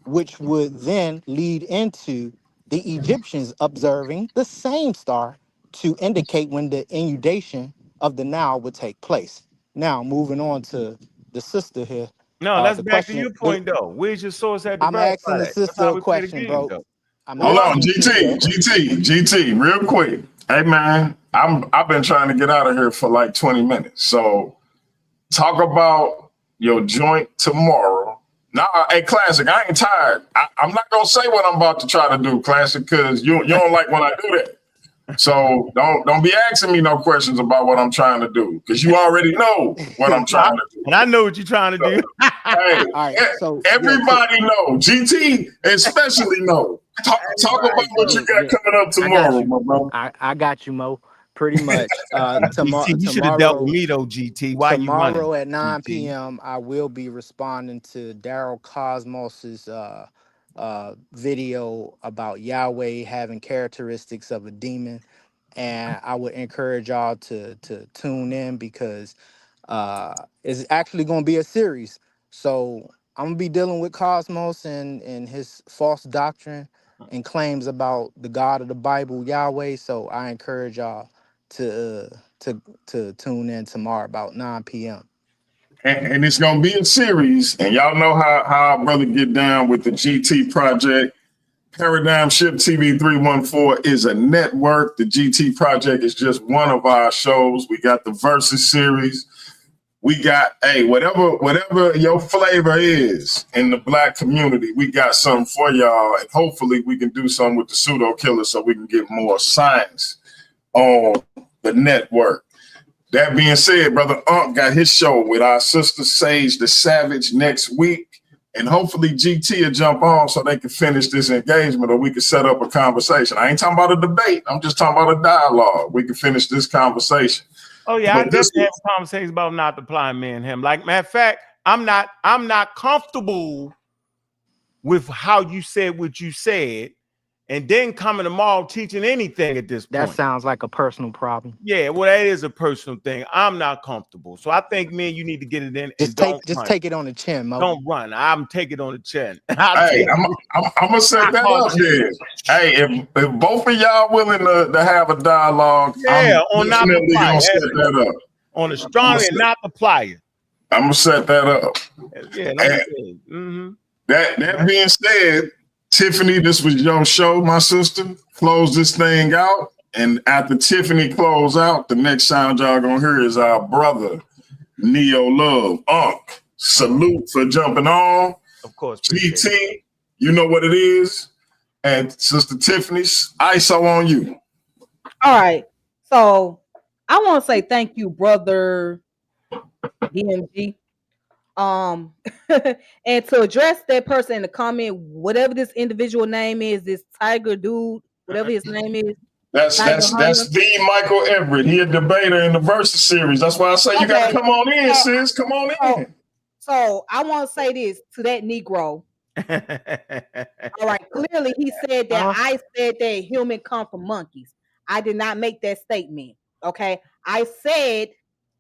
which would then lead into the Egyptians observing the same star to indicate when the inundation of the Nile would take place. Now, moving on to the sister here. No, that's the back question, to your point, though. Where's your source at the I'm asking the sister a question, bro. Hold on, GT, real quick. Hey, man, I've been trying to get out of here for like 20 minutes. So talk about your joint tomorrow Nah, hey, Classic, I ain't tired. I'm not gonna say what I'm about to try to do, Classic, because you don't like when I do that. So don't be asking me no questions about what I'm trying to do, because you already know what I'm trying to do. And I know what you're trying to do. Hey, All right, so everybody know. GT especially know. Talk about what you got coming up tomorrow, my brother. I got you, Mo. Pretty much. GT, you should have dealt with me though, GT. Why you running? Tomorrow at 9 GT? p.m., I will be responding to Daryl Cosmos's video about Yahweh having characteristics of a demon, and I would encourage y'all to tune in because it's actually going to be a series. So I'm gonna be dealing with Cosmos and his false doctrine and claims about the God of the Bible, Yahweh. So I encourage y'all to tune in tomorrow about 9 p.m. And it's gonna be a series, and y'all know how our brother get down with the GT project. Paradigm Shift TV 314 is a network. The GT project is just one of our shows. We got the Versus series. We got, hey, whatever your flavor is in the Black community, we got something for y'all. And hopefully we can do something with the pseudo killer so we can get more science on the network. That being said, Brother Unc got his show with our sister Sage the Savage next week. And hopefully GT will jump on so they can finish this engagement, or we can set up a conversation. I ain't talking about a debate. I'm just talking about a dialogue. We can finish this conversation. Oh yeah, I definitely have conversations about not applying me and him. Like, matter of fact, I'm not comfortable with how you said what you said, and then coming tomorrow teaching anything at this point. That sounds like a personal problem. Yeah, well, that is a personal thing. I'm not comfortable, so I think me and you need to get it in. Just take it on the chin, Mo. Don't run. I'm taking it on the chin. Hey, I'm gonna set that up there. Hey, if both of y'all willing to have a dialogue, yeah, I'm definitely gonna set that up. On the strong and not the plier. I'm gonna set that up. Yeah, that being said, Tiffany, this was your show, my sister. Close this thing out. And after Tiffany close out, the next sound y'all gonna hear is our brother, Neo Love. Unc, salute for jumping on. Of course. GT, you know what it is. And Sister Tiffany's ISO on you. All right. So I want to say thank you, brother DMG. And to address that person in the comment, whatever this individual name is, this Tiger dude, whatever his name is. That's the Michael Everett. He a debater in the Versus series. That's why I say you gotta come on in, sis. Come on in. So I want to say this to that Negro. All right, clearly he said that I said that humans come from monkeys. I did not make that statement. Okay, I said,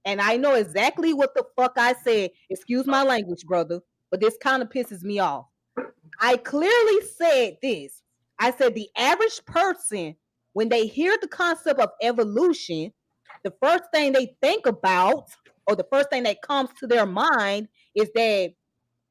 and I know exactly what the fuck I said. Excuse my language, brother, but this kind of pisses me off. I clearly said this. I said the average person, when they hear the concept of evolution, the first thing they think about, or the first thing that comes to their mind, is that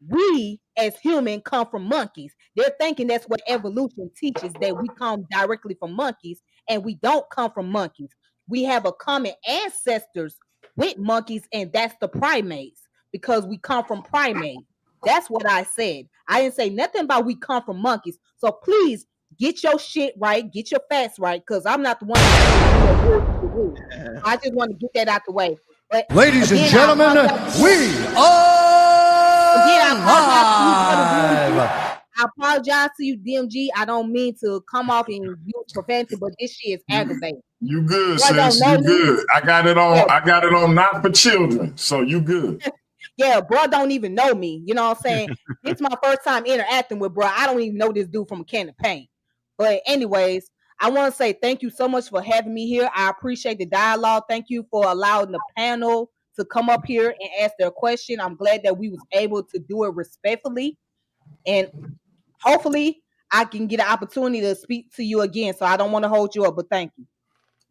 we as humans come from monkeys. They're thinking that's what evolution teaches, that we come directly from monkeys, and we don't come from monkeys. We have a common ancestors with monkeys, and that's the primates, because we come from primates. That's what I said. I didn't say nothing about we come from monkeys. So please get your shit right, get your facts right, because I'm not the one. I just want to get that out the way. But ladies and gentlemen, we are live. I apologize to you, DMG. I don't mean to come off and use profanity, but this shit is aggravating. You good, sis. You good. I got it on. I got it on. Not for children, so you good. Yeah, bro, don't even know me. You know what I'm saying? It's my first time interacting with bro. I don't even know this dude from a can of paint. But anyways, I want to say thank you so much for having me here. I appreciate the dialogue. Thank you for allowing the panel to come up here and ask their question. I'm glad that we was able to do it respectfully. And hopefully I can get an opportunity to speak to you again. So I don't want to hold you up, but thank you.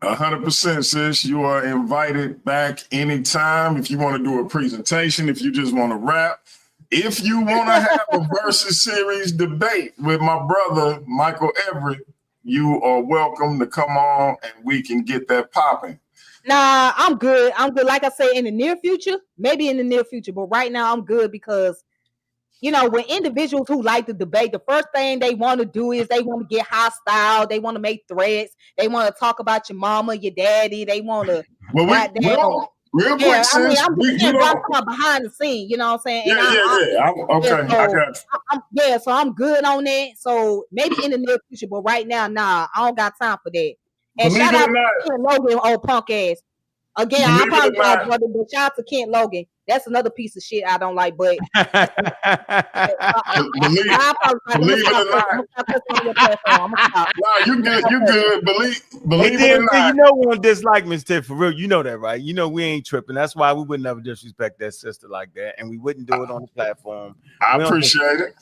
100%, sis. You are invited back anytime. If you want to do a presentation, if you just want to rap, if you want to have a Versus series debate with my brother, Michael Everett, you are welcome to come on and we can get that popping. Nah, I'm good. I'm good. Like I say, in the near future, maybe in the near future, but right now I'm good because you know, when individuals who like to debate, the first thing they want to do is they want to get hostile. They want to make threats. They want to talk about your mama, your daddy. They want to real quick, I mean, sis. I'm talking about behind the scene. You know what I'm saying? Okay, I got you. So I'm good on that. So maybe in the near future, but right now, nah, I don't got time for that. And Believe shout it out or not, to Ken Logan, old punk ass. Again, I believe it or apologize, not, brother, but shout out to Kent Logan. That's another piece of shit I don't like. But I believe it or not. I'm gonna stop. Nah, you good. Believe it or not. You know we don't dislike Miss Tiff for real. You know that, right? You know we ain't tripping. That's why we would never disrespect that sister like that, and we wouldn't do it on the platform. I appreciate it.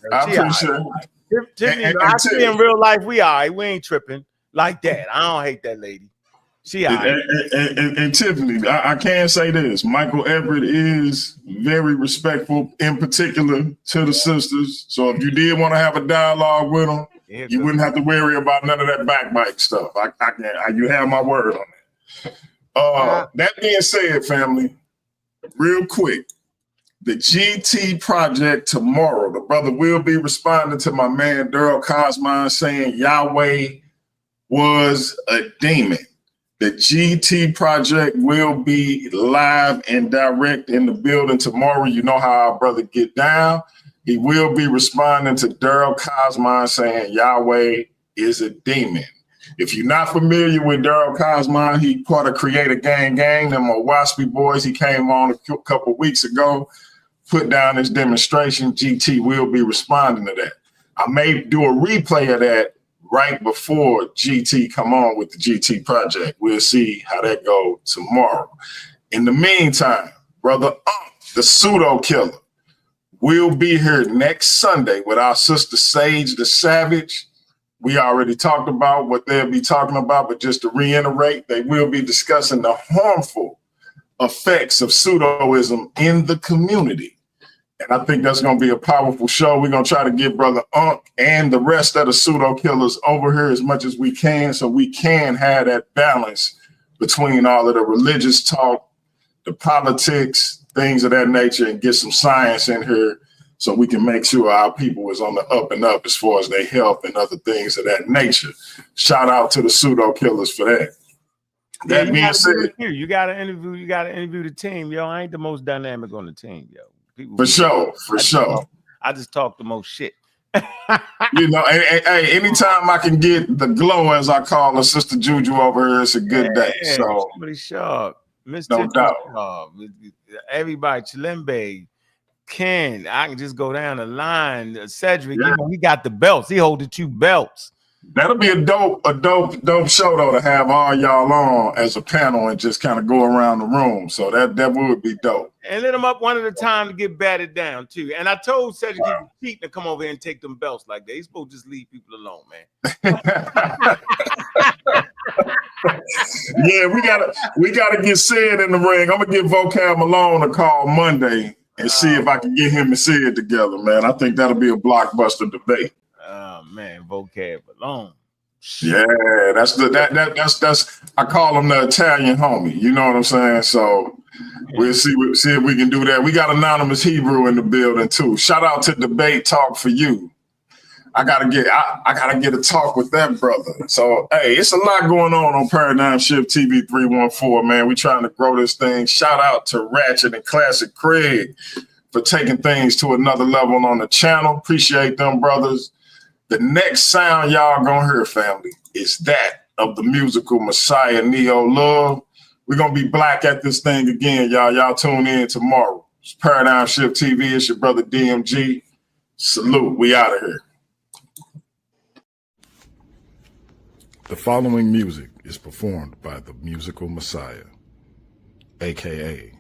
Tiffany, I see in real life we all right. We ain't tripping like that. I don't hate that lady. She all right. And Tiffany, I can say this. Michael Everett is very respectful, in particular to the sisters. So if you did want to have a dialogue with them, you wouldn't have to worry about none of that backbite stuff. You have my word on that. That being said, family, real quick, the GT project tomorrow, the brother will be responding to my man Daryl Cosmine saying Yahweh was a demon. The GT project will be live and direct in the building tomorrow. You know how our brother get down. He will be responding to Daryl Cosmine saying Yahweh is a demon. If you're not familiar with Daryl Cosmine, he part of Creator Gang, them Waspy boys. He came on a couple of weeks ago, put down his demonstration. GT will be responding to that. I may do a replay of that right before GT come on with the GT project. We'll see how that goes tomorrow. In the meantime, brother the pseudo killer will be here next Sunday with our sister Sage the Savage. We already talked about what they'll be talking about, but just to reiterate, they will be discussing the harmful effects of pseudoism in the community. And I think that's going to be a powerful show. We're going to try to get Brother Unk and the rest of the pseudo killers over here as much as we can so we can have that balance between all of the religious talk, the politics, things of that nature, and get some science in here so we can make sure our people is on the up and up as far as their health and other things of that nature. Shout out to the pseudo killers for that. That being said, you got to interview the team, yo. I ain't the most dynamic on the team, yo. People for sure. I just talk the most shit. You know, hey, anytime I can get the glow, as I call her, Sister Juju over here, it's a good day. So somebody sharp, Mr. No doubt. Everybody, Chilembe, Ken, I can just go down the line. Cedric, you know, he got the belts. He hold the 2 belts. That'll be a dope show though to have all y'all on as a panel and just kind of go around the room. So that would be dope. And let them up one at a time to get batted down too. And I told Cedric he was cheating to come over here and take them belts like that. He's supposed to just leave people alone, man. Yeah, we gotta get Sid in the ring. I'm gonna give Vocab Malone a call Monday and see if I can get him and Sid together, man. I think that'll be a blockbuster debate. Oh man, Vocab alone. Yeah, that's I call him the Italian homie. You know what I'm saying? So we'll see if we can do that. We got Anonymous Hebrew in the building too. Shout out to Debate Talk for You. I gotta get a talk with that brother. So hey, it's a lot going on Paradigm Shift TV 314, man. We trying to grow this thing. Shout out to Ratchet and Classic Craig for taking things to another level on the channel. Appreciate them brothers. The next sound y'all gonna hear, family, is that of the musical Messiah Neo Love. We're gonna be black at this thing again, y'all. Y'all tune in tomorrow. It's Paradigm Shift TV. It's your brother DMG. Salute. We out of here. The following music is performed by the musical Messiah, aka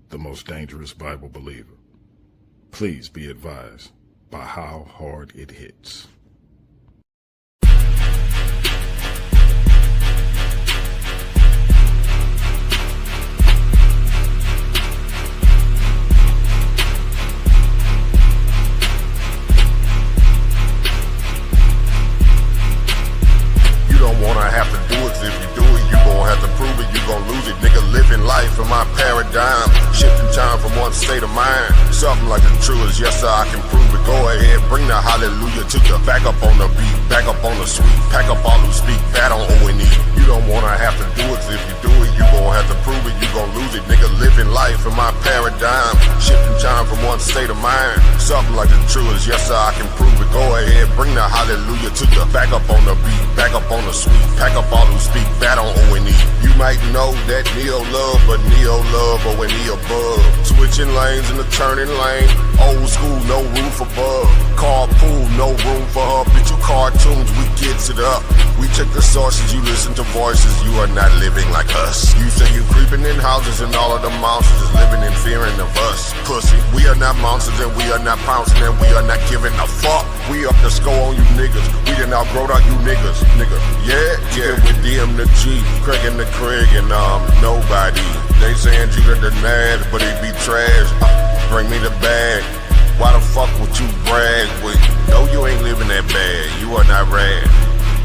the most dangerous Bible believer. Please be advised by how hard it hits. Life in my paradigm, shifting time from one one state of mind. Something like the true is yes sir, I can prove it. Go ahead, bring the hallelujah to the back up on the beat, back up on the sweet, pack up all who speak bad on O&E. You don't wanna have to do it, 'cause if you do it, you gon' have to prove it, you gon' lose it. Nigga, living life in my paradigm, shifting time from one state of mind. Something like the true is yes sir, I can prove it. Go ahead, bring the hallelujah to the back up on the beat, back up on the sweet, pack up all who speak bad on O&E. You might know that Neo love, but Neo love O&E above. Switching lanes in the turning lane, old school, no roof above. Carpool, no room for her. Bitch, you cartoons, we gets it up. We check the sources, you listen to voices. You are not living like us. You say you creeping in houses and all of the monsters is living in fearing of us. Pussy, we are not monsters and we are not pouncing and we are not giving a fuck. We up the score on you niggas. We done outgrown out you niggas. Nigga, yeah, with DM the G, Craig and the Craig and nobody. They saying Judah the Nash, but he be trash. Bring me the bag. Why the fuck would you brag with? No, you ain't living that bad. You are not rad.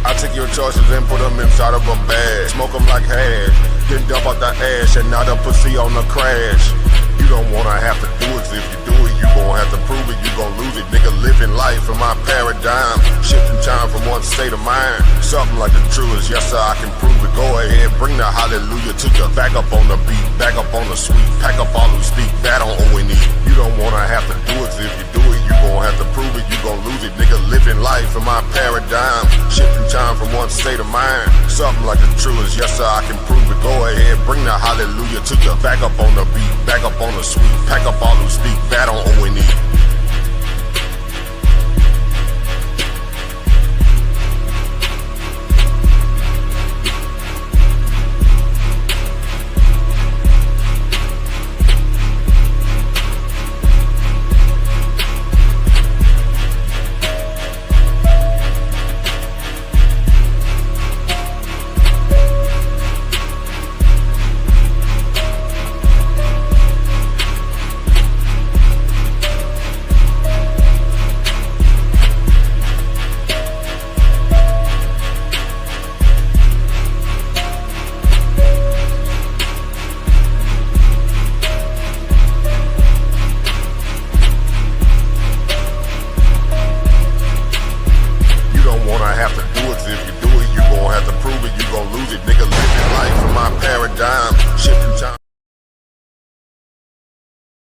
I take your choices and put them inside of a bag. Smoke them like hash. Then dump out the ash and now the pussy on the crash. You don't wanna have to do it, 'cause if you do it, you gon' have to prove it, you gon' lose it. Nigga, living life in my paradigm, shifting time from one state of mind. Something like the true is yes sir, I can prove it. Go ahead, bring the hallelujah to the back up on the beat, back up on the sweet, pack up all who speak bad on O&E. You don't wanna have to do it, 'cause if you do it, you gon' have to prove it, you gon' lose it. Nigga, living life in my paradigm, shifting time from one state of mind. Something like the true is yes sir, I can prove it. Go ahead, bring the hallelujah to the back up on the beat, back up on the sweet, pack up all who speak bad on O&E.